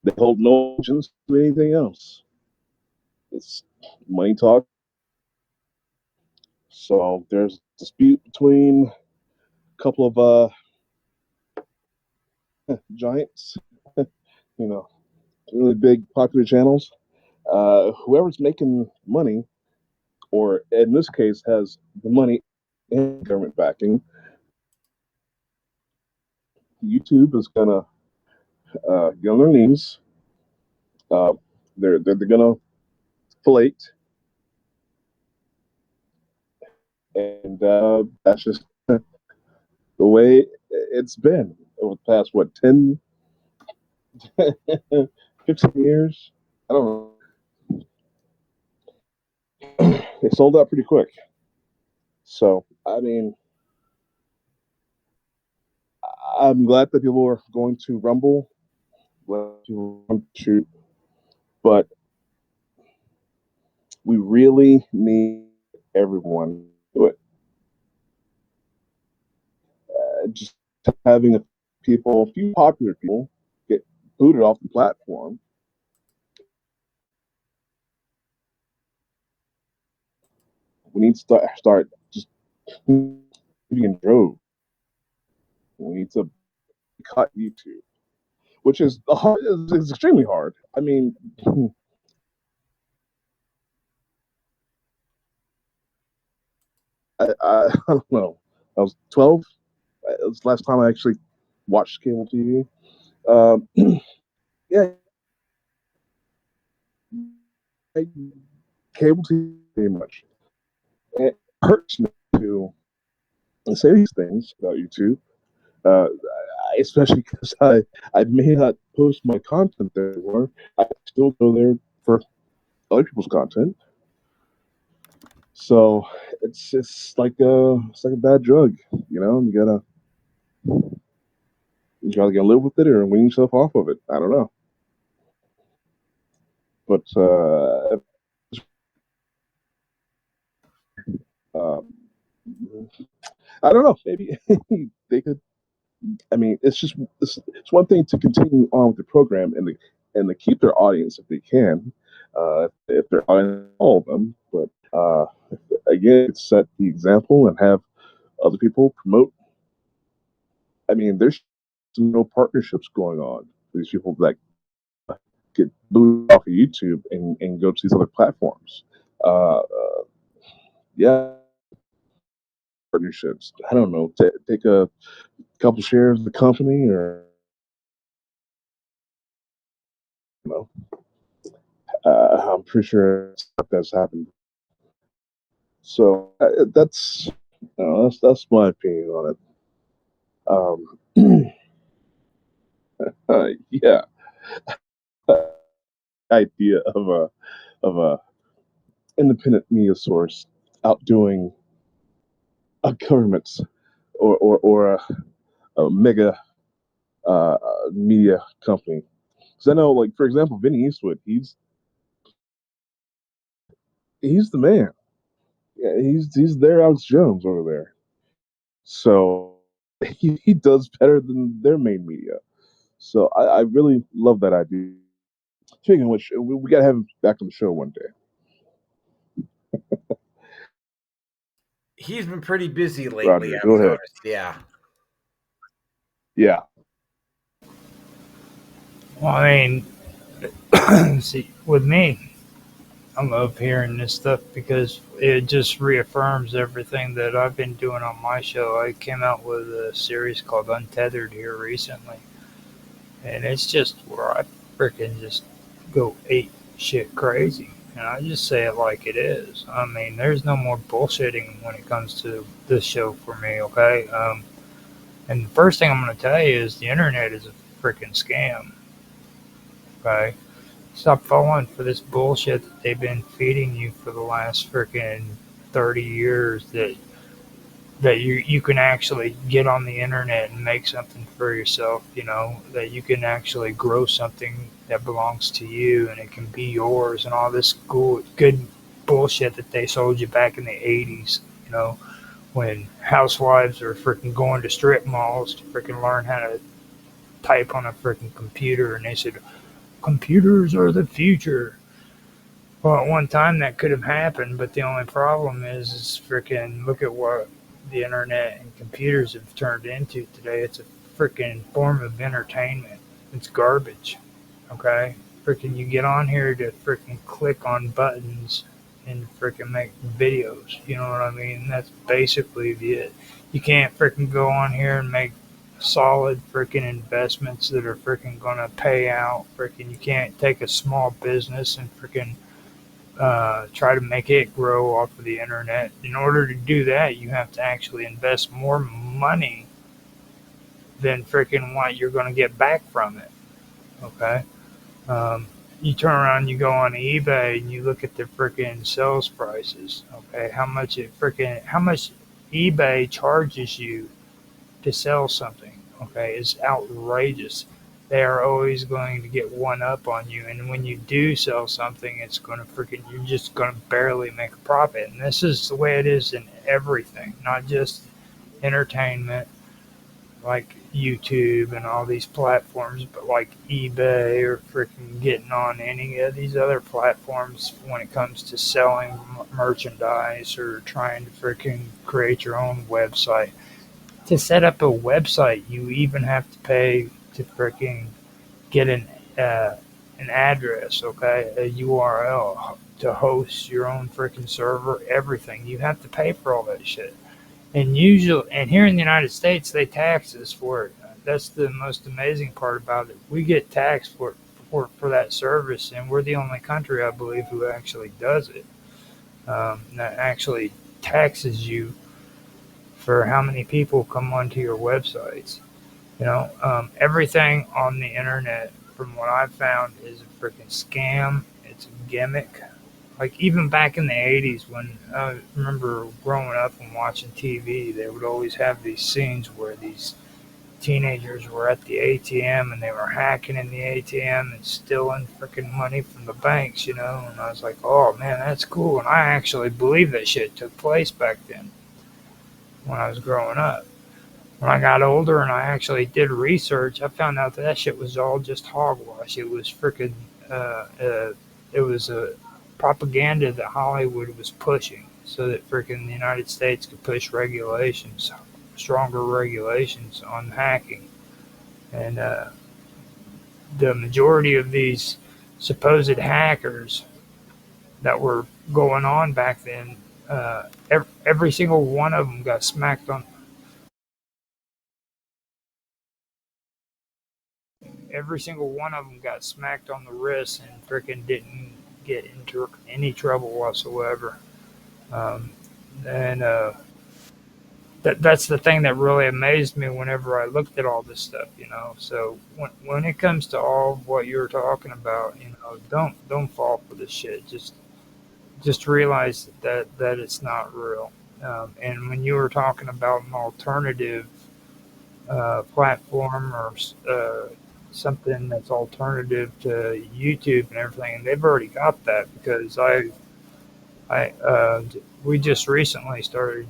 C: they hold no allegiance to anything else. It's money talk. So there's a dispute between a couple of giants, really big popular channels. Whoever's making money, or in this case has the money and government backing, YouTube is gonna get on their knees. Uh, they're gonna flate, and that's just the way it's been over the past 10, 15 years. I don't know. They sold out pretty quick. So I mean, I'm glad that people are going to Rumble, glad people want to, but we really need everyone to do it. Just having a few popular people, get booted off the platform. We need to start just in drove. We need to cut YouTube, which is extremely hard. I mean, I don't know. I was 12. It was the last time I actually watched cable TV. Um, yeah, cable TV pretty much. It hurts me to say these things about YouTube, uh, especially because I may not post my content there anymore. I still go there for other people's content. So it's like a bad drug, you know. You gotta live with it or wean yourself off of it. I don't know, but uh, I don't know. Maybe they could. I mean, it's one thing to continue on with the program and to keep their audience if they can, if they're audience all of them. But again, set the example and have other people promote. I mean, there's some real partnerships going on. These people that get booted off of YouTube and go to these other platforms. Yeah, partnerships. I don't know. Take a couple shares of the company, or you know, I'm pretty sure that's happened. So that's my opinion on it. Yeah, idea of a independent media source outdoing a government's or a mega uh, media company. Because I know, like for example, Vinny Eastwood, he's the man. Yeah, he's their Alex Jones over there. So he does better than their main media. So I really love that idea. Speaking of which, we gotta have him back on the show one day.
A: He's been pretty busy lately.
C: Roger,
A: I've
C: go ahead.
A: noticed. Yeah.
C: Yeah.
B: Well, I mean, see, with me, I love hearing this stuff because it just reaffirms everything that I've been doing on my show. I came out with a series called Untethered here recently, and it's just where I freaking just go ape shit crazy. And I just say it like it is. I mean, there's no more bullshitting when it comes to this show for me, okay? And the first thing I'm going to tell you is the internet is a freaking scam, okay? Stop falling for this bullshit that they've been feeding you for the last freaking 30 years that you can actually get on the internet and make something for yourself, you know, that you can actually grow something that belongs to you and it can be yours and all this good bullshit that they sold you back in the 80s, you know, when housewives are freaking going to strip malls to freaking learn how to type on a freaking computer and they said computers are the future. Well, at one time that could have happened, but the only problem is freaking look at what the internet and computers have turned into today. It's a freaking form of entertainment. It's garbage. Okay? Freaking you get on here to freaking click on buttons and freaking make videos. You know what I mean? That's basically it. You can't freaking go on here and make solid freaking investments that are freaking gonna pay out. Freaking, you can't take a small business and freaking try to make it grow off of the internet. In order to do that, you have to actually invest more money than freaking what you're gonna get back from it. Okay. Um, you turn around, you go on eBay, and you look at the freaking sales prices. Okay, how much eBay charges you to sell something, okay, is outrageous. They are always going to get one up on you, and when you do sell something, it's going to freaking, you're just going to barely make a profit. And this is the way it is in everything, not just entertainment like YouTube and all these platforms, but like eBay or freaking getting on any of these other platforms when it comes to selling merchandise or trying to freaking create your own website. To set up a website, you even have to pay to freaking get an address, okay, a URL to host your own freaking server. Everything you have to pay for all that shit. And here in the United States, they tax us for it. That's the most amazing part about it. We get taxed for that service, and we're the only country, I believe, who actually does it. That actually taxes you for how many people come onto your websites. Everything on the internet, from what I've found, is a freaking scam. It's a gimmick. Like even back in the '80s, when I remember growing up and watching TV, they would always have these scenes where these teenagers were at the ATM and they were hacking in the ATM and stealing freaking money from the banks, And I was like, oh man, that's cool. And I actually believe that shit took place back then when I was growing up. When I got older and I actually did research, I found out that shit was all just hogwash. It was freaking, it was a propaganda that Hollywood was pushing so that freaking the United States could push regulations, stronger regulations on hacking. And the majority of these supposed hackers that were going on back then, every single one of them got smacked on. Every single one of them got smacked on the wrist and freaking didn't get into any trouble whatsoever. Um, and that's the thing that really amazed me whenever I looked at all this stuff. So when it comes to all of what you're talking about, don't fall for this shit. Just realize that it's not real. And when you were talking about an alternative platform or something that's alternative to YouTube and everything, and they've already got that because we just recently started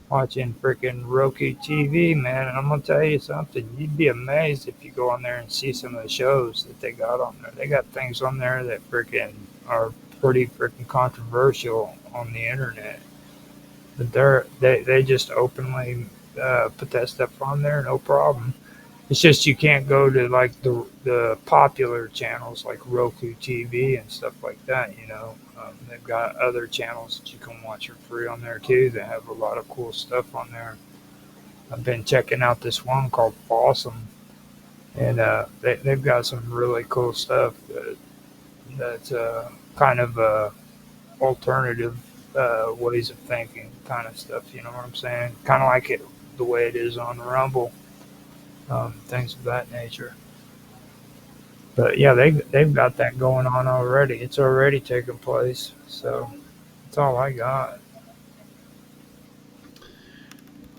B: watching freaking Roku TV, man, and I'm gonna tell you something. You'd be amazed if you go on there and see some of the shows that they got on there. They got things on there that freaking are pretty freaking controversial on the internet, but they just openly put that stuff on there, no problem. It's just you can't go to like the popular channels like Roku TV and stuff like that. They've got other channels that you can watch for free on there too. That have a lot of cool stuff on there. I've been checking out this one called Awesome, and they've got some really cool stuff that's kind of alternative ways of thinking kind of stuff. You know what I'm saying? Kind of like it the way it is on Rumble, things of that nature. But yeah, they've got that going on already. It's already taking place. So that's all I got.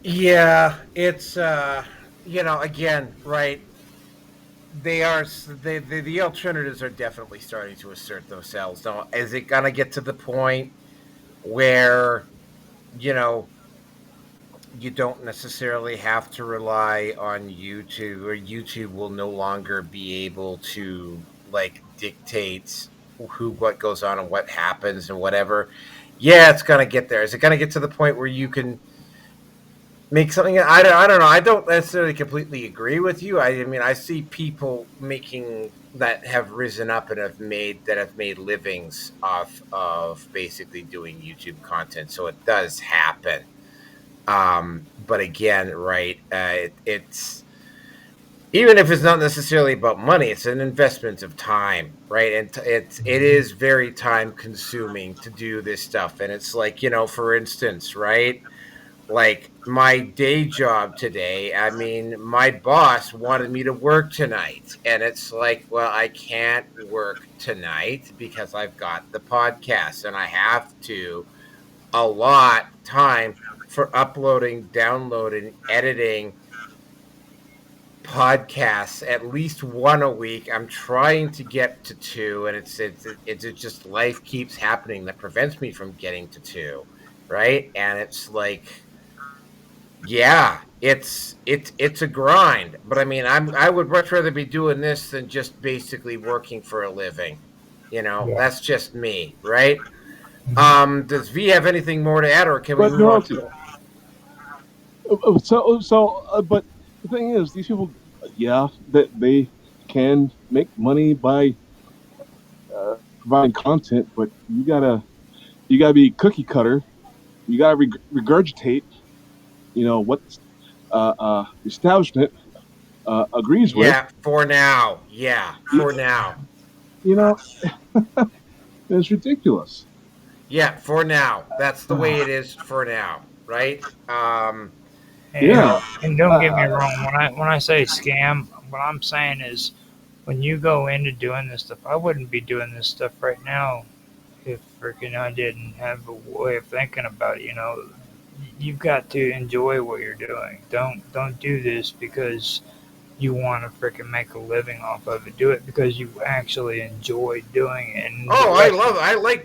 A: Yeah, it's again, right? The alternatives are definitely starting to assert themselves. Now, is it gonna get to the point where you know you don't necessarily have to rely on YouTube, or YouTube will no longer be able to like dictate what goes on and what happens and whatever? Yeah, it's gonna get there. Is it gonna get to the point where you can make something? I don't know. I don't necessarily completely agree with you. I mean, I see people making that have risen up and have made livings off of basically doing YouTube content. So it does happen. but again, right, it's even if it's not necessarily about money, it's an investment of time, right? And it is very time consuming to do this stuff. And it's like, for instance, right, like my day job today, I mean, my boss wanted me to work tonight, and it's like, well, I can't work tonight because I've got the podcast, and I have to allot time for uploading, downloading, editing podcasts, at least one a week. I'm trying to get to two, and it's just life keeps happening that prevents me from getting to two, right? And it's like, yeah, it's a grind, but I mean, I would much rather be doing this than just basically working for a living.
B: Yeah.
A: That's just me, right? Does V have anything more to add, or can we
C: But
A: move
C: no,
A: on
C: okay.
A: to?
C: But the thing is, these people, yeah, that they can make money by providing content, but you gotta be cookie cutter. You gotta regurgitate, what the establishment agrees with.
A: Yeah, for now. Yeah, for now.
C: You know, it's ridiculous.
A: Yeah, for now. That's the way it is for now, right?
C: Yeah.
B: And don't get me wrong. When I say scam, what I'm saying is, when you go into doing this stuff, I wouldn't be doing this stuff right now if freaking I didn't have a way of thinking about it. You've got to enjoy what you're doing. Don't do this because you want to freaking make a living off of it. Do it because you actually enjoy doing it. And the
A: Oh, I
B: rest
A: love
B: of
A: it.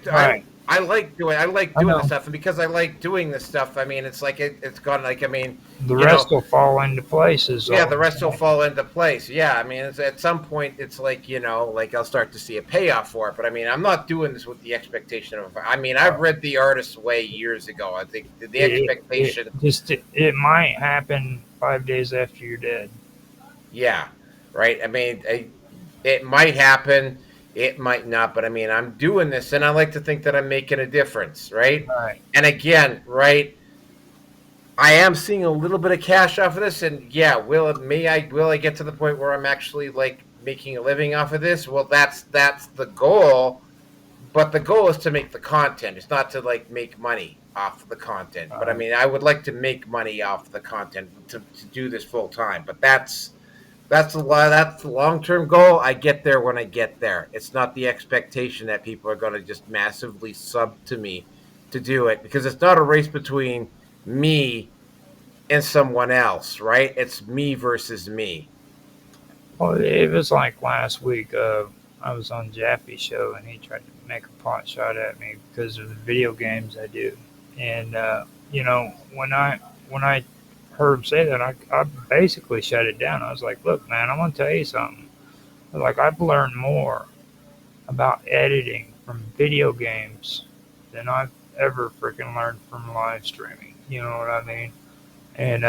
B: right,
A: I like
B: I
A: doing this
B: know.
A: stuff, and because I like doing this stuff, I mean, it's like it's gone. Like, I mean,
B: The
A: you know,
B: rest will fall into places.
A: yeah,
B: All
A: the rest will fall into place. Yeah, I mean, at some point, it's like, like I'll start to see a payoff for it. But I mean, I'm not doing this with the expectation of. I mean, I've read The Artist's Way years ago. I think the expectation.
B: it might happen 5 days after you're dead.
A: Yeah, right. I mean, it might happen. It might not, but I mean, I'm doing this, and I like to think that I'm making a difference, right?
B: Right.
A: And again, right, I am seeing a little bit of cash off of this, and yeah, will I get to the point where I'm actually like making a living off of this? Well, that's the goal, but the goal is to make the content. It's not to like make money off of the content. But I mean, I would like to make money off the content to do this full time. But that's the long term goal. I get there when I get there. It's not the expectation that people are going to just massively sub to me to do it, because it's not a race between me and someone else, right? It's me versus me.
B: Well, it was like last week. I was on Jaffe's show, and he tried to make a pot shot at me because of the video games I do. And when I heard him say that, I basically shut it down. I was like, "Look, man, I'm gonna tell you something. Like, I've learned more about editing from video games than I've ever freaking learned from live streaming. You know what I mean?" And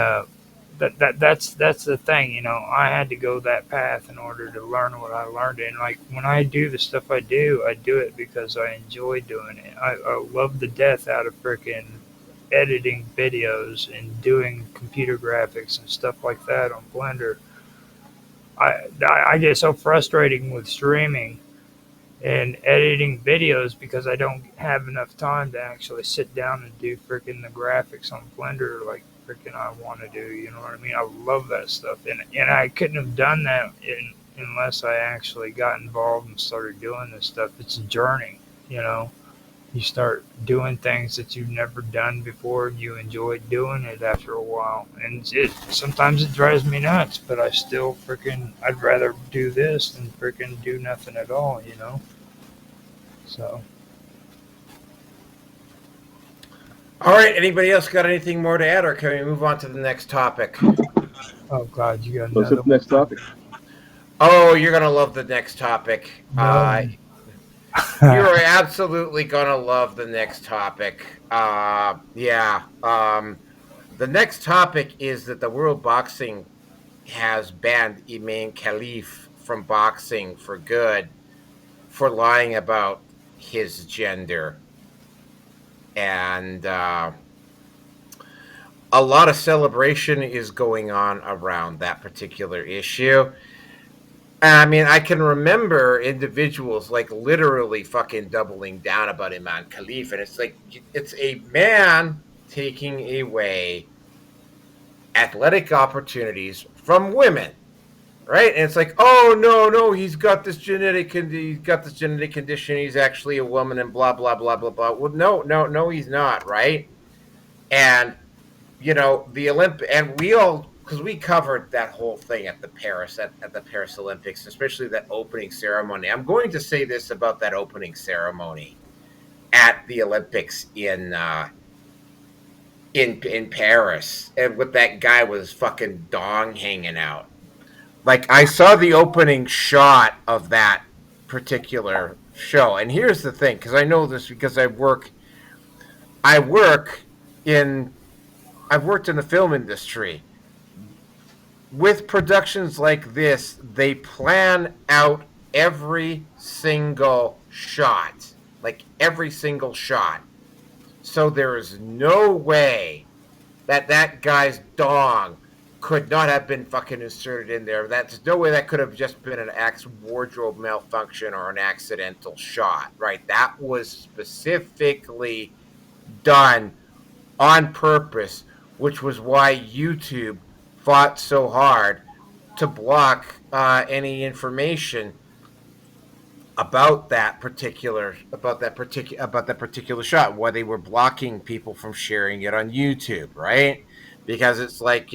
B: that's the thing. I had to go that path in order to learn what I learned. And like, when I do the stuff I do it because I enjoy doing it. I love the death out of freaking editing videos and doing computer graphics and stuff like that on Blender. I get so frustrating with streaming and editing videos because I don't have enough time to actually sit down and do freaking the graphics on Blender like freaking I want to do. You know what I mean? I love that stuff, and I couldn't have done that unless I actually got involved and started doing this stuff. It's a journey, you know. You start doing things that you've never done before, and you enjoy doing it after a while. And sometimes it drives me nuts, but I still freaking I'd rather do this than freaking do nothing at all, you know. So,
A: All right. Anybody else got anything more to add, or can we move on to the next topic?
B: oh God, you got
C: What's
B: another
C: the next topic?
A: Oh, you're gonna love the next topic.
B: one?
A: You're absolutely gonna love the next topic. Yeah. The next topic is that the World Boxing has banned Imam Khalif from boxing for good for lying about his gender. And a lot of celebration is going on around that particular issue. I mean, I can remember individuals like literally fucking doubling down about Imam Khalif, and it's like it's a man taking away athletic opportunities from women, right? And it's like, oh no, he's got this genetic condition. He's actually a woman, and blah blah blah blah blah. Well, no, he's not, right? And the Olympic, and we all, because we covered that whole thing at the Paris Olympics, especially that opening ceremony. I'm going to say this about that opening ceremony at the Olympics in Paris, and with that guy with his fucking dong hanging out. Like, I saw the opening shot of that particular show, and here's the thing, because I know this because I work in I've worked in the film industry. With productions like this, they plan out every single shot. Like every single shot. So there is no way that guy's dong could not have been fucking inserted in there. There's no way that could have just been an wardrobe malfunction or an accidental shot, right? That was specifically done on purpose, which was why YouTube fought so hard to block any information about that particular shot. Why they were blocking people from sharing it on YouTube, right? Because it's like,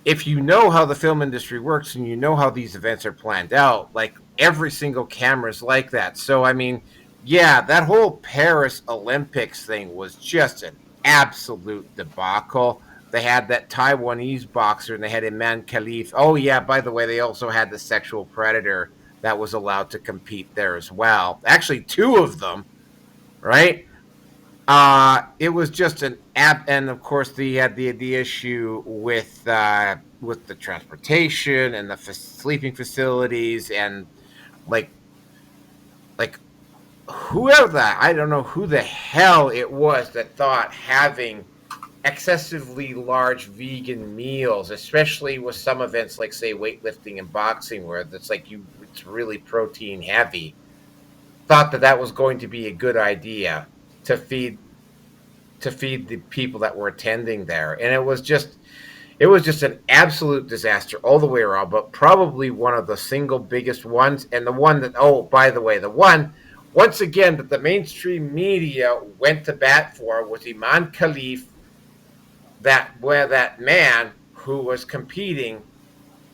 A: if you know how the film industry works and you know how these events are planned out, like every single camera is like that. So I mean, yeah, that whole Paris Olympics thing was just an absolute debacle. They had that Taiwanese boxer and they had Imam Khalif. Oh yeah, by the way, they also had the sexual predator that was allowed to compete there as well. Actually, two of them, right? It was just an app, and of course, the issue with the transportation and the sleeping facilities, and like whoever I don't know who the hell it was that thought having excessively large vegan meals, especially with some events like say weightlifting and boxing, where it's like it's really protein heavy, thought that was going to be a good idea to feed the people that were attending there. And it was just an absolute disaster all the way around, but probably one of the single biggest ones. And the one that, oh, by the way, the one once again that the mainstream media went to bat for was Imam Khalif, that man who was competing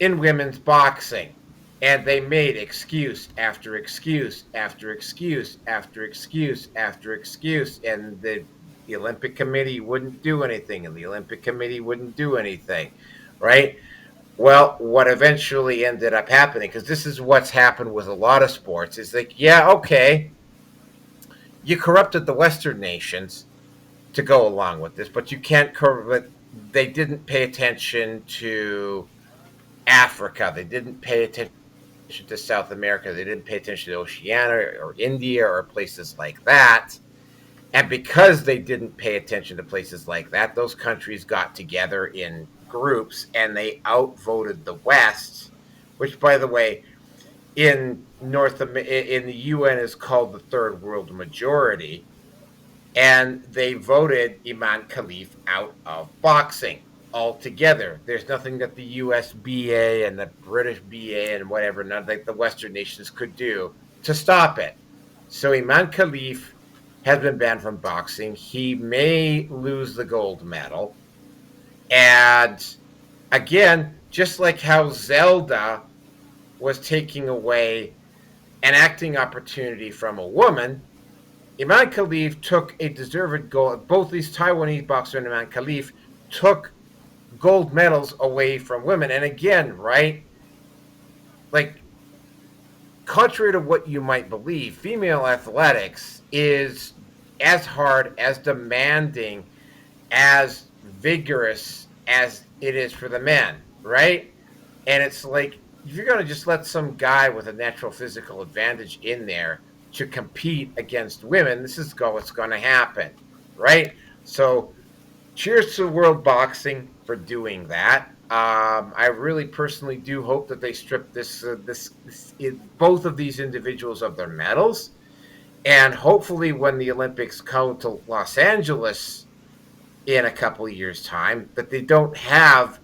A: in women's boxing. And they made excuse after excuse after excuse after excuse after excuse, and the Olympic Committee wouldn't do anything, and the Olympic Committee wouldn't do anything, right? Well, what eventually ended up happening, because this is what's happened with a lot of sports, is like, yeah, okay, you corrupted the Western nations to go along with this, but you can't corrupt. They didn't pay attention to Africa. They didn't pay attention to South America. They didn't pay attention to Oceania or India or places like that. And because they didn't pay attention to places like that, those countries got together in groups and they outvoted the West, which, by the way, in the UN is called the Third World Majority. And they voted Imam Khalif out of boxing altogether. There's nothing that the US BA and the British BA and whatever, none like the Western nations could do to stop it. So Imam Khalif has been banned from boxing. He may lose the gold medal. And again, just like how Zelda was taking away an acting opportunity from a woman, Imam Khalif took a deserved gold. Both these Taiwanese boxer and Imam Khalif took gold medals away from women. And again, right, like, contrary to what you might believe, female athletics is as hard, as demanding, as vigorous as it is for the men, right? And it's like, if you're going to just let some guy with a natural physical advantage in there to compete against women, this is what's going to happen, right? So cheers to World Boxing for doing that. I really personally do hope that they strip both of these individuals of their medals, and hopefully, when the Olympics come to Los Angeles in a couple of years' time, that they don't have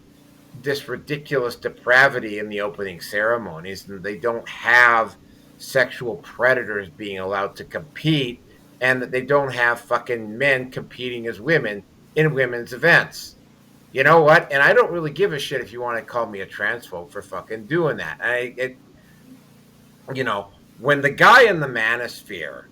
A: this ridiculous depravity in the opening ceremonies, and they don't have sexual predators being allowed to compete, and that they don't have fucking men competing as women in women's events. You know what? And I don't really give a shit if you want to call me a transphobe for fucking doing that. When the guy in the manosphere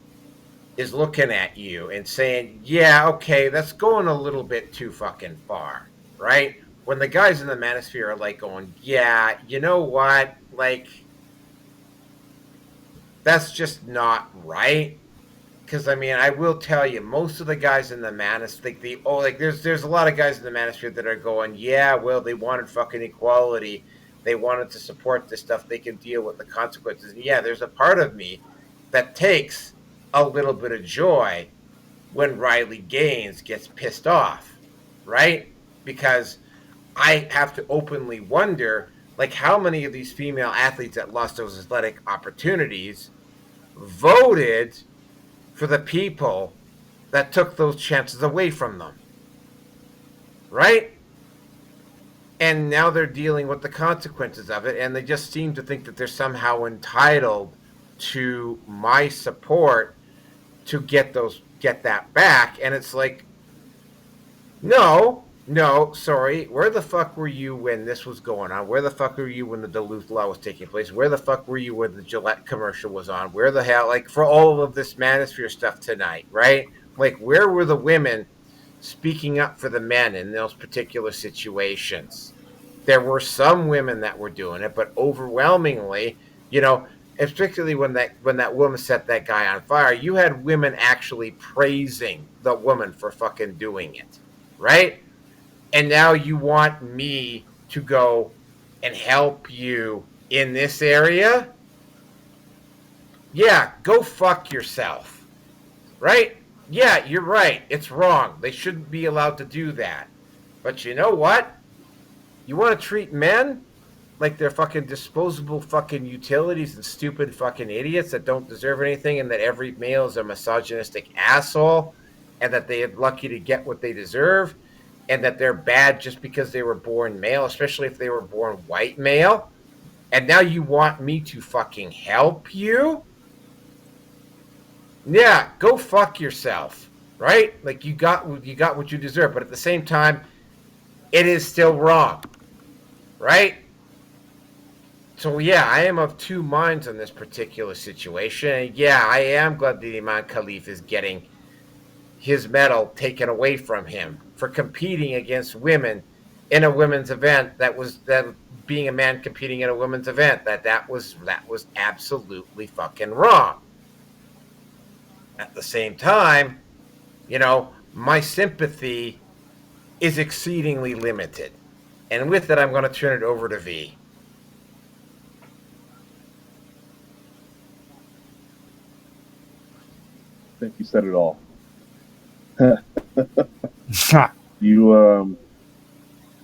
A: is looking at you and saying, yeah, okay, that's going a little bit too fucking far, right? When the guys in the manosphere are like going, yeah, you know what? Like, that's just not right. Because, I mean, I will tell you, most of the guys in the manosphere, there's a lot of guys in the manosphere that are going, yeah, well, they wanted fucking equality. They wanted to support this stuff. They can deal with the consequences. And yeah, there's a part of me that takes a little bit of joy when Riley Gaines gets pissed off, right? Because I have to openly wonder, like, how many of these female athletes that lost those athletic opportunities voted for the people that took those chances away from them, right? And now they're dealing with the consequences of it, and they just seem to think that they're somehow entitled to my support to get that back. And it's like, no, sorry. Where the fuck were you when this was going on? Where the fuck were you when the Duluth law was taking place? Where the fuck were you when the Gillette commercial was on? Where the hell, like, for all of this manosphere stuff tonight, right? Like, where were the women speaking up for the men in those particular situations? There were some women that were doing it, but overwhelmingly, and particularly when that woman set that guy on fire, you had women actually praising the woman for fucking doing it, right? And now you want me to go and help you in this area? Yeah, go fuck yourself, right? Yeah, you're right. It's wrong. They shouldn't be allowed to do that. But you know what? You want to treat men like they're fucking disposable fucking utilities and stupid fucking idiots that don't deserve anything, and that every male is a misogynistic asshole, and that they're lucky to get what they deserve, and that they're bad just because they were born male, especially if they were born white male. And now you want me to fucking help you? Yeah, go fuck yourself, right? Like, you got what you deserve, but at the same time, it is still wrong, right? So yeah, I am of two minds on this particular situation. Yeah, I am glad that Imam Khalif is getting his medal taken away from him for competing against women in a women's event. That being a man competing in a women's event, that was absolutely fucking wrong. At the same time, my sympathy is exceedingly limited. And with that, I'm going to turn it over to V.
C: I think you said it all. You're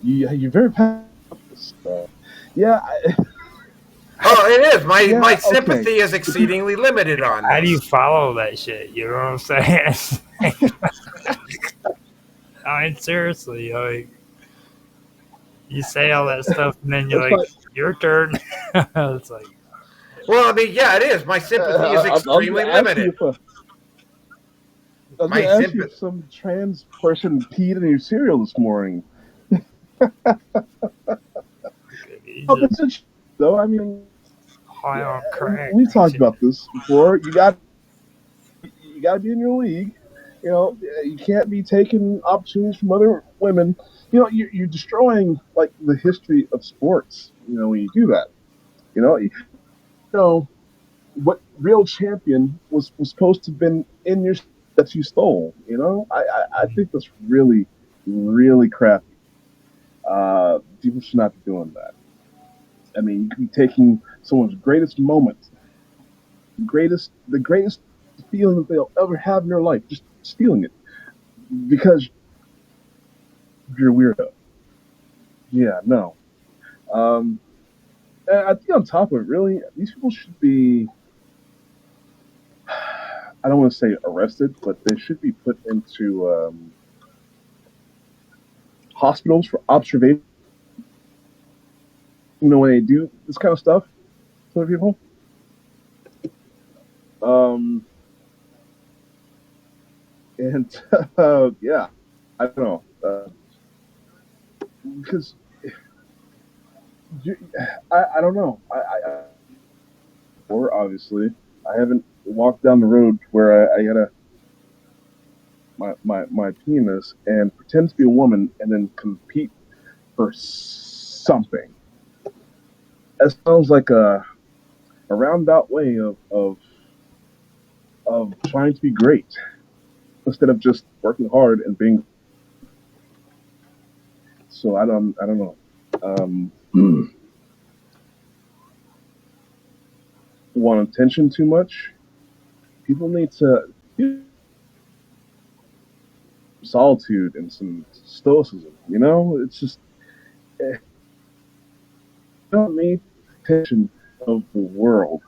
C: very passionate about this. Yeah.
A: Oh, it is. My sympathy is exceedingly limited on this.
B: How do you follow that shit? You know what I'm saying? I mean, seriously, like, you say all that stuff, and then you're like, your turn. It's like,
A: well, I mean, yeah, it is. My sympathy is extremely limited.
C: I was going to ask you if some trans person peed in your cereal this morning. Though, I mean, we talked about this before. You got to be in your league. You can't be taking opportunities from other women. You're destroying, like, the history of sports. When you do that, what real champion was supposed to have been in your that you stole. I think that's really, really crappy. People should not be doing that. I mean, you could be taking someone's greatest moment, the greatest feeling that they'll ever have in their life, just stealing it, because you're a weirdo. Yeah, no. And I think on top of it, really, these people should be, I don't want to say arrested, but they should be put into hospitals for observation. When they do this kind of stuff to other people. And yeah, I don't know. Because I don't know. Or obviously, I haven't walked down the road where I had my penis and pretend to be a woman and then compete for something. That sounds like a roundabout way of trying to be great instead of just working hard and being. So I don't know. Want attention too much? People need to solitude and some stoicism. It's just you don't need attention of the world.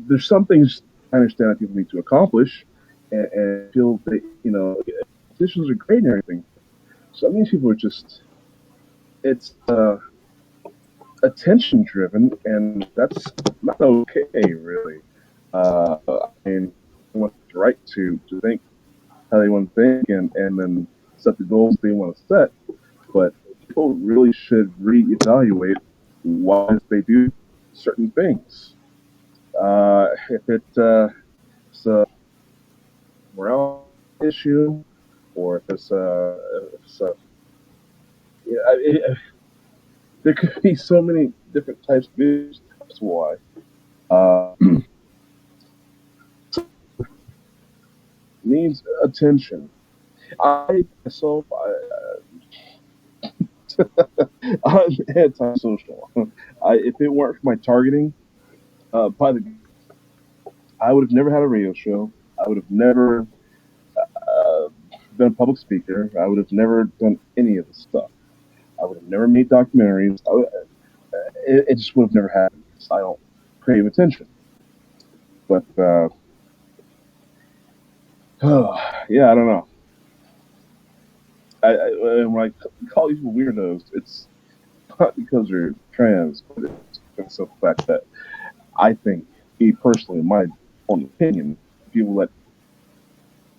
C: There's some things I understand that people need to accomplish, and feel that positions are great and everything. Some of these people are just it's attention driven, and that's not okay, really. I mean, everyone has the right to think how they want to think and then set the goals they want to set. But people really should reevaluate why they do certain things. If it's a morale issue, or if it's a there could be so many different types of issues. That's why. Needs attention. I myself, I'm antisocial. If it weren't for my targeting, I would have never had a radio show. I would have never been a public speaker. I would have never done any of this stuff. I would have never made documentaries. It just would have never happened because I don't crave attention. But yeah, I don't know. When I call these people weirdos, it's not because they're trans, but it's because of the fact that I think, me personally, in my own opinion, people that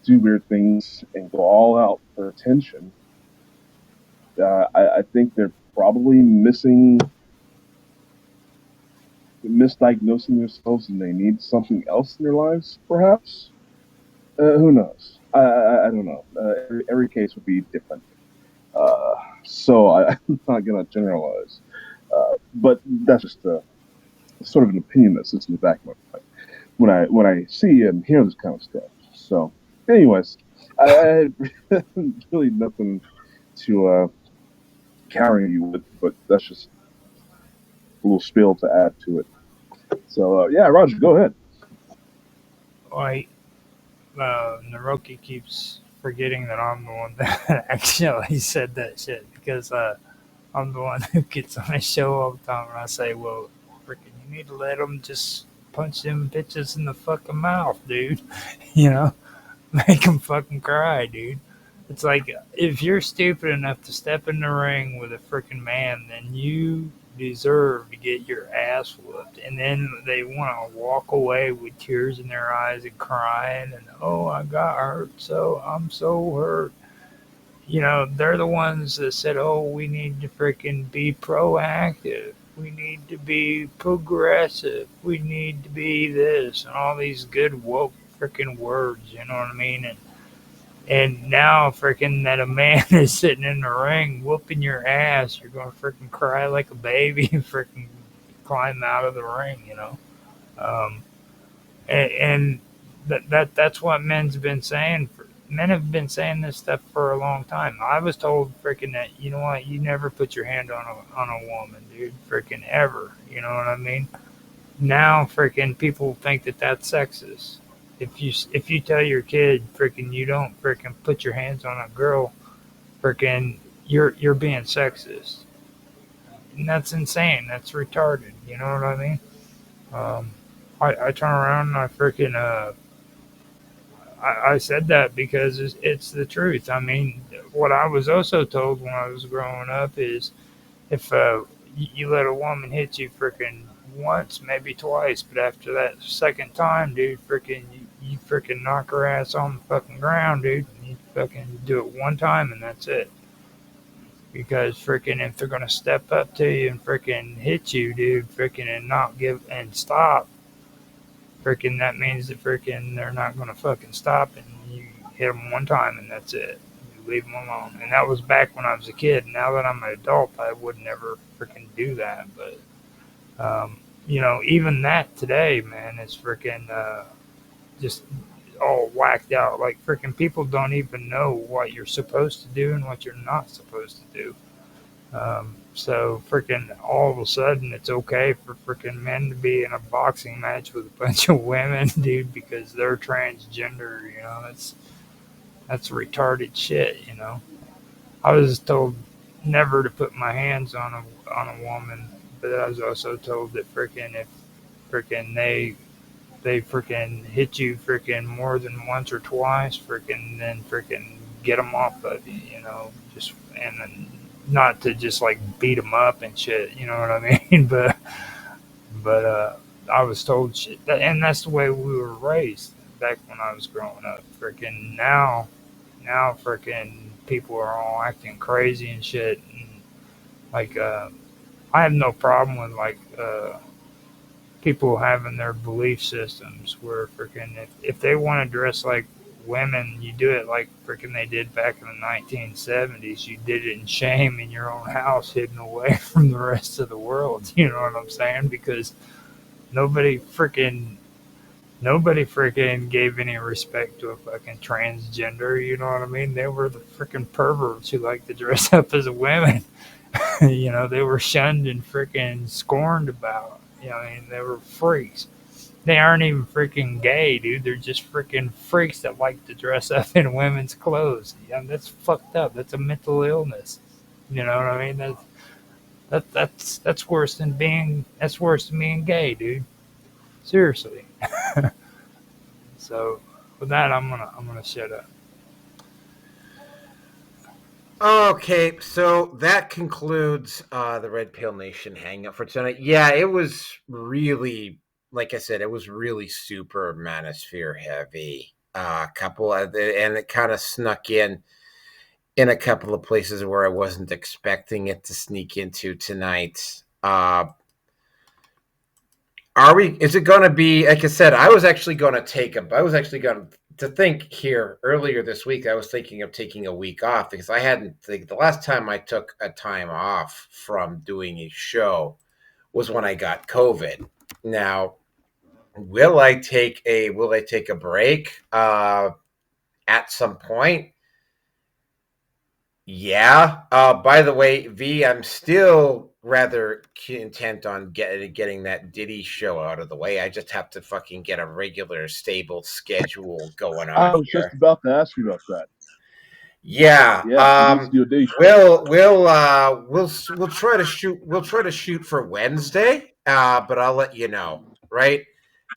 C: do weird things and go all out for attention, I think they're probably misdiagnosing themselves, and they need something else in their lives, perhaps. Who knows? I don't know. Every case would be different. So I'm not going to generalize. But that's just sort of an opinion that sits in the back of my mind when I see and hear this kind of stuff. So, anyways, I had really nothing to carry you with, but that's just a little spiel to add to it. So, yeah, Roger, go ahead.
B: Like, Naroki keeps forgetting that I'm the one that actually said that shit, because I'm the one who gets on his show all the time, and I say, well, freaking, you need to let them just punch them bitches in the fucking mouth, dude. Make them fucking cry, dude. It's like, if you're stupid enough to step in the ring with a freaking man, then you deserve to get your ass whooped. And then they want to walk away with tears in their eyes and crying and, oh, I got hurt, so I'm so hurt. They're the ones that said, oh, we need to freaking be proactive. We need to be progressive. We need to be this, and all these good woke freaking words, you know what I mean? And now freaking that a man is sitting in the ring whooping your ass, you're going to freaking cry like a baby and freaking climb out of the ring, and that's what men's been saying. Men have been saying this stuff for a long time. I was told freaking that, you know what, you never put your hand on a woman, dude, freaking ever. You know what I mean? Now freaking people think that that's sexist. If you tell your kid freaking you don't freaking put your hands on a girl, freaking you're being sexist, and that's insane. That's retarded. You know what I mean? Um, I turn around and I freaking I said that because it's the truth. I mean, what I was also told when I was growing up is if you let a woman hit you freaking once, maybe twice, but after that second time, dude, freaking you freaking knock her ass on the fucking ground, dude. You fucking do it one time and that's it. Because freaking if they're gonna step up to you and freaking hit you, dude, freaking and not give and stop, freaking that means that freaking they're not gonna fucking stop and you hit them one time and that's it. You leave them alone. And that was back when I was a kid. Now that I'm an adult, I would never freaking do that. But you know, even that today, man, is freaking just all whacked out. Like freaking people don't even know what you're supposed to do and what you're not supposed to do. So freaking all of a sudden it's okay for freaking men to be in a boxing match with a bunch of women, dude, because they're transgender. You know, that's retarded shit. You know, I was told never to put my hands on a woman, but I was also told that freaking if freaking they freaking hit you freaking more than once or twice, freaking then freaking get them off of you, you know, just and then not to just like beat them up and shit, you know what I mean? But I was told shit, and that's the way we were raised back when I was growing up. Freaking now, freaking people are all acting crazy and shit, and like I have no problem with like people having their belief systems where freaking if they want to dress like women, you do it like freaking they did back in the 1970s. You did it in shame in your own house, hidden away from the rest of the world. You know what I'm saying? Because nobody freaking nobody freaking gave any respect to a fucking transgender. You know what I mean? They were the freaking perverts who like to dress up as women. You know, they were shunned and freaking scorned about. You know, I mean, they were freaks. They aren't even freaking gay, dude. They're just freaking freaks that like to dress up in women's clothes. Yeah, that's fucked up. That's a mental illness. You know what I mean? That's worse than being gay, dude. Seriously. So with that, I'm gonna shut up.
A: Okay, so that concludes the Red Pill Nation hangout for tonight. Yeah, it was really, like I said, it was really super manosphere heavy. Couple of, and it kind of snuck in a couple of places where I wasn't expecting it to sneak into tonight. Are we? Is it going to be? Like I said, I was actually going to think here earlier this week. I was thinking of taking a week off because I hadn't. The last time I took a time off from doing a show was when I got COVID. Now, will I take a break at some point? Yeah. By the way, V, I'm still rather intent on getting that Diddy show out of the way. I just have to fucking get a regular, stable schedule going on
C: I was
A: here.
C: just about to ask you about that.
A: Yeah.
C: Yeah, he needs to do a day show.
A: We'll try to shoot for Wednesday. But I'll let you know, right?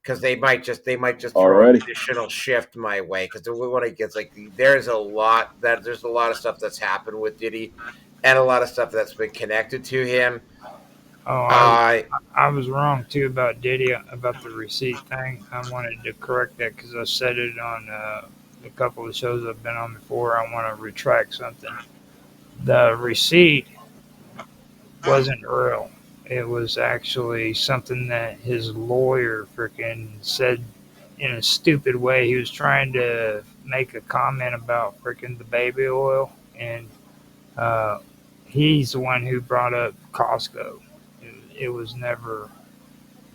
A: Because they might just throw an
C: Alrighty.
A: additional shift my way. Because when it gets like there's a lot of stuff that's happened with Diddy, and a lot of stuff that's been connected to him.
B: Oh, I was wrong too about Diddy about the receipt thing. I wanted to correct that because I said it on a couple of shows I've been on before. I want to retract something. The receipt wasn't real. It was actually something that his lawyer freaking said in a stupid way. He was trying to make a comment about freaking the baby oil, and uh, he's the one who brought up Costco. It was never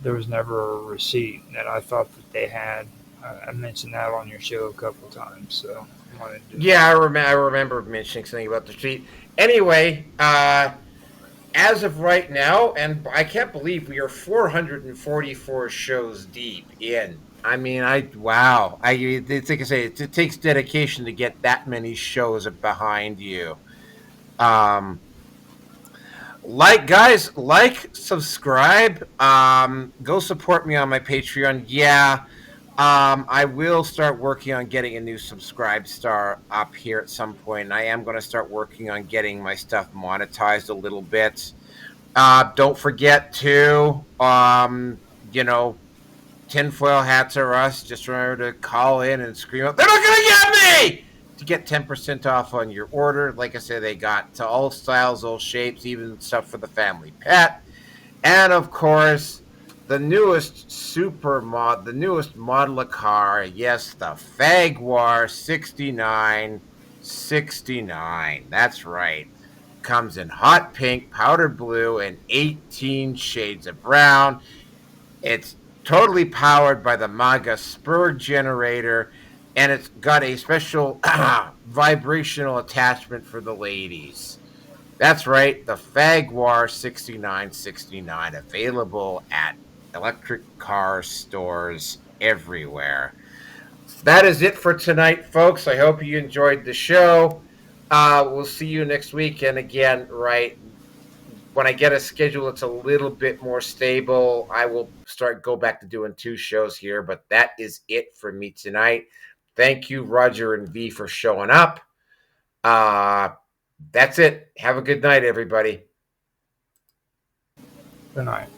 B: there was never a receipt that I thought that they had. I mentioned that on your show a couple times, so I wanted to.
A: Yeah, I remember mentioning something about the street. Anyway, as of right now, and I can't believe we are 444 shows deep in. I mean, wow. It's like I say, it takes dedication to get that many shows behind you. Guys, subscribe. Go support me on my Patreon. Yeah. I will start working on getting a new subscribe star up here at some point. And I am going to start working on getting my stuff monetized a little bit. Don't forget to, tinfoil hats are us. Just remember to call in and scream out, "They're not going to get me!" to get 10% off on your order. Like I said, they got to all styles, all shapes, even stuff for the family pet. And of course, the newest the newest model of car. Yes, the Fagwar 6969. That's right. Comes in hot pink, powder blue, and 18 shades of brown. It's totally powered by the MAGA Spur generator, and it's got a special vibrational attachment for the ladies. That's right, the Fagwar 6969, available at electric car stores everywhere. That is it for tonight, folks. I hope you enjoyed the show. We'll see you next week. And again, right, when I get a schedule that's a little bit more stable, I will go back to doing 2 shows here. But that is it for me tonight. Thank you, Roger and V, for showing up. That's it. Have a good night, everybody.
B: Good night.